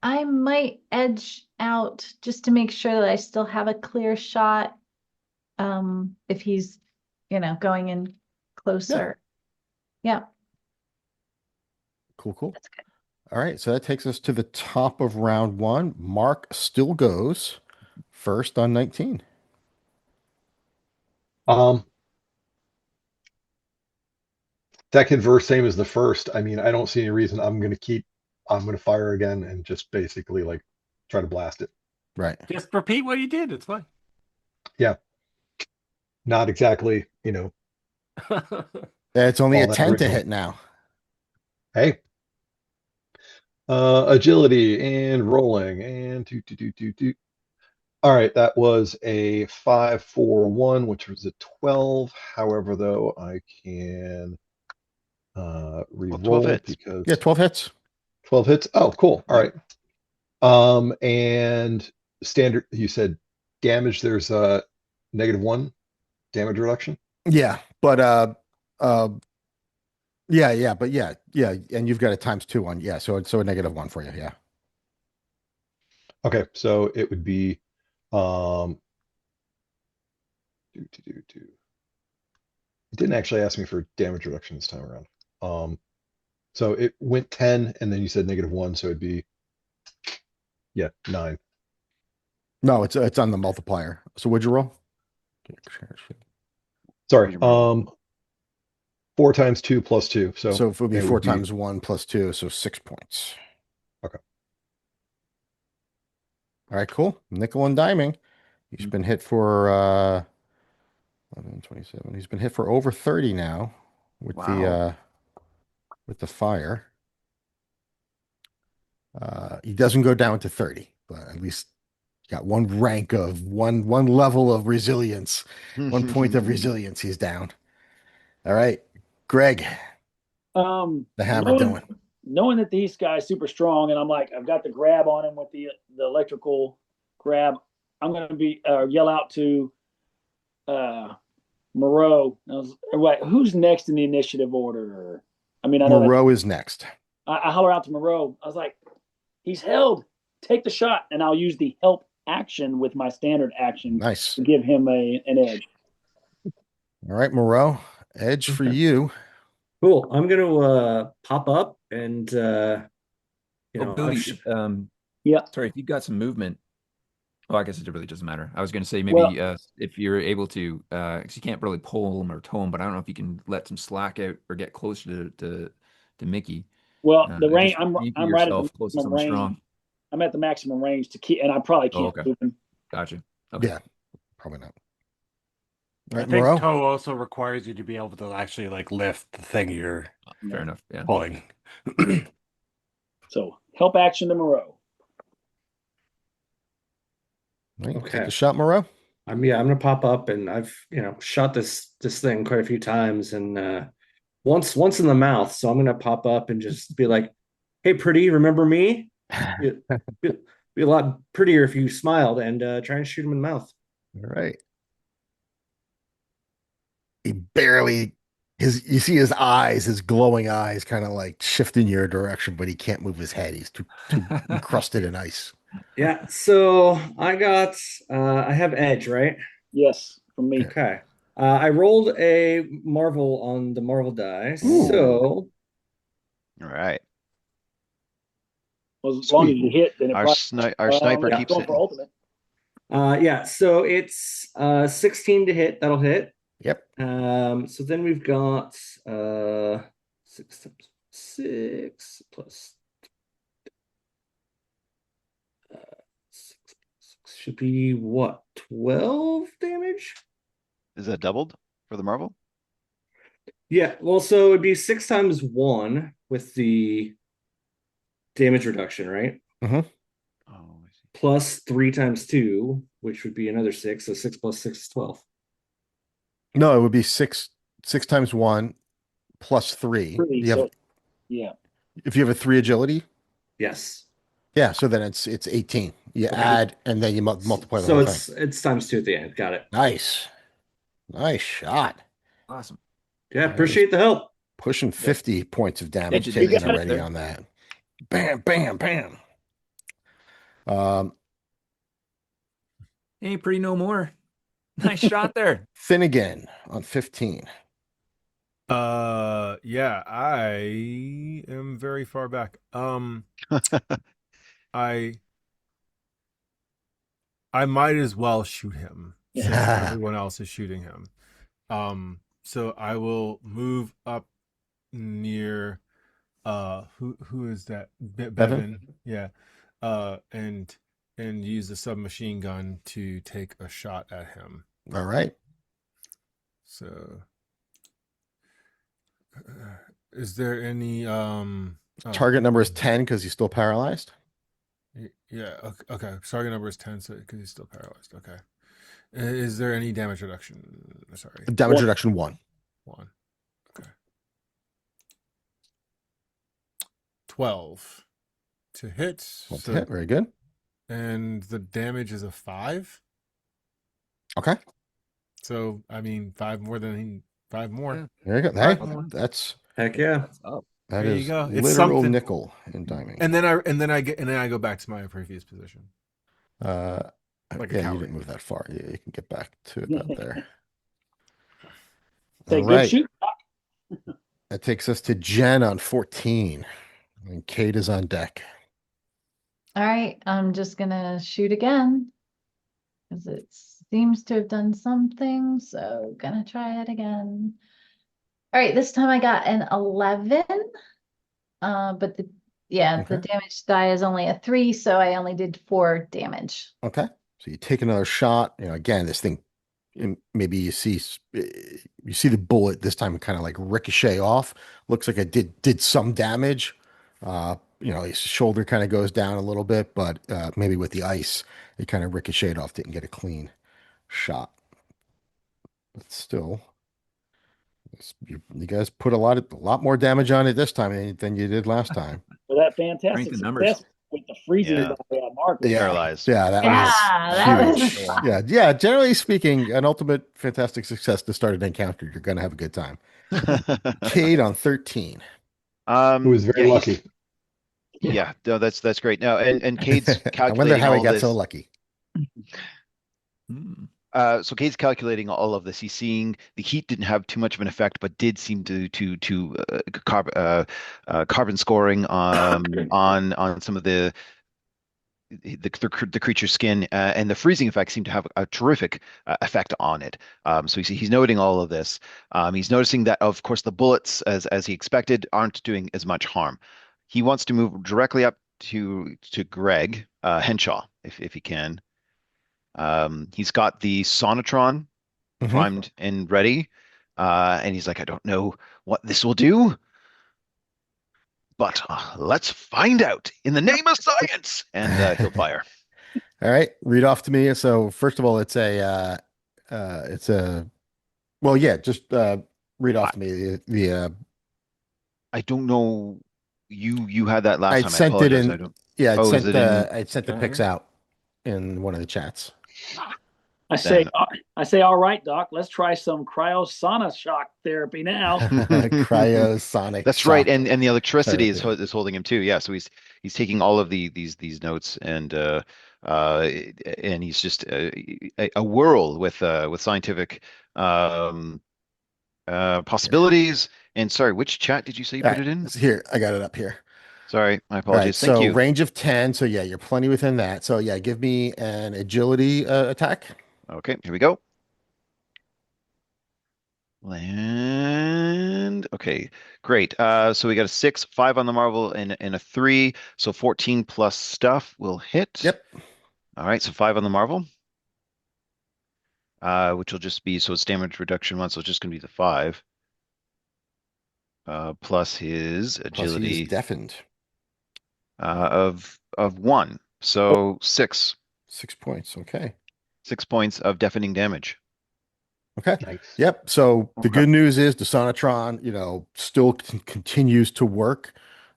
I might edge out just to make sure that I still have a clear shot. If he's, going in closer. Yeah, Cool. that's good. All right. So that takes us to the top of round 1. Marc still goes first on 19. Second verse, same as the first. I mean, I don't see any reason I'm going to fire again and just basically like try to blast it. Right. Just repeat what you did. It's fine. Yeah. Not exactly, It's only all a that 10 to original. hit now. Hey. Agility and rolling and do. All right, that was a 5, 4, 1, which was a 12. However, though, I can re-roll 12 hits. because Yeah, 12 hits. 12 hits. Oh, cool. All right. And standard, you said damage, there's a -1 damage reduction. Yeah, but yeah, and you've got a ×2 on, so a -1 for you, yeah. Okay, so it would be It didn't actually ask me for damage reduction this time around. So it went 10, and then you said -1, so it'd be 9. No, it's on the multiplier. So what'd you roll? Sorry. 4 times 2 plus 2. So it would be it 4 would be- times 1 plus 2, so 6 points. Okay. All right, cool. Nickel and diming. He's been hit for 11, 27. He's been hit for over 30 now with Wow. the fire. He doesn't go down to 30, but at least got one rank of one level of resilience, 1 point of resilience. He's down. All right, Greg, the hammer doing. Knowing that these guys super strong, and I'm like, I've got the grab on him with the electrical grab. I'm going to be yell out to Moreau. Wait, who's next in the initiative order? I mean, I know Moreau is next. I holler out to Moreau. I was like, he's held. Take the shot, and I'll use the help action with my standard action Nice. to give him an edge. All right, Moreau, edge for you. Cool. I'm gonna pop up and Billy, Yeah. sorry, if you've got some movement. Oh, I guess it really doesn't matter. I was going to say maybe if you're able to, because you can't really pull him or tow him, but I don't know if you can let some slack out or get closer to Mickey. Well, the range, just I'm anchor right at the yourself close to maximum someone range. strong. I'm at the maximum range to keep, and I probably can't okay. move him. Gotcha. Okay. Yeah, probably not. All I right, think Moreau. tow also requires you to be able to actually like lift the thing you're Fair enough. Yeah. pulling. So help action to Moreau. Right, Okay. take a shot, Moreau. I'm gonna pop up, and I've shot this thing quite a few times, and once in the mouth. So I'm gonna pop up and just be like, "Hey, pretty, remember me?" Be a lot prettier if you smiled, and try and shoot him in the mouth. All right. He barely You see his eyes, his glowing eyes, kind of like shift in your direction, but he can't move his head. He's too encrusted in ice. Yeah, so I have edge, right? Yes, from me. Okay. I rolled a Marvel on the Marvel die, Ooh. so All right. Well, as long as Sweet. you hit, then it Our probably. sniper Yeah, keeps going it. for ultimate. yeah, so it's 16 to hit. That'll hit. Yep. So then we've got 6 times 6 plus 6 should be what? 12 damage? Is that doubled for the Marvel? Yeah, well, so it'd be 6 times 1 with the damage reduction, right? Mm-hmm. Oh, I see. Plus 3 times 2, which would be another 6. So 6 plus 6 is 12. No, it would be six times one plus three. Pretty, You have so, yeah. if you have a 3 agility, Yes. yeah. So then it's 18. You Okay. add and then you multiply the So whole it's times 2 at the end. Got it. thing. Nice shot. Awesome. Yeah, That is appreciate the help. pushing 50 points of damage you taken got it already there. on that. Bam, bam, bam. Hey, pretty no more. Nice shot there. Phinnegan on 15. Yeah, I am very far back. I might as well shoot him since everyone else is shooting him. So I will move up near who is that? Bevin. Yeah. And use the submachine gun to take a shot at him. All right. So is there any Target number is 10 because he's still paralyzed. Yeah, okay. Target number is 10 so because he's still paralyzed. Okay. Is there any damage reduction? Sorry. Damage One. reduction 1. 1. Okay. 12 to hit. Well, to hit. Very good. And the damage is a 5. Okay. So I mean 5 more. Yeah. There you go. Hey, that's Heck yeah. that There you is go. It's literal something. nickel in diming. And then I go back to my previous position. Like a yeah, you coward. didn't move that far. Yeah, you can get back to about there. Say All good right. shoot. That takes us to Jen on 14. And Kate is on deck. All right, I'm just gonna shoot again because it seems to have done something. So gonna try it again. All right, this time I got an 11. But the Okay. damage die is only a 3, so I only did 4 damage. Okay. So you take another shot. Again, this thing, maybe you see the bullet this time kind of like ricochet off. Looks like it did some damage. His shoulder kind of goes down a little bit, but maybe with the ice, it kind of ricocheted off. Didn't get a clean shot. But still, you guys put a lot more damage on it this time than you did last time. For that fantastic Strength in numbers. success with the freezing Yeah. by Marc. Yeah. Paralyzed. Yeah, that Yeah, was that huge. was- Yeah. Generally speaking, an ultimate fantastic success to start an encounter. You're going to have a good time. Kate on 13. Who was very lucky. Yeah, no, that's great. No, and Cade's I calculating wonder how he all got this. so lucky. So Cade's calculating all of this. He's seeing the heat didn't have too much of an effect, but did seem to carbon scoring on some of the creature's skin, and the freezing effect seemed to have a terrific effect on it. So he's noting all of this. He's noticing that, of course, the bullets, as he expected, aren't doing as much harm. He wants to move directly up to Greg Henshaw, if he can. He's got the Sonatron primed and ready, and he's like, I don't know what this will do, but let's find out in the name of science. And he'll fire. All right, read off to me. So first of all, just read off to me the. I don't know. You had that last I time. sent I it apologize. in. I don't. Yeah, Oh, is it in? I sent the pics out in one of the chats. I say, all right, doc. Let's try some cryosonic shock therapy now. Cryosonic That's right, shock and the electricity therapy. is holding him too. Yeah, so he's taking all of these notes uh and he's just a whirl with scientific um Here. possibilities. And sorry, which chat did you say you All put right, it in? it's here. I got it up here. Sorry, my All right, apologies. Thank so you. range of 10. So yeah, you're plenty within that. So yeah, give me an agility attack. Okay, here we go. Land. Okay, great. So we got a 6, 5 on the marble, and a 3. So 14 plus stuff will hit. Yep. All right, so 5 on the marble. Which will just be, so it's damage reduction 1, so it's just going to be the 5. Plus his Plus he is agility deafened. of 1. So 6. 6 points. Okay. 6 points of deafening damage. Okay. Nice. Yep. So the Okay. good news is the Sonatron, still continues to work.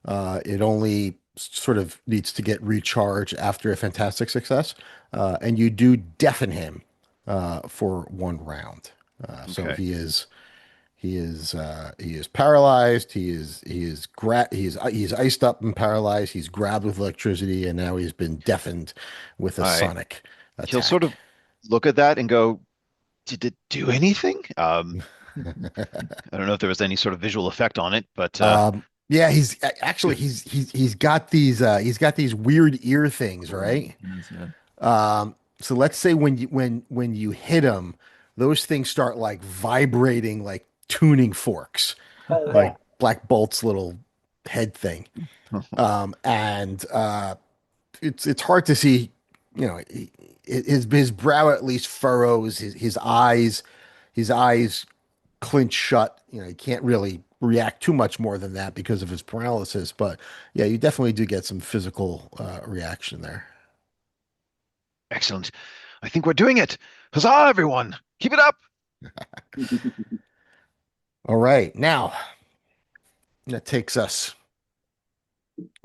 It only sort of needs to get recharged after a fantastic success. And you do deafen him for 1 round. So Okay. he is paralyzed. He's iced up and paralyzed. He's grabbed with electricity, and now he's been deafened with a All right. sonic He'll sort of attack. look at that and go, did it do anything? I don't know if there was any sort of visual effect on it, but Yeah, he's got these weird ear things, right? So let's say when you hit him, those things start like vibrating like tuning forks, Oh, like wow. Black Bolt's little head thing. And it's hard to see, his brow at least furrows, his eyes clinch shut. You can't really react too much more than that because of his paralysis. But yeah, you definitely do get some physical reaction there. excellent. I think we're doing it. Huzzah, everyone! Keep it up. All right, now that takes us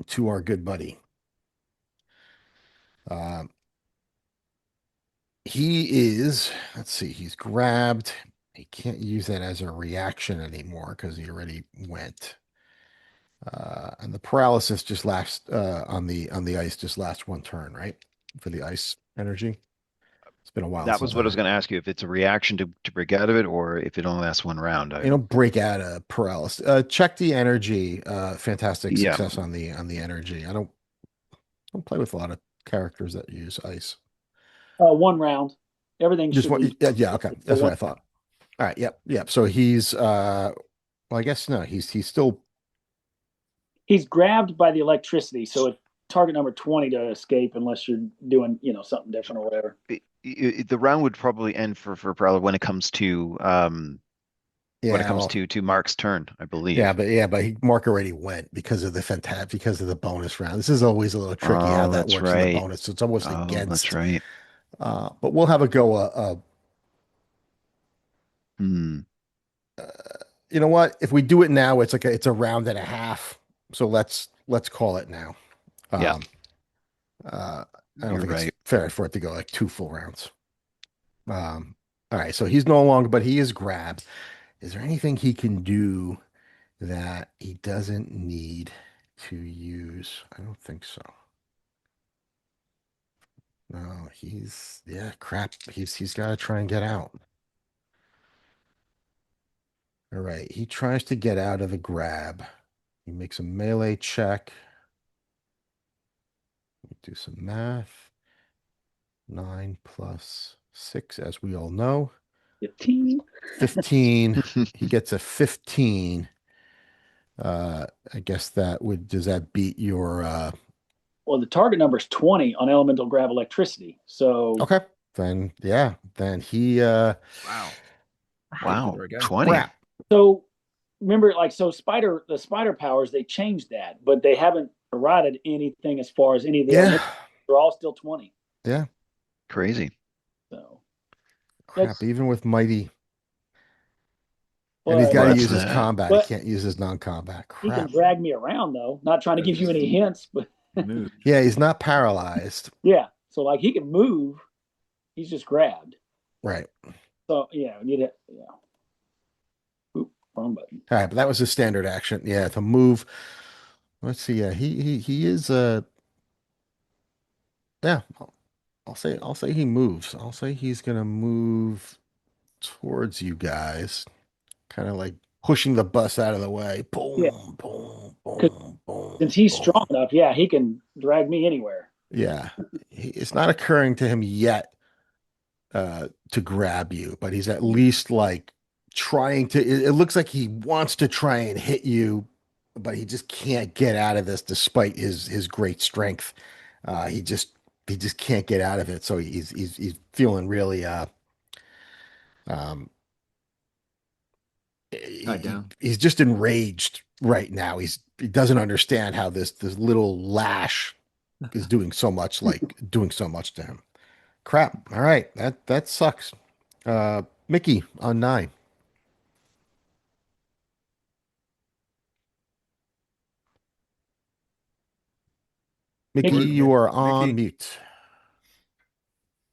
to our good buddy. Um, let's see, he's grabbed. He can't use that as a reaction anymore because he already went. And the paralysis just lasts on the ice, just lasts 1 turn, right? For the ice energy. It's been a while That since was what I was I, going to ask you, if it's a reaction to break out of it or if it only lasts 1 round. break out of paralysis. Check the energy. Fantastic Yeah, success on the energy. I don't play with a lot of characters that use ice. 1 round. Everything Just should one, be yeah, okay. That's what I thought. All right, yep. So he's well, I guess no, he's still He's grabbed by the electricity, so it's target number 20 to escape unless you're doing, something different or whatever. the round would probably end for Prowler when it comes to to Mark's turn, I believe. But Marc already went because of the bonus round. This is always a little tricky how Oh, that that's works in the right. bonus. So it's almost Oh, against. that's right. But we'll have a go. Hmm. You know what? If we do it now, it's a round and a half. So let's call it now. Yeah. I don't You're think it's right. fair for it to go like 2 full rounds. All right. So he's no longer, but he is grabbed. Is there anything he can do that he doesn't need to use? I don't think so. No, crap. He's got to try and get out. All right, he tries to get out of the grab. He makes a melee check. Do some math. 9 plus 6, as we all know. 15. 15. He gets a 15. I guess does that beat your Well, the target number is 20 on elemental grab electricity. So okay. Then he Wow. There we go. 20. crap. So remember, the spider powers, they changed that, but they haven't eroded anything as far as any of the elements. They're all still 20. Yeah. Crazy. So Crap. Even with mighty. but, And he's got to Well, use that's his that. combat. He can't use his non-combat. he can Crap. drag me around though. Not trying to give you any hints, but Yeah, he's not paralyzed. yeah. So he can move. He's just grabbed. Right. So yeah, we need it. Yeah. Oop, wrong button. All right, but that was his standard action. Yeah, to move. Let's see. Yeah, he is yeah, I'll say he moves. I'll say he's gonna move towards you guys, kind of like pushing the bus out of the way. Yeah, Boom, boom, because boom, boom, since he's strong boom. enough, yeah, he can drag me anywhere. Yeah. It's not occurring to him yet to grab you, but he's at least like trying to. It looks like he wants to try and hit you, but he just can't get out of this despite his great strength. He just can't get out of it. So he's feeling really um Tied down. he's just enraged right now. He doesn't understand how this little lash is doing so much to him. Crap. All right. That sucks. Mickey on 9. Mickey, Mickey. you are on Mickey. mute.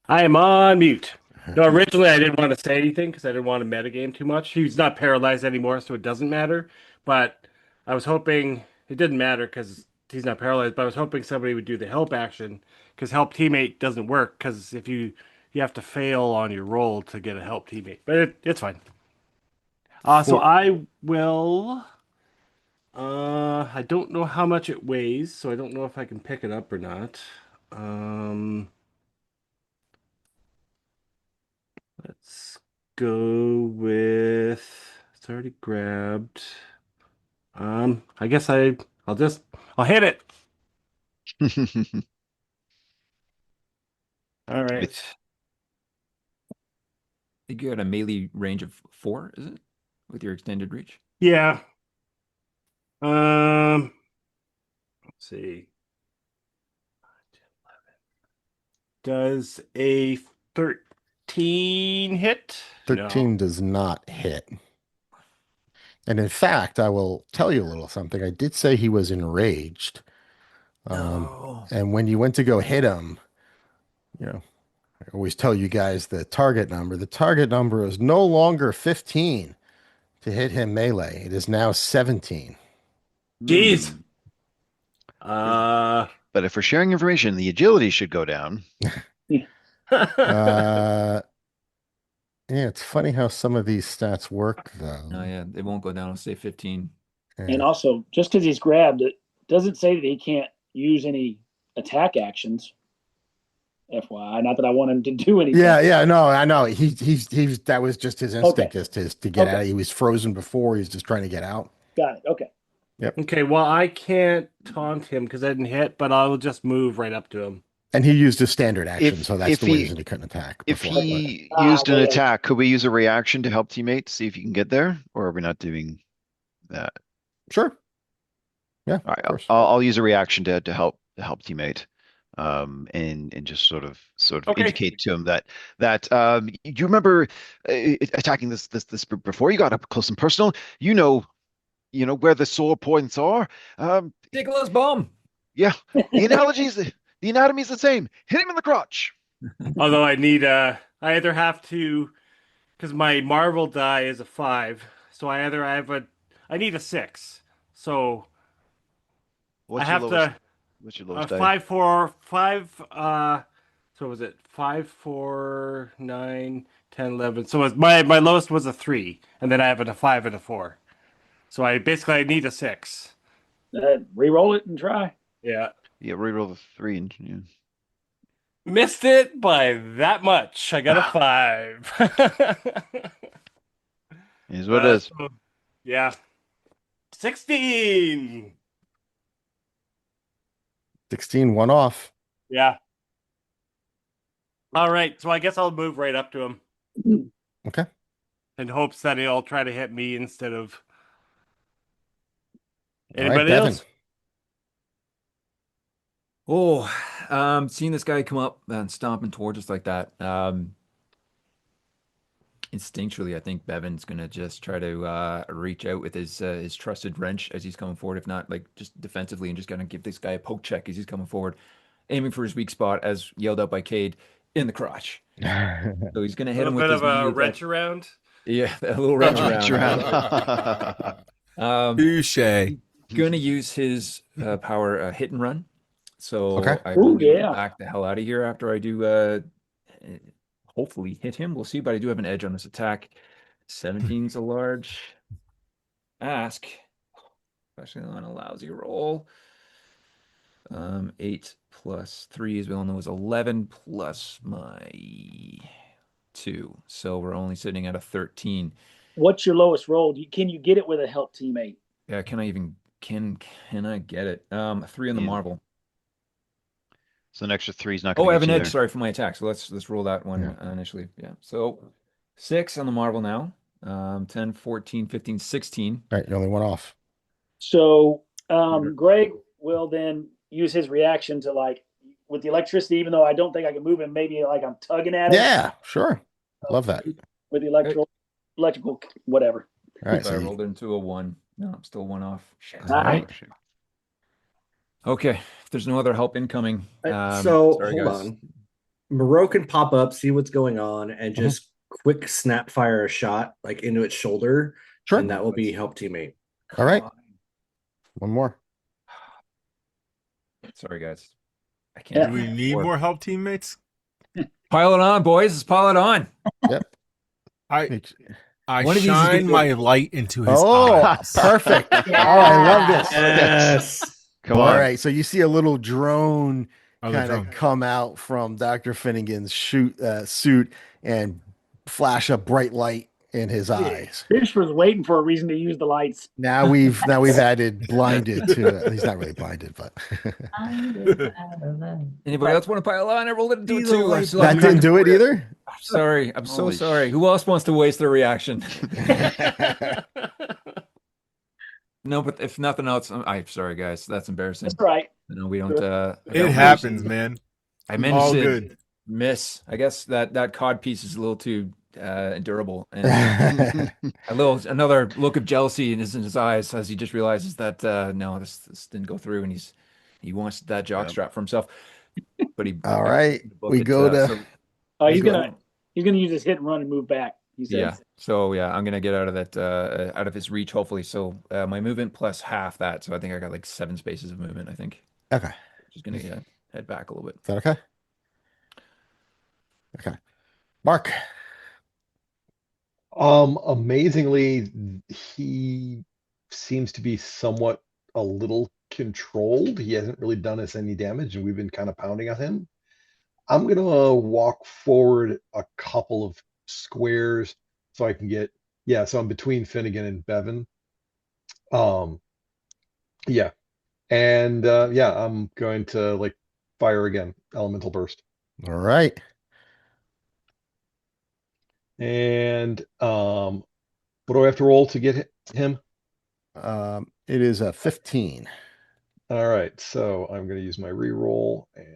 I am on mute. No, originally I didn't want to say anything because I didn't want to metagame too much. He's not paralyzed anymore, so it doesn't matter. But I was hoping it didn't matter because he's not paralyzed. But I was hoping somebody would do the help action because help teammate doesn't work because if you have to fail on your roll to get a help teammate. But it's fine. So For I will. I don't know how much it weighs, so I don't know if I can pick it up or not. Um. Let's go with it's already grabbed. I guess I'll hit it. All right. I think you had a melee range of 4, is it? With your extended reach? Yeah. Let's see. Does a 13 hit? 13 No. does not hit. And in fact, I will tell you a little something. I did say he was enraged. No. And when you went to go hit him, you know, I always tell you guys the target number. The target number is no longer 15 to hit him melee. It is now 17. Jeez. Hmm. But if we're sharing information, the agility should go down. Uh, yeah, it's funny how some of these stats work, though. Oh yeah, it won't go down. I'll say 15. And Yeah. also, just because he's grabbed, it doesn't say that he can't use any attack actions. FYI, not that I want him to do anything. Yeah, no, I know. He's that was just his instinct Okay. is to get Okay. out. He was frozen before. He's just trying to get out. Got it. Okay. Okay, well, I can't taunt him because I didn't hit, but I will just move right up to him. And he used his standard action, If so that's if the reason he he couldn't attack if before. he Ah, used an yeah. attack, could we use a reaction to help teammates see if you can get there, or are we not doing that? Sure. Yeah, All right, of course. I'll use a reaction to help teammate, and just sort of Okay. indicate to him that you remember attacking this before you got up close and personal. You know where the sore points are. Nicholas bomb. Yeah, the anatomy is the same. Hit him in the crotch. Although I either have to, because my Marvel die is a 5, so I need a 6. So What's I your have lowest? to What's your lowest die? 5, 4, 5. So was it 5, 4, 9, 10, 11? So my lowest was a 3, and then I have a 5 and a 4. So I need a 6. Re-roll it and try. Yeah. Yeah, reroll the 3 and yeah. Missed it by that much. I got a 5. Is what it is. Yeah. 16. 16, one off. Yeah. All right. So I guess I'll move right up to him Okay. in hopes that he'll try to hit me instead of All right, anybody Bevin. else. Oh, seeing this guy come up and stomping towards us like that, instinctually, I think Bevin's gonna just try to reach out with his trusted wrench as he's coming forward. If not, like just defensively, and just gonna give this guy a poke check as he's coming forward, aiming for his weak spot, as yelled out by Kade. in the crotch. So he's going to A hit him little with bit his of knee a attack. wrench around. Yeah, a little wrench Wrench around. Touche. Going to use his power hit and run. So Okay. I Ooh, will be able to yeah. back the hell out of here after I do hopefully hit him. We'll see, but I do have an edge on this attack. 17's a large ask, especially on a lousy roll. 8 plus 3, as we all know, is 11 plus my 2. So we're only sitting at a 13. What's your lowest roll? Can you get it with a help teammate? Yeah, can I get it? 3 on the Yeah. marvel. So an extra 3 is not going Oh, I to have get an you edge, there. sorry, for my attack. So let's roll that one initially. Yeah. So 6 on the marvel now. 10, 14, 15, 16. All right, you only went off. So Greg will then use his reaction to, like, with the electricity, even though I don't think I can move him, maybe like I'm tugging at him. Yeah, sure. Love that. With the electrical, whatever. All right, So I so rolled into a 1. No, I'm still 1 off. all right. Okay, if there's no other help incoming. So sorry, hold guys. on. Moreau can pop up, see what's going on, and just quick snap fire a shot like into its shoulder, Sure. and that will be help teammate. All right. One more. Sorry, guys. I Do can't. we need more help, teammates? Pile it on, boys. Let's pile it on. Yep. I One of these is gonna shine go- my light into his Oh, eyes. perfect. Oh, I love this. Yes. Come All on. right, so you see a little drone Oh, the kind of drone. come out from Dr. Finnegan's suit and flash a bright light in his eyes. Phish was waiting for a reason to use the lights. Now we've added blinded to he's not really blinded, but Anybody else want to pile on? I rolled it into a These 2. are I still have that didn't back do and it forth. either. I'm sorry. I'm so Holy sorry. Who else wants to waste their reaction? No, but if nothing else, I'm sorry, guys. That's embarrassing. That's right. No, we don't. It happens, man. I mentioned All good. miss. I guess that cod piece is a little too durable, and another look of jealousy in his eyes as he just realizes that no, this didn't go through, and he wants that jockstrap for himself. But he All right, book we it, go to so- He's go- gonna use his hit and run and move back. He said. yeah. So yeah, I'm gonna get out of that out of his reach, hopefully. So my movement plus half that, so I think I got like 7 spaces of movement. I think. Okay. Just gonna head back a little bit. Is that okay? Okay. Mark. Amazingly, he seems to be somewhat a little controlled. He hasn't really done us any damage, and we've been kind of pounding on him. I'm gonna walk forward a couple of squares so I can get so I'm between Phinnegan and Bevin. Yeah. And I'm going to like fire again, elemental burst. All right. And what do I have to roll to get him? It is a 15. All right, so I'm going to use my reroll and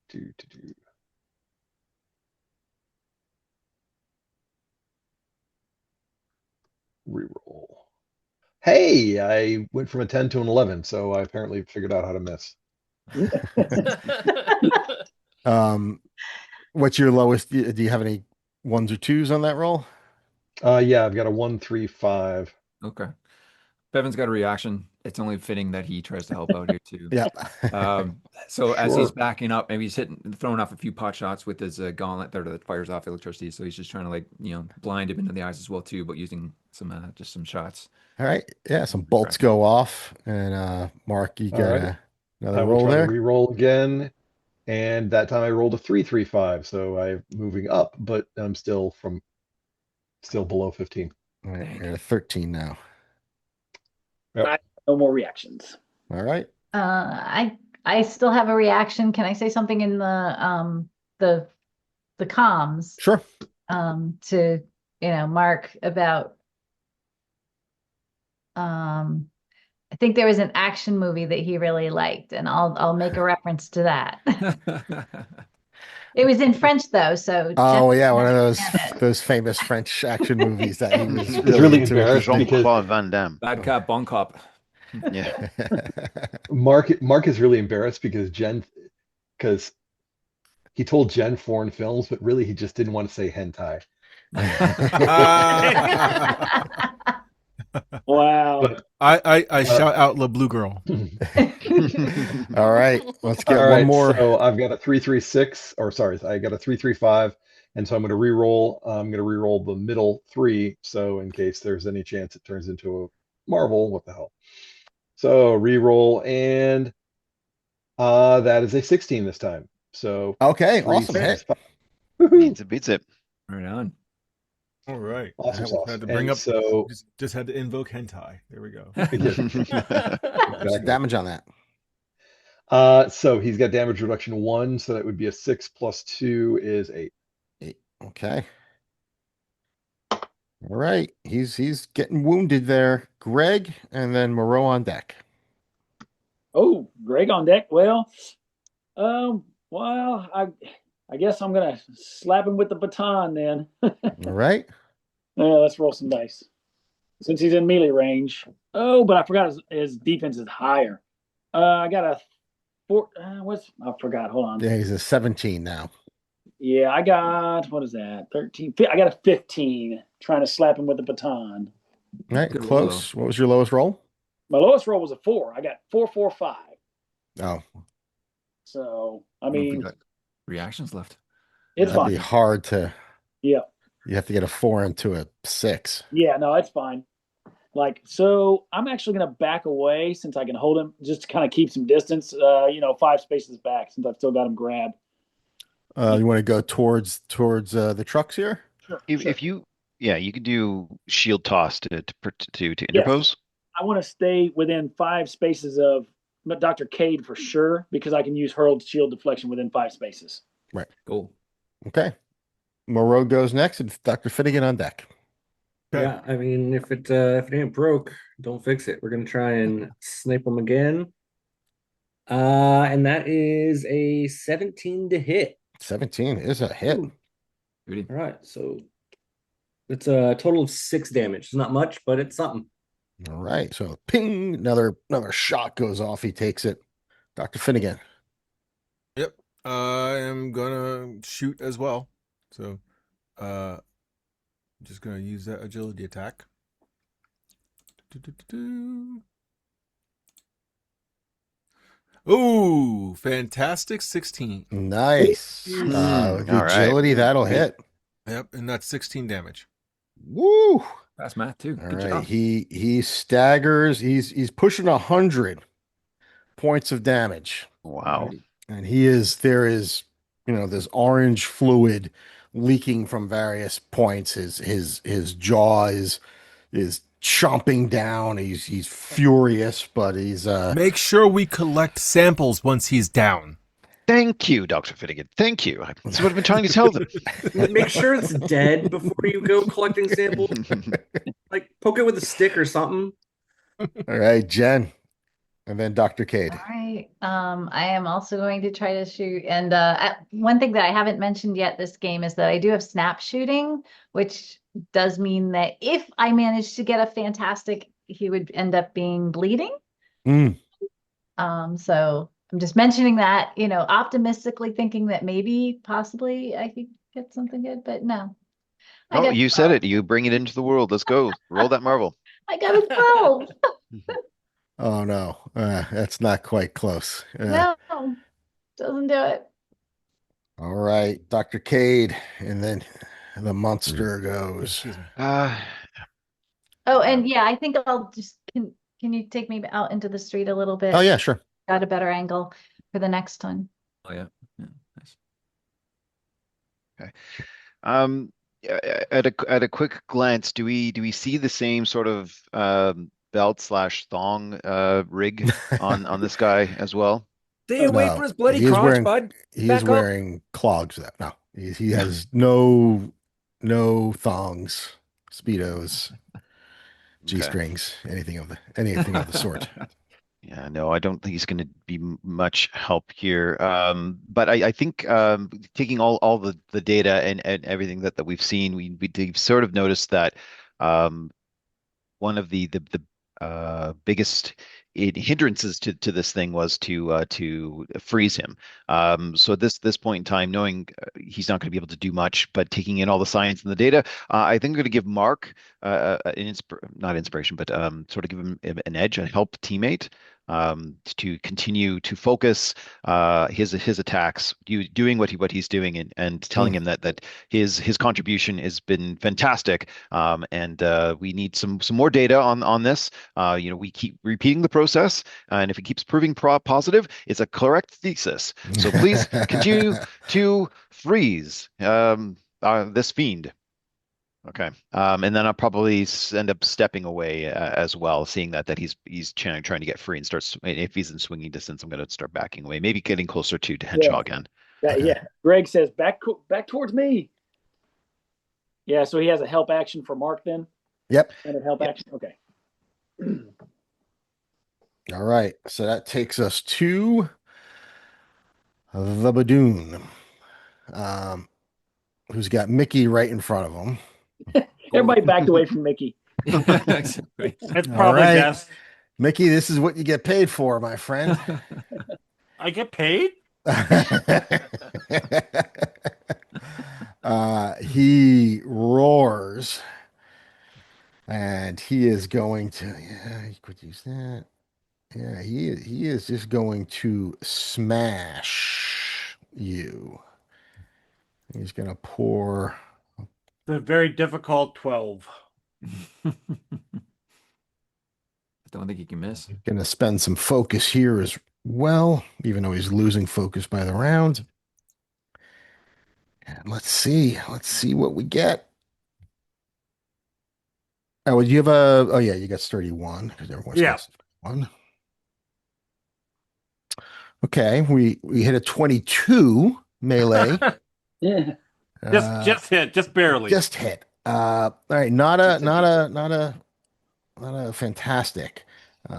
do reroll. Hey, I went from a 10 to an 11, so I apparently figured out how to miss. What's your lowest? Do you have any 1s or 2s on that roll? Yeah, I've got a 1, 3, 5. Okay. Bevin's got a reaction. It's only fitting that he tries to help out here too. Yeah. So as he's Sure. backing up, maybe he's throwing off a few pot shots with his gauntlet there that fires off electricity. So he's just trying to blind him into the eyes as well too, but using just some shots. All right. Yeah, some bolts go off, and Mark, you All got right. another I will roll try there. to reroll again, and that time I rolled a 3, 3, 5, so I'm moving up, but I'm still below 15. All right, you're at 13 now. No more reactions. All right. I still have a reaction. Can I say something in the comms Sure. to Mark about I think there was an action movie that he really liked, and I'll make a reference to that. It was in French though, so Oh yeah, one of understand it. those famous French action movies that he was It's really really into with his embarrassing name. because Jean-Claude Van Damme. Bad cop, bon cop. Yeah. Mark is really embarrassed because he told Jen foreign films, but really he just didn't want to say hentai. Wow. But I shout out La Blue Girl. All right, let's get all one right, more. so I've got a 336, or sorry, I got a 335, and so I'm going to re-roll. I'm going to re-roll the middle three, so in case there's any chance it turns into a Marvel, what the hell? So re-roll, and that is a 16 this time. So Okay, three, awesome six, hit. five. Woohoo! Beats it. Right on. All right. Awesome I sauce. had to bring And up. so Just had to invoke hentai. There we go. yeah, What's the exactly. damage on that? So he's got damage reduction 1, so that would be a 6 plus 2 is 8. 8. Okay. All right. He's getting wounded there. Greg and then Moreau on deck. Oh, Greg on deck. Well, I guess I'm gonna slap him with the baton then. All right. Let's roll some dice. Since he's in melee range. Oh, but I forgot his defense is higher. I got a four. I forgot. Hold on. Yeah, he's a 17 now. Yeah, I got, what is that? 13. I got a 15 trying to slap him with the baton. All right, Good roll, close. What was your lowest roll? My lowest roll was a 4. I got 445. Oh, So, I I don't know if we mean, got reactions left. it's that'd fine. be hard to. Yeah. You have to get a 4 into a 6. Yeah, no, it's fine. Like, so I'm actually going to back away since I can hold him just to kind of keep some distance, 5 spaces back since I've still got him grabbed. You want to go towards the trucks here? Sure. If you, yeah, you could do shield toss to Yes. interpose. I want to stay within 5 spaces of Dr. Kade for sure because I can use hurled shield deflection within 5 spaces. Right. Cool. Okay. Moreau goes next, and Dr. Phinnegan on deck. Okay. Yeah, I mean, if it ain't broke, don't fix it. We're gonna try and snipe him again. And that is a 17 to hit. 17 is a hit. Ooh. Beauty. All right, so it's a total of 6 damage. It's not much, but it's something. All right. So ping, another shot goes off. He takes it. Dr. Phinnegan. Yep. I am gonna shoot as well. So, I'm just gonna use that agility attack. Ooh, fantastic 16. Nice. Mm, The all right. agility, that'll Great. hit. Yep, and that's 16 damage. Woo. Fast math too. All Good right. job. He staggers. He's pushing 100 points of damage. Wow. Beauty. And there is, this orange fluid leaking from various points. His jaw is chomping down. He's furious, but he's Make sure we collect samples once he's down. Thank you, Dr. Finnegan. Thank you. That's what I've been trying to tell them. Make sure it's dead before you go collecting samples. Like poke it with a stick or something. all right, Jen. And then Dr. Kade. All right. I am also going to try to shoot. And one thing that I haven't mentioned yet this game is that I do have snap shooting, which does mean that if I manage to get a fantastic, he would end up being bleeding. Mm. So I'm just mentioning that, optimistically thinking that maybe possibly I could get something good, but no. I Oh, got you said 12. it. You bring it into the world. Let's go. Roll that Marvel. I got a 12. Oh no, that's not quite close. No, doesn't do it. All right, Dr. Kade, and then the monster goes. Excuse me. Oh, and yeah, I think I'll just can you take me out into the street a little bit? Oh yeah, sure. Got a better angle for the next one. Oh yeah. Yeah. Nice. At a quick glance, do we see the same sort of belt slash thong rig on this guy as well? Stay away No, from his bloody he's crotch, wearing- bud. He's Back up. wearing clogs. No, he has no thongs, speedos, Okay. g-strings, anything of the sort. Yeah, no, I don't think he's going to be much help here. But I think taking all the data and everything that we've seen, we've sort of noticed that one of the biggest hindrances to this thing was to freeze him. So at this point in time, knowing he's not going to be able to do much, but taking in all the science and the data, I think I'm going to give Marc not inspiration, but sort of give him an edge, a help teammate. To continue to focus his attacks, doing what he's doing, and telling him that his contribution has been fantastic, and we need some more data on this. We keep repeating the process, and if it keeps proving positive, it's a correct thesis. So please continue to freeze this fiend. Okay. And then I'll probably end up stepping away as well, seeing that he's trying to get free and starts. If he's in swinging distance, I'm going to start backing away, maybe getting closer to Henshaw again. Yeah. Greg says back towards me. Yeah. So he has a help action for Marc then. Yep. And a help action. Okay. All right. So that takes us to the Badoon, who's got Mickey right in front of him. Everybody backed away from Mickey. It's All probably right. best. Mickey, this is what you get paid for, my friend. I get paid? He roars, and he is going to, yeah, he could use that. Yeah, he is just going to smash you. He's going to pour. The very difficult 12. I don't think he can miss. Going to spend some focus here as well, even though he's losing focus by the round. And let's see what we get. Oh, you have oh yeah, you got 31 because everyone's got 31. Okay, we hit a 22 melee. Yeah. Just hit, just barely. Just hit. All right, not a fantastic,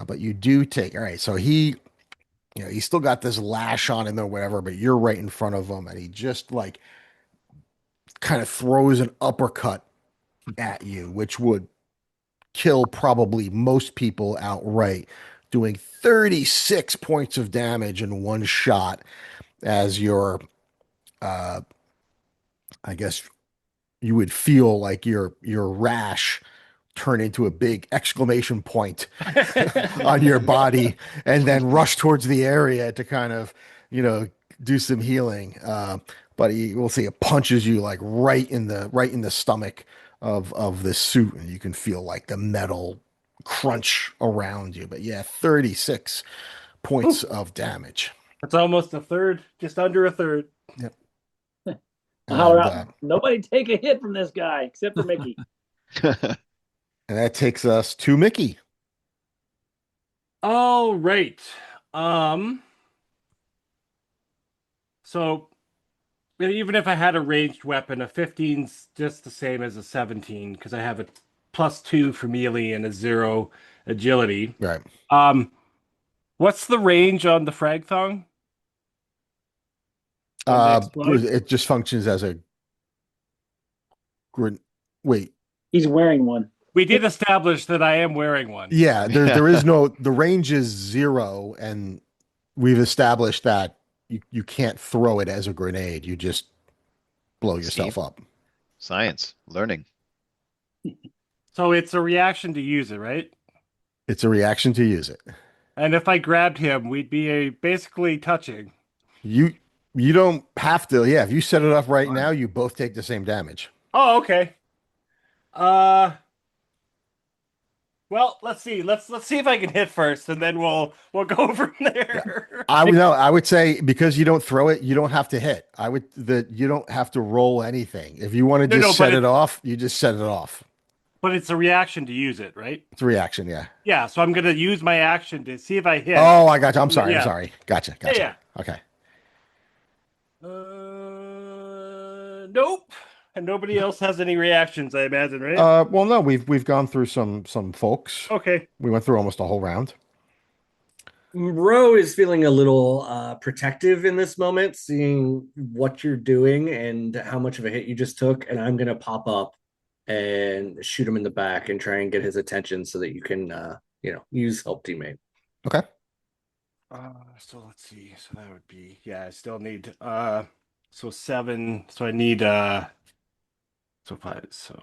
but you do take. All right, so he's still got this lash on him or whatever, but you're right in front of him, and he just like kind of throws an uppercut at you, which would kill probably most people outright, doing 36 points of damage in one shot as your, I guess you would feel like your rash turn into a big exclamation point on your body and then rush towards the area to kind of, do some healing. But we'll say it punches you like right in the stomach of this suit, and you can feel like the metal crunch around you. But yeah, 36 points of damage. That's almost a third, just under a third. Yep. Nobody take a hit from this guy except for Mickey. And that takes us to Mickey. All right. So even if I had a ranged weapon, a 15's just the same as a 17 because I have a +2 for melee and a 0 agility. Right. What's the range on the frag thong? It just functions as a wait. He's wearing one. We did establish that I am wearing one. Yeah, there is no, the range is 0, and we've established that you can't throw it as a grenade. You just blow yourself up. Science, learning. So it's a reaction to use it, right? It's a reaction to use it. And if I grabbed him, we'd be basically touching. You don't have to. Yeah, if you set it up right now, you both take the same damage. Oh, okay. Well, let's see. Let's see if I can hit first, and then we'll go from there. Yeah. I would say because you don't throw it, you don't have to hit. You don't have to roll anything. If you want to set it off, you just set it off. But it's a reaction to use it, right? It's a reaction, yeah. Yeah, so I'm gonna use my action to see if I hit. Oh, I got you. I'm sorry. Gotcha. Yeah. Okay. Nope. And nobody else has any reactions, I imagine, right? Well, no, we've gone through some folks. Okay. We went through almost a whole round. Moreau is feeling a little protective in this moment, seeing what you're doing and how much of a hit you just took. And I'm gonna pop up and shoot him in the back and try and get his attention so that you can use help teammate. Okay. So let's see. So that would be, I still need so 7. So I need so 5. So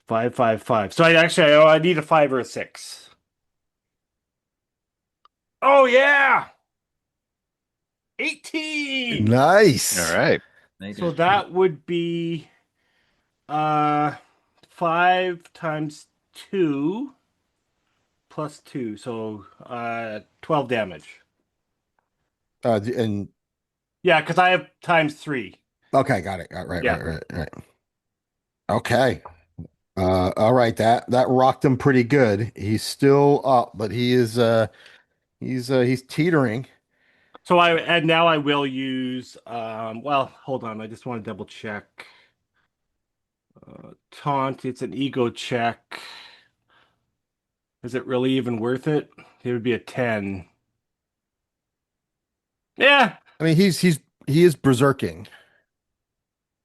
5, 5, 5. So I need a 5 or a 6. Oh yeah. 18. Nice. All right. So that would be 5 times 2 plus 2. So 12 damage. And Yeah, because I have times 3. okay, got it. Right, Yeah. right. Okay. All right. That rocked him pretty good. He's still up, but he's teetering. So now I will use well, hold on, I just want to double check. Taunt, it's an ego check. Is it really even worth it? It would be a 10. Yeah. I mean, he is berserking.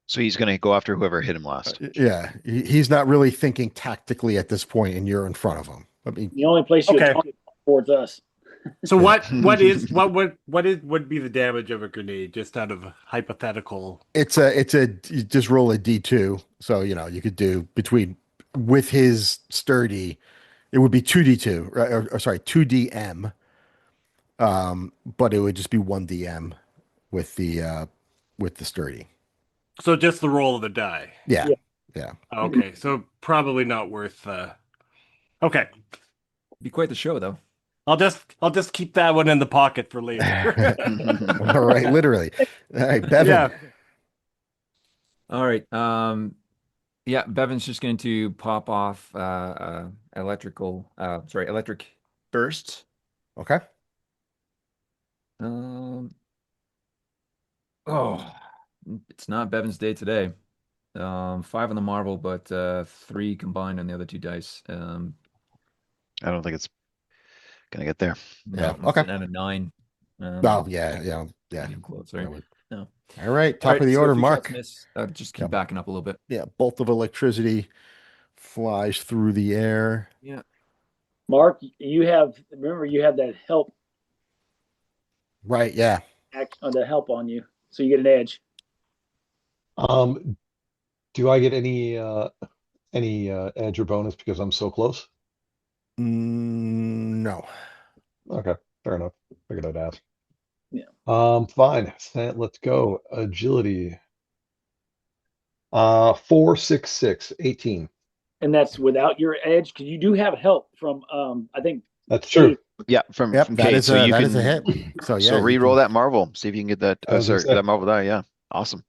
So he's going to go after whoever hit him last. Yeah, he's not really thinking tactically at this point, and you're in front of him. I mean, The only place you Okay. would taunt towards us. So what would be the damage of a grenade, just out of hypothetical? it's you just roll a d2, so you could do with his sturdy, it would be 2d2, right? Or sorry, 2dm. But it would just be 1dm with the sturdy. So just the roll of the die. Yeah, Yeah. yeah. Okay, so probably not worth okay. Be quite the show, though. I'll just keep that one in the pocket for later. All right, literally. All right, Bevin. Yeah. All right. Yeah, Bevin's just going to pop off electric burst. Okay. Oh, it's not Bevin's day today. 5 on the marble, but 3 combined on the other 2 dice. I don't think it's going to get there. Yeah, No, okay. it's out of 9. Oh, yeah. Getting close, right? That would- No. All right, top All right, of the so order, if you Marc. shots miss, just keep Yep. backing up a little bit. Yeah, bolt of electricity flies through the air. Yeah. Marc, remember you have that help Right, yeah. the help on you, so you get an edge. Do I get any edge or bonus because I'm so close? No. Okay, fair enough. Figured I'd ask. Yeah. Fine. Let's go. Agility. 4, 6, 6, 18. And that's without your edge, because you do have help from I think That's true. Yeah, from Yep, from that Kade. is So you that can is a hit. So yeah, so you re-roll can- that marble. See if you can get that. I was gonna Sorry, say. that marble die. Yeah, awesome.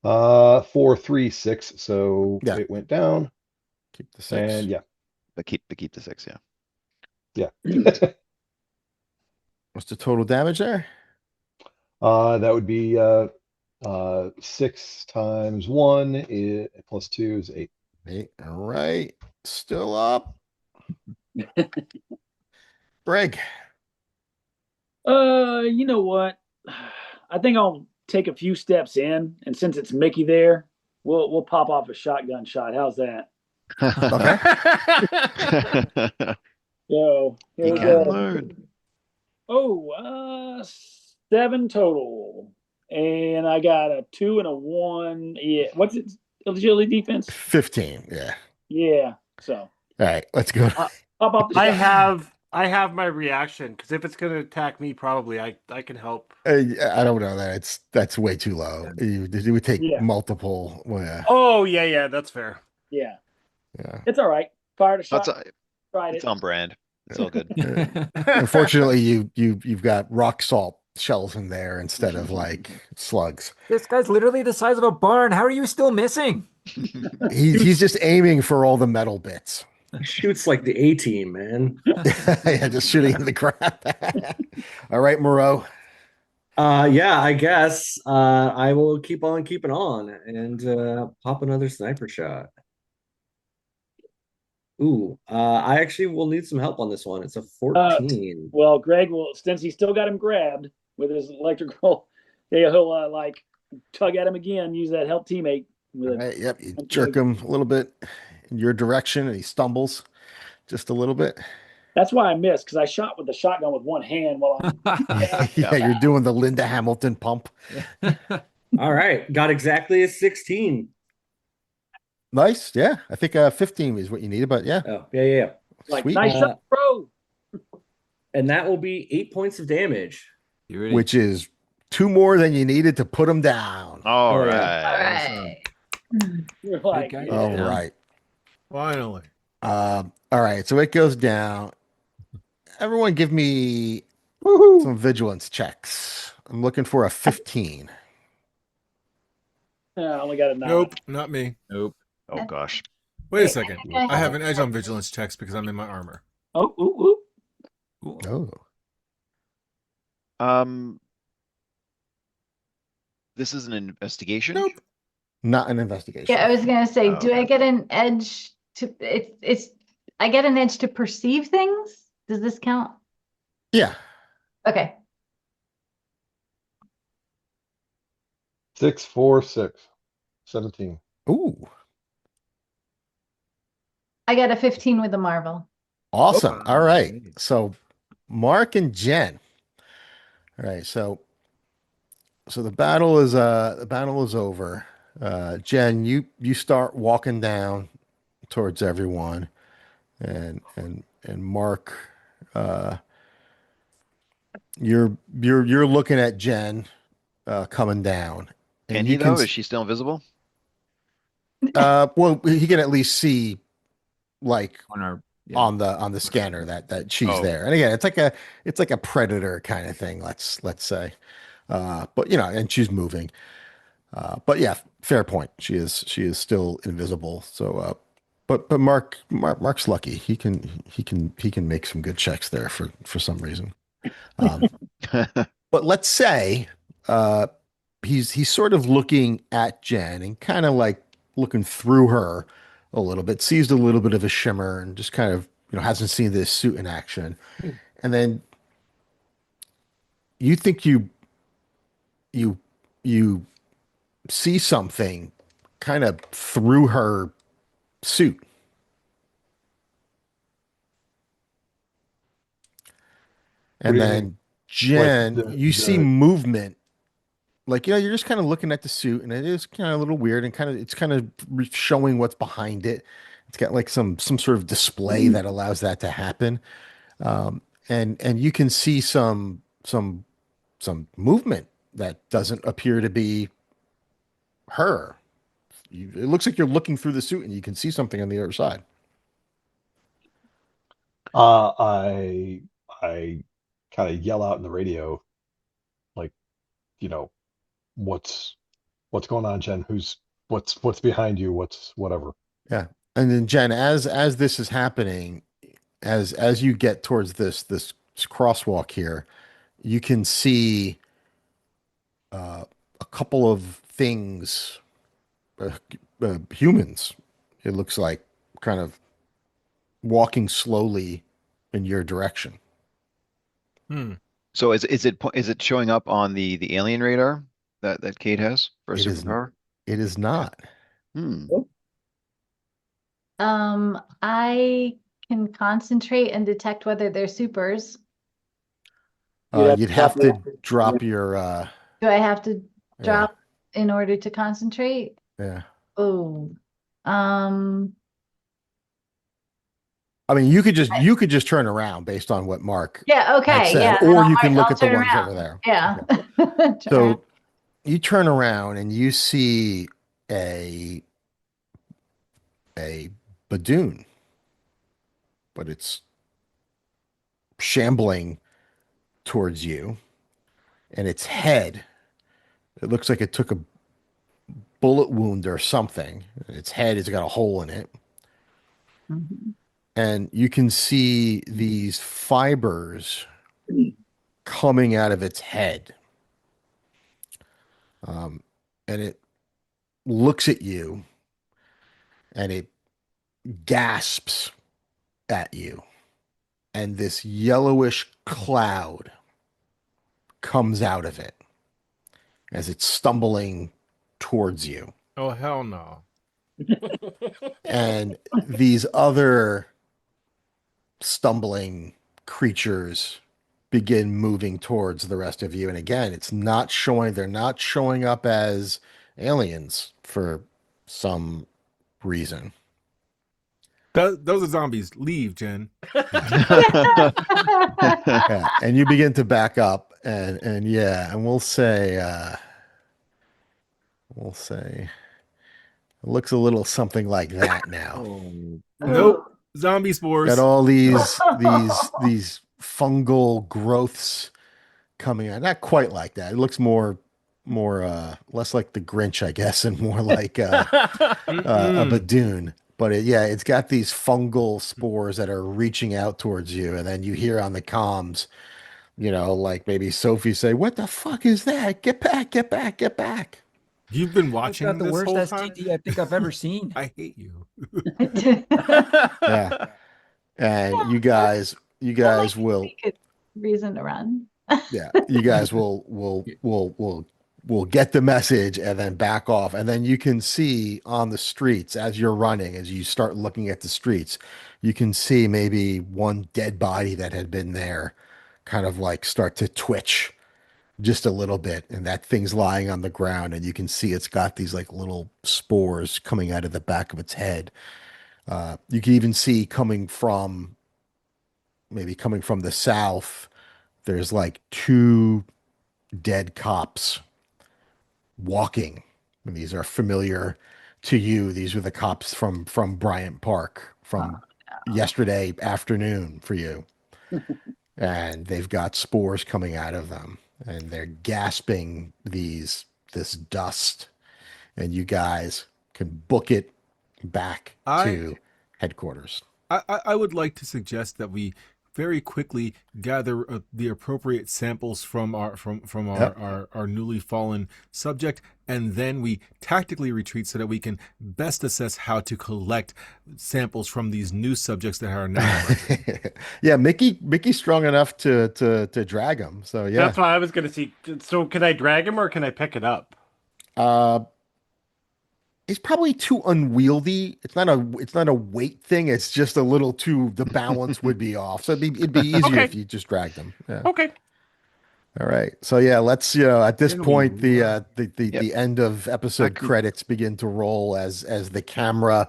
4, 3, 6. So Yeah. it went down. Keep the 6. And yeah. But keep the 6. Yeah. Yeah. What's the total damage there? That would be 6 times 1 plus 2 is 8. 8. All right. Still up. Greg. you know what? I think I'll take a few steps in, and since it's Mickey there, we'll pop off a shotgun shot. How's that? Okay. So here You we can go. learn. Oh, 7 total. And I got a 2 and a 1. Yeah. What's it? Agility defense? 15. Yeah. Yeah. So All right. Let's go. pop off the I have my reaction, because if it's gonna attack me, probably I can help. I don't know that that's way too low. It would take Yeah. multiple. Well, Oh yeah, that's fair. Yeah. yeah. It's all right. Fired a shot. That's Tried it's it. on brand. It's all good. Unfortunately, you've got rock salt shells in there instead of like slugs. This guy's literally the size of a barn. How are you still missing? He's just aiming for all the metal bits. Shoots like the A-Team, man. Yeah, just shooting in the crap. All right, Moreau. Yeah, I guess I will keep on keeping on and pop another sniper shot. Ooh, I actually will need some help on this one. It's a 14. Well, Greg will, since he's still got him grabbed with his electrical, he'll like tug at him again, use that help teammate With Right, yep, you a, jerk him a little bit in your direction and he stumbles just a little bit. that's why I missed because I shot with the shotgun with one hand while I'm Yeah, you're doing the Linda Hamilton pump. All right, got exactly a 16. Nice. Yeah, I think 15 is what you needed, but yeah, Oh, yeah. like, sweet. nice shot, bro. And that will be 8 points of damage. Beauty. Which is two more than you needed to put him down. All Oh, yeah. All right. right. You're like, guy. yeah. All down. right. Finally. All right. So it goes down. Everyone give me some vigilance checks. I'm looking for a 15. I only got a 9. Nope, not me. Nope. Oh gosh. Wait a Wait, second. I think I have an edge on vigilance checks because I'm in my armor. Oh, ooh, ooh. Cool. Oh. This is an investigation. Nope. Not an investigation. Yeah, I was gonna say, Oh, do I okay. get an edge to it's I get an edge to perceive things? Does this count? Yeah. Okay. 6, 4, 6, 17. Ooh. I got a 15 with the marvel. Awesome. All right. nice. So Mark and Jen. All right. So the battle is over. Jen, you start walking down towards everyone, and Mark, uh, you're looking at Jen coming down, Can and he you can though? Is she still invisible? well he can at least see like On our on the scanner that she's Oh. there. And again, it's like a predator kind of thing, let's say. But you know, and she's moving. But yeah, fair point. She is still invisible. So but Mark's lucky. He can make some good checks there for some reason. Um, but let's say uh he's sort of looking at Jen and kind of like looking through her a little bit, sees a little bit of a shimmer and just kind of, hasn't seen this suit in action. And then you think you you see something kind of through her suit. What And do you mean? then Jen, Like you see movement. Like, you're just kind of looking at the suit and it is kind of a little weird and it's kind of showing what's behind it. It's got like some sort of display that allows that to happen. And you can see some movement that doesn't appear to be her. It looks like you're looking through the suit and you can see something on the other side. I kind of yell out in the radio, like, you know, what's going on, Jen? What's behind you? What's whatever. Yeah. And then Jen, as this is happening, as you get towards this crosswalk here, you can see a couple of things, uh, humans. It looks like kind of walking slowly in your direction. Hmm. So is it showing up on the alien radar that Kate has for a It is superpower? It is not. Hmm. I can concentrate and detect whether they're supers. You'd have to drop your Do I have to yeah, drop in order to concentrate? yeah. Oh, I mean, you could just turn around based on what Mark yeah, had okay, said, yeah. then or you can look I'll at the turn ones around. over there. Yeah. Okay. Turn around. So you turn around and you see a Badoon, but it's shambling towards you, and its head, it looks like it took a bullet wound or something. Its head has got a hole in it, Mhm. and you can see these fibers coming out of its head. And it looks at you and it gasps at you, and this yellowish cloud comes out of it as it's stumbling towards you. Oh, hell no. And these other stumbling creatures begin moving towards the rest of you. And again, they're not showing up as aliens for some reason. Those are zombies. Leave, Jen. Yeah, and you begin to back up and we'll say it looks a little something like that now. Oh, Nope. Zombie spores. Got all these fungal growths coming out. Not quite like that. It looks more less like the Grinch, I guess, and more like a Badoon. But it's got these fungal spores that are reaching out towards you, and then you hear on the comms, like maybe Sophie say, "What the fuck is that? Get back! Get back! Get back!" You've been that's watching got the this worst whole time? STD I think I've ever seen. I hate you. Yeah, and you guys will. Reason to run. Yeah, you guys will get the message and then back off. And then you can see on the streets as you're running, as you start looking at the streets, you can see maybe one dead body that had been there kind of like start to twitch just a little bit. And that thing's lying on the ground, and you can see it's got these like little spores coming out of the back of its head. You can even see coming from the south, there's like two dead cops walking. And these are familiar to you. These were the cops from Bryant Park from yesterday afternoon for you. And they've got spores coming out of them, and they're gasping this dust. And you guys can book it back to headquarters. I would like to suggest that we very quickly gather the appropriate samples from our newly fallen subject, and then we tactically retreat so that we can best assess how to collect samples from these new subjects that are now. Yeah, Mickey's strong enough to drag him. So yeah, That's why I was gonna see. So can I drag him or can I pick it up? It's probably too unwieldy. It's not a weight thing. It's just a little too, the balance would be off. So it'd be easier Okay. if you just dragged them. Yeah. Okay. All right. So yeah, let's at this point the Yep. end of episode credits begin to roll as the camera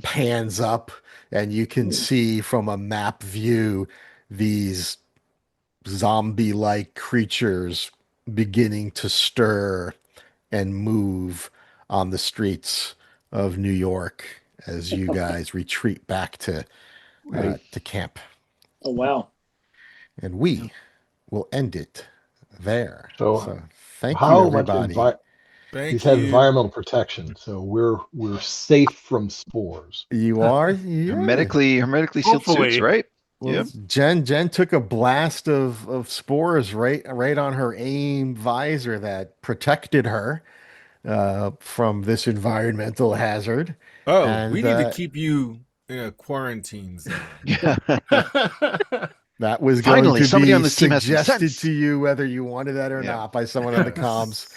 pans up, and you can see from a map view these zombie-like creatures beginning to stir and move on the streets of New York as you guys retreat back to camp. Oh wow. And we will end it there. So thank you, how much everybody. he's had environmental protection, so we're safe from spores. You are? Yeah. Hermetically sealed Hopefully. suits, right? Well, Yep. Jen took a blast of spores right on her A.I.M visor that protected her from this environmental hazard. Oh, And, we need to keep you in a quarantine zone. Yeah. That was Finally, going to somebody be on this team has some suggested sense. to you whether you wanted that or Yeah. not by someone on the comms,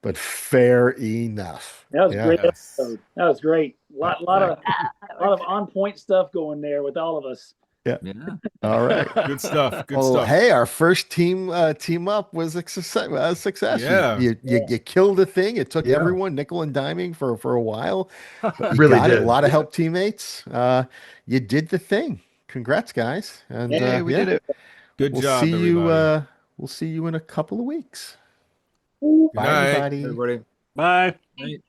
but fair enough. That was a great Yes. episode. That was great. Lot of on point stuff going there with all of us. Yeah. All right. Good stuff. Good Well, stuff. hey, our first team up was a success. Yeah. You killed the thing. It took Yeah. everyone nickel and diming for a while, but you Really got it. did. A lot of help teammates. You did the thing. Congrats, guys. And Yay, we did it. Good We'll job, see you. everybody. We'll see you in a couple of weeks. Good Bye, night. everybody. Everybody. Bye. Night.